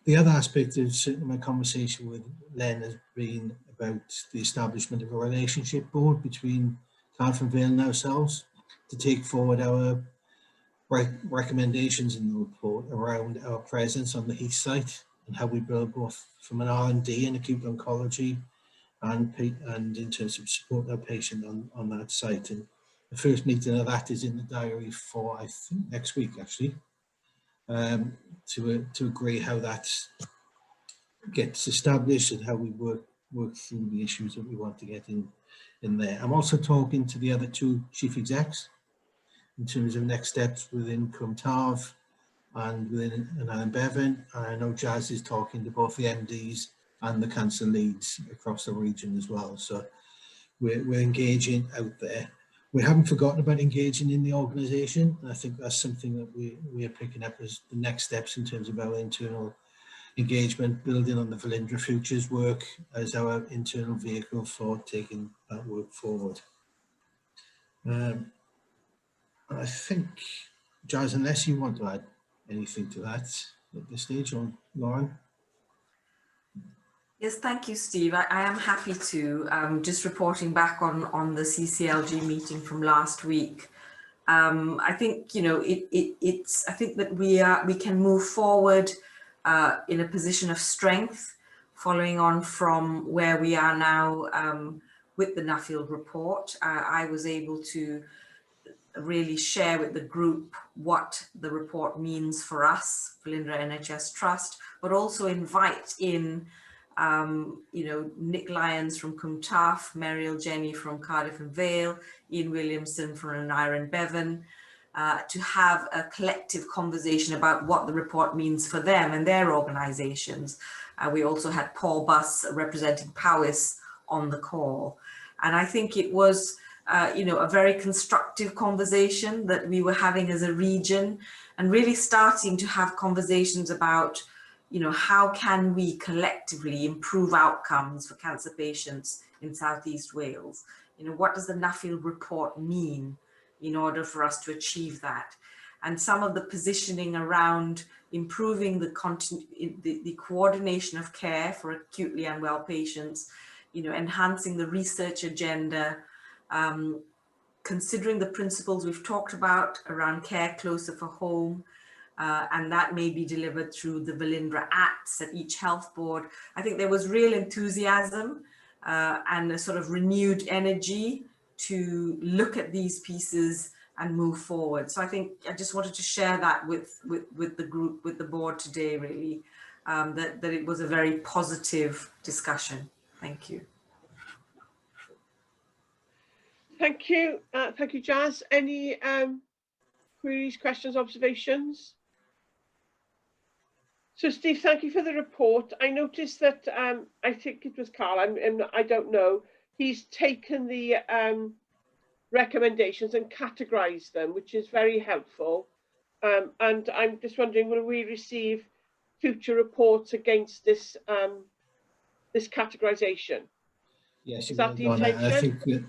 E: The other aspect of certainly my conversation with Len has been about the establishment of a relationship board between Cardiff and Vale and ourselves to take forward our recommendations in the report around our presence on the Heath site and how we build both from an R&D in acute oncology and in terms of support our patient on that site. And the first meeting of that is in the diary for, I think, next week actually, to agree how that gets established and how we work through the issues that we want to get in there. I'm also talking to the other two chief execs in terms of next steps within Cwmtaf and within Alan Bevan. And I know Jazz is talking to both the MDs and the cancer leads across the region as well. So we're engaging out there. We haven't forgotten about engaging in the organisation. I think that's something that we are picking up as the next steps in terms of our internal engagement, building on the Velindre Futures work as our internal vehicle for taking that work forward. I think, Giles, unless you want to add anything to that at this stage, or Lauren?
P: Yes, thank you, Steve. I am happy to. Just reporting back on the CCLG meeting from last week. I think, you know, I think that we can move forward in a position of strength, following on from where we are now with the Nuffield report. I was able to really share with the group what the report means for us, Velindre NHS Trust, but also invite in, you know, Nick Lyons from Cwmtaf, Meryl Jenny from Cardiff and Vale, Ian Williamson from Aneurin Bevan, to have a collective conversation about what the report means for them and their organisations. We also had Paul Buss representing Powys on the call. And I think it was, you know, a very constructive conversation that we were having as a region, and really starting to have conversations about, you know, how can we collectively improve outcomes for cancer patients in South East Wales? You know, what does the Nuffield report mean in order for us to achieve that? And some of the positioning around improving the coordination of care for acutely unwell patients, you know, enhancing the research agenda, considering the principles we've talked about around care closer for home, and that may be delivered through the Velindre Acts at each health board. I think there was real enthusiasm and a sort of renewed energy to look at these pieces and move forward. So I think I just wanted to share that with the group, with the board today, really, that it was a very positive discussion. Thank you.
B: Thank you. Thank you, Jazz. Any queries, questions, observations? So, Steve, thank you for the report. I noticed that, I think it was Carl, and I don't know, he's taken the recommendations and categorised them, which is very helpful. And I'm just wondering, will we receive future reports against this this categorisation?
E: Yes,
B: is that the intention?
E: I think that,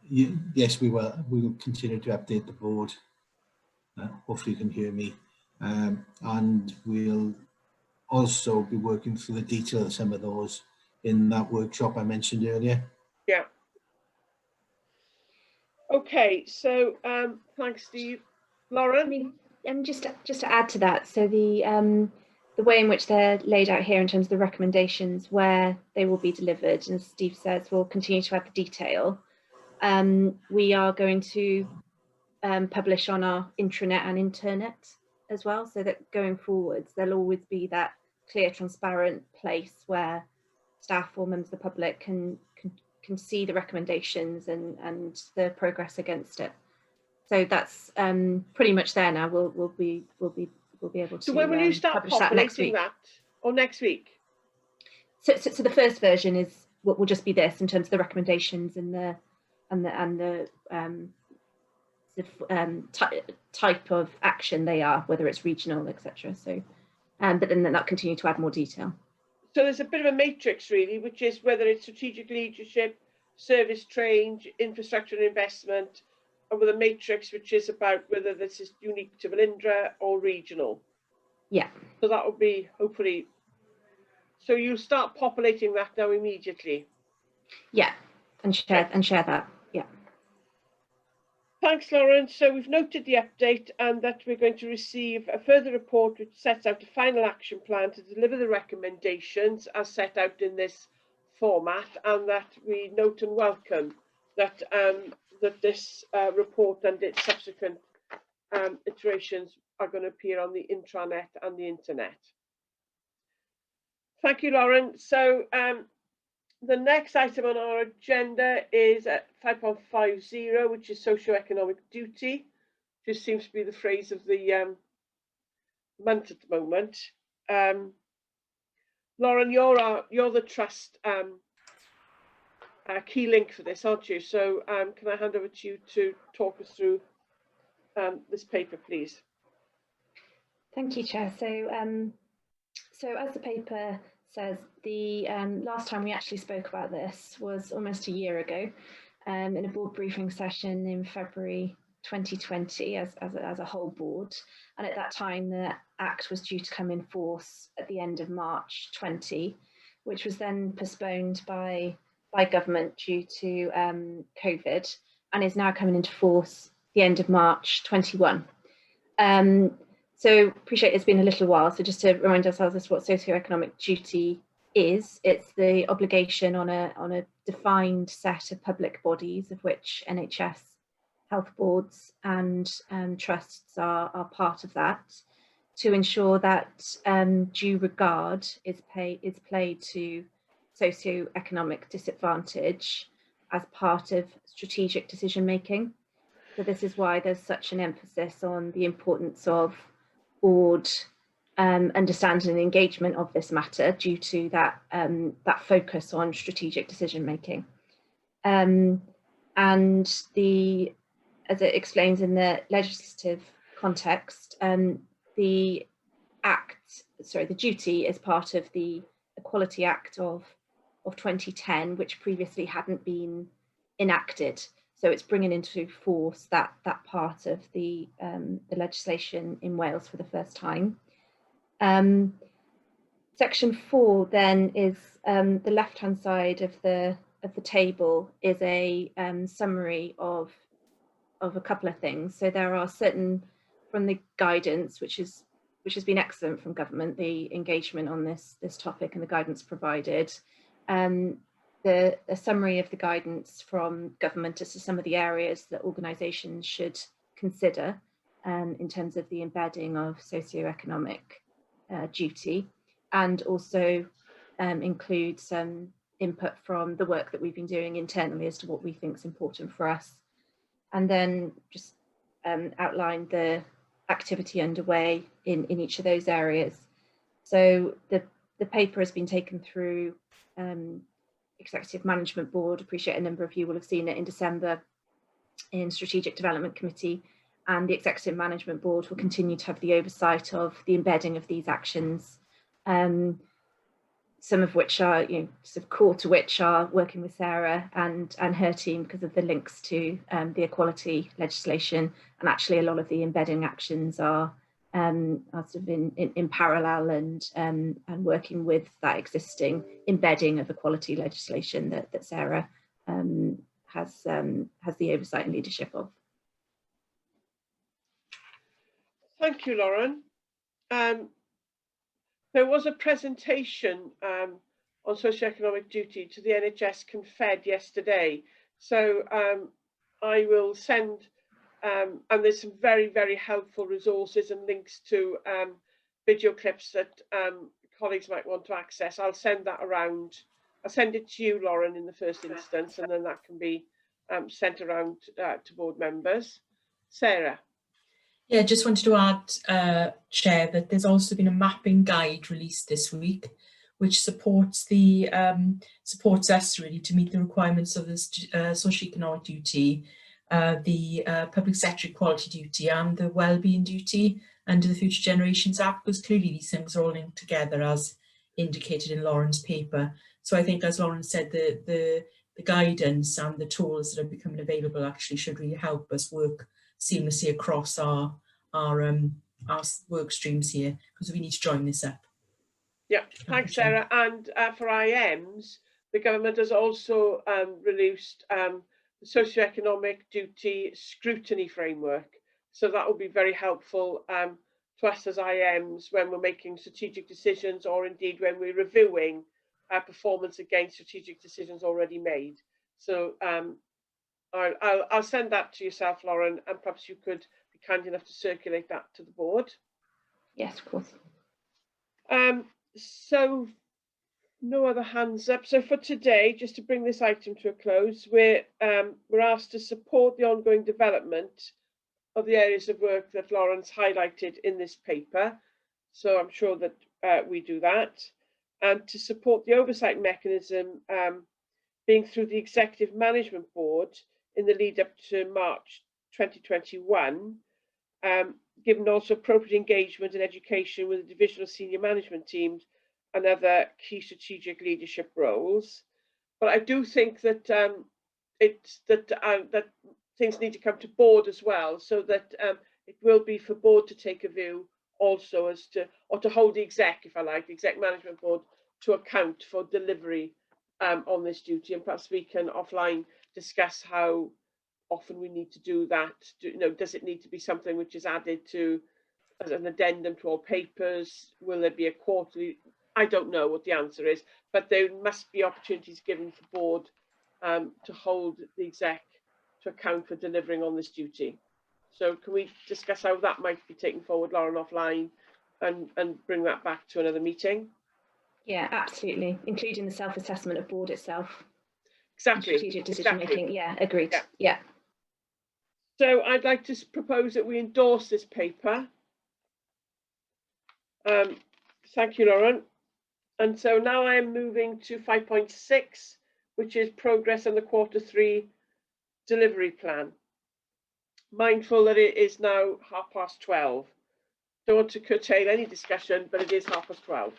E: yes, we will. We will continue to update the board. Hopefully, you can hear me, and we'll also be working through the detail of some of those in that workshop I mentioned earlier.
B: Yeah. Okay, so thanks, Steve. Lauren?
D: I mean, and just to add to that, so the way in which they're laid out here in terms of the recommendations, where they will be delivered, and as Steve says, we'll continue to add the detail. We are going to publish on our intranet and internet as well, so that going forwards, there'll always be that clear, transparent place where staff or members of the public can see the recommendations and the progress against it. So that's pretty much there now. We'll be able to.
B: So when will you start populating that, or next week?
D: So the first version is what will just be this in terms of the recommendations and the type of action they are, whether it's regional, etc. So, but then that continue to add more detail.
B: So there's a bit of a matrix really, which is whether it's strategic leadership, service change, infrastructure and investment, and with a matrix which is about whether this is unique to Velindre or regional.
D: Yeah.
B: So that would be hopefully. So you start populating that now immediately.
D: Yeah, and share that. Yeah.
B: Thanks, Lauren. So we've noted the update and that we're going to receive a further report which sets out a final action plan to deliver the recommendations as set out in this format, and that we note and welcome that that this report and its subsequent iterations are going to appear on the intranet and the internet. Thank you, Lauren. So the next item on our agenda is at 5.50, which is socio-economic duty, which seems to be the phrase of the month at the moment. Lauren, you're the trust key link for this, aren't you? So can I hand over to you to talk us through this paper, please?
D: Thank you, Chair. So as the paper says, the last time we actually spoke about this was almost a year ago in a board briefing session in February 2020 as a whole board. And at that time, the Act was due to come in force at the end of March 20, which was then postponed by government due to COVID, and is now coming into force the end of March 21. So appreciate it's been a little while. So just to remind ourselves as to what socio-economic duty is, it's the obligation on a defined set of public bodies, of which NHS, health boards and trusts are part of that, to ensure that due regard is played to socio-economic disadvantage as part of strategic decision making. So this is why there's such an emphasis on the importance of board understanding and engagement of this matter due to that that focus on strategic decision making. And as it explains in the legislative context, the duty is part of the Equality Act of 2010, which previously hadn't been enacted. So it's bringing into force that part of the legislation in Wales for the first time. Section 4 then is the left-hand side of the table is a summary of a couple of things. So there are certain from the guidance, which has been excellent from government, the engagement on this topic and the guidance provided. The summary of the guidance from government as to some of the areas that organisations should consider in terms of the embedding of socio-economic duty, and also include some input from the work that we've been doing internally as to what we think is important for us, and then just outline the activity underway in each of those areas. So the paper has been taken through Executive Management Board. Appreciate a number of you will have seen it in December in Strategic Development Committee, and the Executive Management Board will continue to have the oversight of the embedding of these actions, some of which are sort of core to which are working with Sarah and her team because of the links to the equality legislation, and actually a lot of the embedding actions are sort of in parallel and working with that existing embedding of equality legislation that Sarah has the oversight and leadership of.
B: Thank you, Lauren. There was a presentation on socio-economic duty to the NHS Confed yesterday. So I will send, and there's some very, very helpful resources and links to video clips that colleagues might want to access. I'll send that around. I'll send it to you, Lauren, in the first instance, and then that can be sent around to board members. Sarah.
G: Yeah, just wanted to add, Chair, that there's also been a mapping guide released this week, which supports us really to meet the requirements of this socio-economic duty, the public sector equality duty, and the wellbeing duty under the Future Generations Act, because clearly these things are all linked together as indicated in Lauren's paper. So I think, as Lauren said, the guidance and the tools that are becoming available actually should really help us work seamlessly across our work streams here, because we need to join this up.
B: Yeah, thanks, Sarah. And for IMs, the government has also released the socioeconomic duty scrutiny framework. So that will be very helpful to us as IMs when we're making strategic decisions, or indeed when we're reviewing performance against strategic decisions already made. So I'll send that to yourself, Lauren, and perhaps you could be kind enough to circulate that to the board.
D: Yes, of course.
B: So no other hands up. So for today, just to bring this item to a close, we're asked to support the ongoing development of the areas of work that Lauren's highlighted in this paper. So I'm sure that we do that. And to support the oversight mechanism being through the Executive Management Board in the lead up to March 2021, given also appropriate engagement and education with the divisional senior management teams and other key strategic leadership roles. But I do think that that things need to come to board as well, so that it will be for board to take a view also as to, or to hold the exec, if I like, the exec management board to account for delivery on this duty. And perhaps we can offline discuss how often we need to do that. Does it need to be something which is added to as an addendum to all papers? Will there be a quarterly? I don't know what the answer is, but there must be opportunities given for board to hold the exec to account for delivering on this duty. So can we discuss how that might be taken forward, Lauren, offline, and bring that back to another meeting?
D: Yeah, absolutely, including the self-assessment of board itself.
B: Exactly.
D: Strategic decision making. Yeah, agreed. Yeah.
B: So I'd like to propose that we endorse this paper. Thank you, Lauren. And so now I am moving to 5.6, which is progress on the Q3 delivery plan. Mindful that it is now 12:30. Don't want to curtail any discussion, but it is 12:30.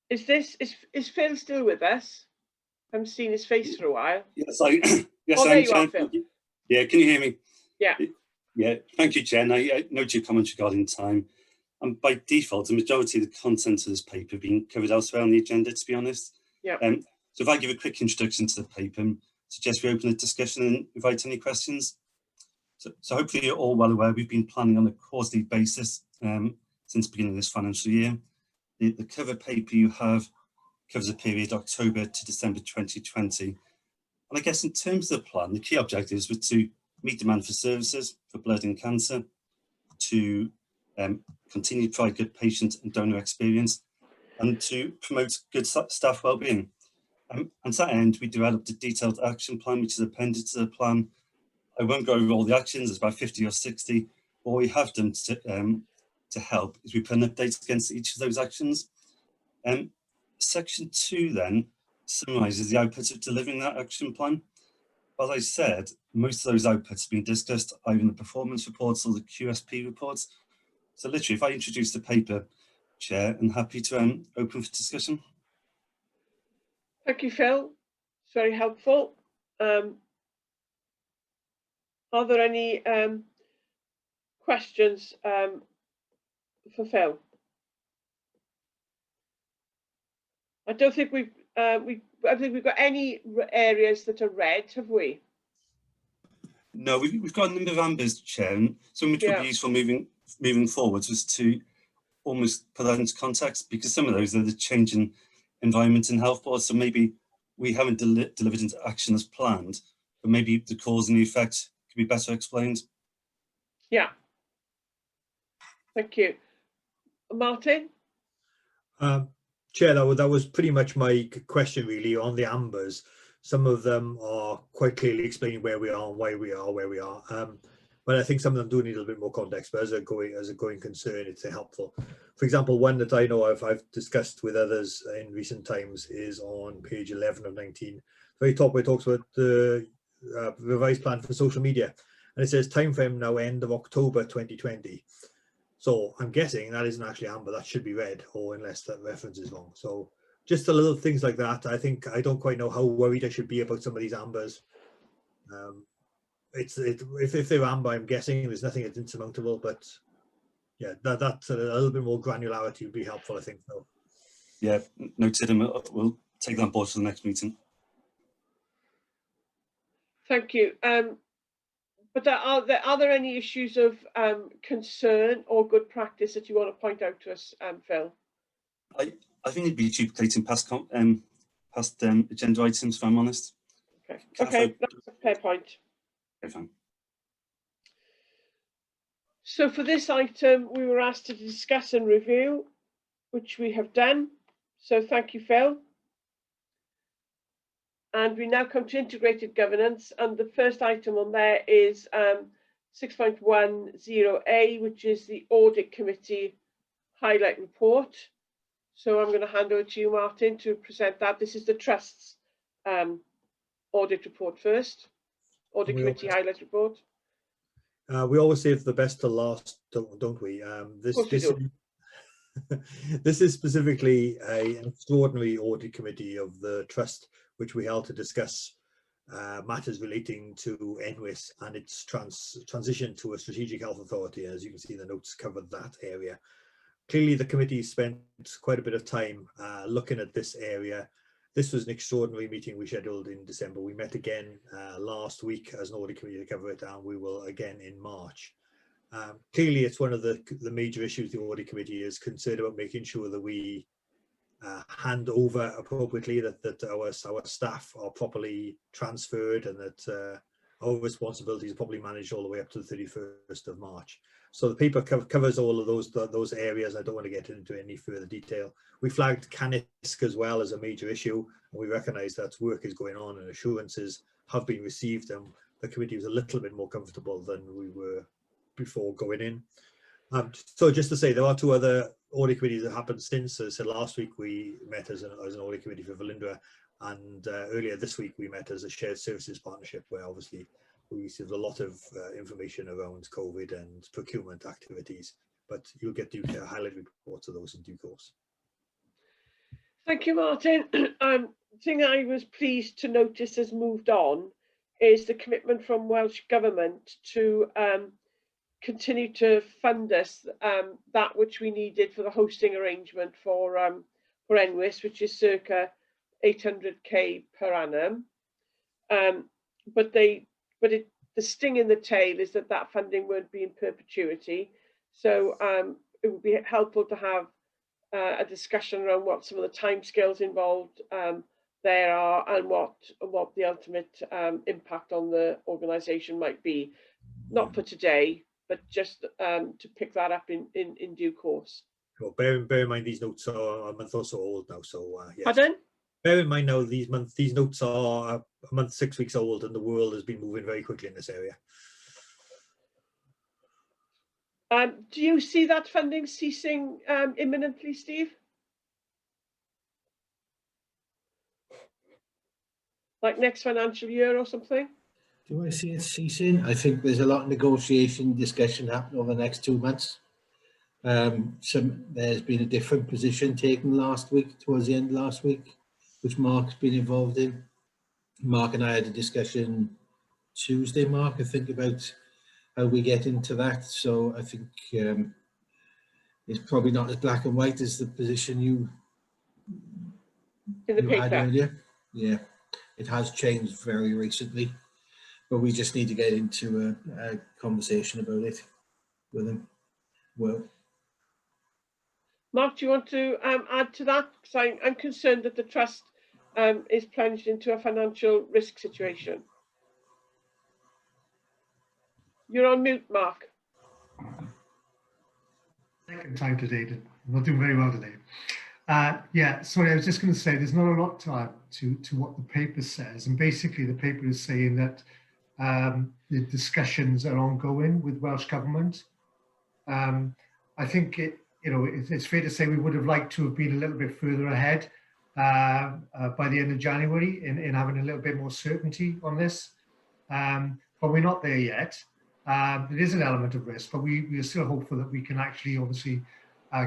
B: Is Phil still with us? I haven't seen his face for a while.
Q: Yes,
B: yes, there you are, Phil.
Q: Yeah, can you hear me?
B: Yeah.
Q: Yeah, thank you, Jen. I note your comments regarding time. And by default, the majority of the content of this paper being covered elsewhere on the agenda, to be honest.
B: Yeah.
Q: So if I give a quick introduction to the paper, and suggest we open a discussion and invite any questions. So hopefully you're all well aware we've been planning on a quarterly basis since the beginning of this financial year. The cover paper you have covers a period October to December 2020. And I guess in terms of the plan, the key objectives were to meet demand for services for blood and cancer, to continue to provide good patient and donor experience, and to promote good staff wellbeing. And to that end, we developed a detailed action plan, which is appended to the plan. I won't go over all the actions, there's about 50 or 60. What we have done to help is we put an update against each of those actions. Section 2 then summarises the outputs of delivering that action plan. As I said, most of those outputs have been discussed either in the performance reports or the QSP reports. So literally, if I introduce the paper, Chair, I'm happy to open for discussion.
B: Thank you, Phil. It's very helpful. Are there any questions for Phil? I don't think we've got any areas that are red, have we?
Q: No, we've got a number of ambers, Chair, and some which would be useful moving forwards was to almost put that into context, because some of those are the changing environment in health boards. So maybe we haven't delivered into action as planned, but maybe the cause and the effect could be better explained.
B: Yeah. Thank you. Martin?
L: Chair, that was pretty much my question really on the ambers. Some of them are quite clearly explaining where we are and why we are where we are. But I think some of them do need a little bit more context, but as a going concern, it's helpful. For example, one that I know I've discussed with others in recent times is on page 11 of 19. Very top where it talks about the revised plan for social media. And it says time frame now end of October 2020. So I'm guessing that isn't actually amber, that should be red, or unless that reference is wrong. So just the little things like that. I think I don't quite know how worried I should be about some of these ambers. If they're amber, I'm guessing there's nothing that's insurmountable, but yeah, that's a little bit more granularity would be helpful, I think. So.
Q: Yeah, noted, and we'll take that on board for the next meeting.
B: Thank you. But are there any issues of concern or good practice that you want to point out to us, Phil?
Q: I think it'd be duplicating past agenda items, if I'm honest.
B: Okay, okay, that's a fair point.
Q: Okay, fine.
B: So for this item, we were asked to discuss and review, which we have done. So thank you, Phil. And we now come to integrated governance, and the first item on there is 6.10A, which is the Audit Committee Highlight Report. So I'm going to hand over to you, Martin, to present that. This is the Trust's audit report first, Audit Committee Highlight Report.
L: We always save the best to last, don't we? This is specifically an extraordinary audit committee of the Trust, which we held to discuss matters relating to NHS and its transition to a strategic health authority. As you can see, the notes covered that area. Clearly, the committee spent quite a bit of time looking at this area. This was an extraordinary meeting we scheduled in December. We met again last week as an audit committee to cover it, and we will again in March. Clearly, it's one of the major issues the audit committee is concerned about, making sure that we hand over appropriately, that our staff are properly transferred, and that our responsibilities are properly managed all the way up to the 31st of March. So the paper covers all of those areas. I don't want to get into any further detail. We flagged CANISC as well as a major issue, and we recognise that work is going on and assurances have been received, and the committee was a little bit more comfortable than we were before going in. So just to say, there are two other audit committees that happened since. So last week we met as an audit committee for Velindre, and earlier this week we met as a shared services partnership, where obviously we received a lot of information around COVID and procurement activities, but you'll get the highlight reports of those in due course.
B: Thank you, Martin. The thing I was pleased to notice has moved on is the commitment from Welsh Government to continue to fund us that which we needed for the hosting arrangement for NWIS, which is circa 800k per annum. But the sting in the tail is that funding won't be in perpetuity. So it would be helpful to have a discussion around what some of the timescales involved there are, and what the ultimate impact on the organisation might be. Not for today, but just to pick that up in due course.
L: Well, bear in mind these notes are a month or so old now, so yes.
B: Pardon?
L: Bear in mind now these notes are a month, 6 weeks old, and the world has been moving very quickly in this area.
B: Do you see that funding ceasing imminently, Steve? Like next financial year or something?
E: Do I see it ceasing? I think there's a lot of negotiation discussion happening over the next 2 months. There's been a different position taken last week, towards the end of last week, which Mark's been involved in. Mark and I had a discussion Tuesday, Mark, I think, about how we get into that. So I think it's probably not as black and white as the position you had earlier. Yeah, it has changed very recently, but we just need to get into a conversation about it with him. Well,
B: Mark, do you want to add to that? Because I'm concerned that the Trust is plunged into a financial risk situation. You're on mute, Mark.
M: Second time today. I'm not doing very well today. Yeah, sorry, I was just going to say there's not a lot to add to what the paper says. And basically the paper is saying that the discussions are ongoing with Welsh Government. I think it's fair to say we would have liked to have been a little bit further ahead by the end of January in having a little bit more certainty on this. But we're not there yet. There is an element of risk, but we are still hopeful that we can actually obviously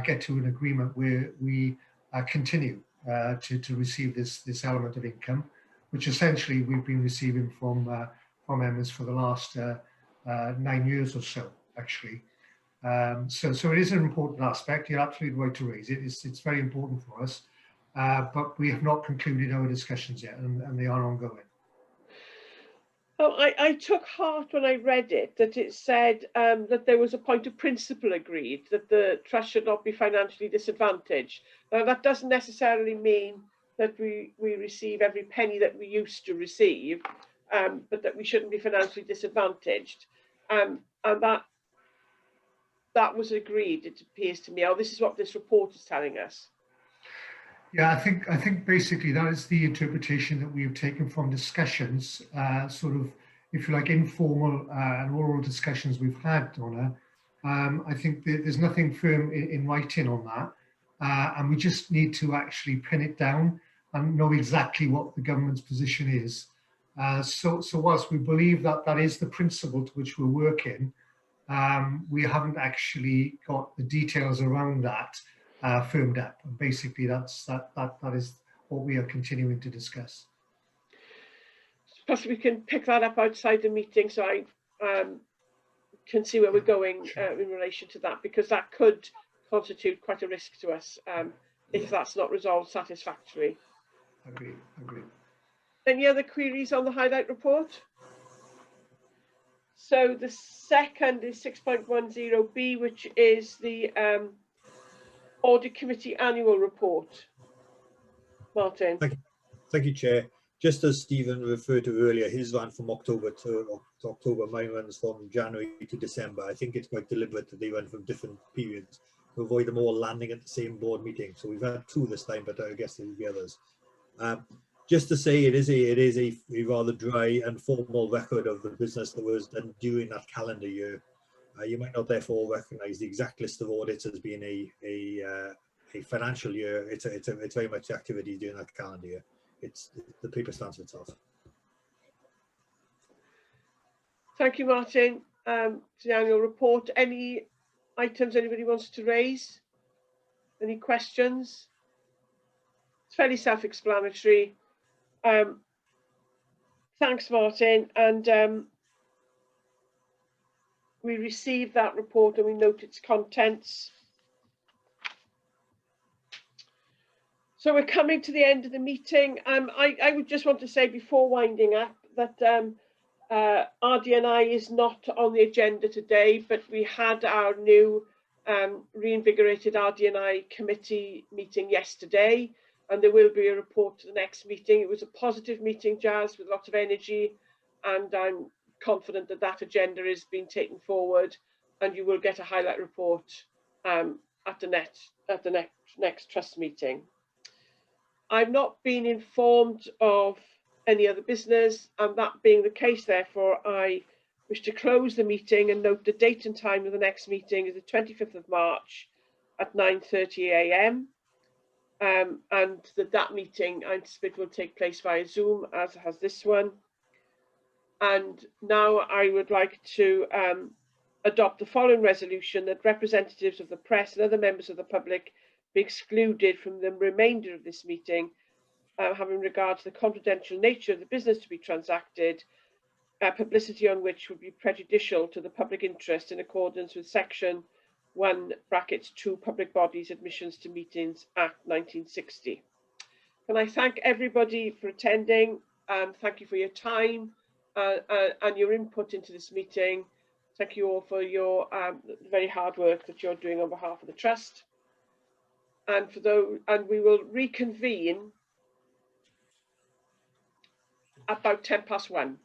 M: get to an agreement where we continue to receive this element of income, which essentially we've been receiving from MS for the last 9 years or so, actually. So it is an important aspect. You're absolutely right to raise it. It's very important for us, but we have not concluded our discussions yet, and they are ongoing.
B: Oh, I took heart when I read it that it said that there was a point of principle agreed that the trust should not be financially disadvantaged. Now that doesn't necessarily mean that we receive every penny that we used to receive, but that we shouldn't be financially disadvantaged, and that was agreed. It appears to me. Oh, this is what this report is telling us.
M: Yeah, I think basically that is the interpretation that we have taken from discussions, sort of, if you like, informal and oral discussions we've had, Donna. I think there's nothing firm in writing on that, and we just need to actually pin it down and know exactly what the government's position is. So whilst we believe that that is the principle to which we're working, we haven't actually got the details around that firmed up, and basically that is what we are continuing to discuss.
B: Perhaps we can pick that up outside the meeting, so I can see where we're going in relation to that, because that could constitute quite a risk to us if that's not resolved satisfactorily.
M: Agreed.
B: Any other queries on the highlight report? So the second is 6.10B, which is the Audit Committee Annual Report. Martin.
L: Thank you, Chair. Just as Stephen referred to earlier, his ran from October to October, mine runs from January to December. I think it's quite deliberate that they run from different periods to avoid them all landing at the same board meeting. So we've had 2 this time, but I guess there will be others. Just to say, it is a rather dry and formal record of the business that was done during that calendar year. You might not therefore recognise the exact list of audits as being a financial year. It's very much activity during that calendar year. The paper stands for itself.
B: Thank you, Martin. To the annual report, any items anybody wants to raise? Any questions? It's fairly self-explanatory. Thanks, Martin. And we received that report and we note its contents. So we're coming to the end of the meeting. I would just want to say before winding up that RD&I is not on the agenda today, but we had our new reinvigorated RD&I committee meeting yesterday, and there will be a report to the next meeting. It was a positive meeting, Jazz, with lots of energy, and I'm confident that that agenda is being taken forward, and you will get a highlight report at the next trust meeting. I've not been informed of any other business, and that being the case, therefore, I wish to close the meeting and note the date and time of the next meeting is the 25th of March at 9:30 a.m. And that meeting, I anticipate, will take place via Zoom, as has this one. And now I would like to adopt the following resolution: that representatives of the press and other members of the public be excluded from the remainder of this meeting, having regard to the confidential nature of the business to be transacted, publicity on which would be prejudicial to the public interest in accordance with Section 1(2) Public Bodies Admissions to Meetings Act 1960. Can I thank everybody for attending? Thank you for your time and your input into this meeting. Thank you all for your very hard work that you're doing on behalf of the Trust. And we will reconvene about 1:10.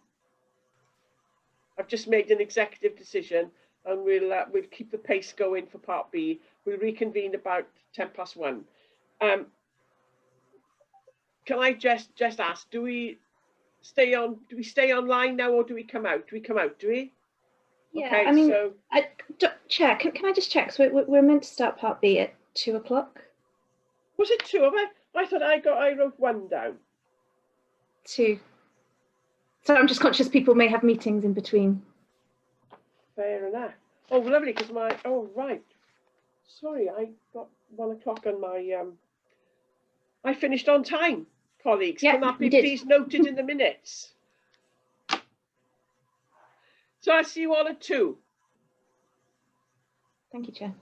B: I've just made an executive decision, and we'll keep the pace going for Part B. We'll reconvene about 1:10. Can I just ask, do we stay online now, or do we come out? Do we come out? Do we?
D: Yeah,
B: okay,
D: I mean,
B: so
D: Chair, can I just check? So we're meant to start Part B at 2 o'clock.
B: Was it 2? I thought I wrote 1 down.
D: 2. So I'm just conscious people may have meetings in between.
B: Fair enough. Oh, lovely, because right. Sorry, I got 1 o'clock on my, I finished on time, colleagues.
D: Yeah,
B: can that be please noted in the minutes? So I'll see you all at 2.
D: Thank you, Chair.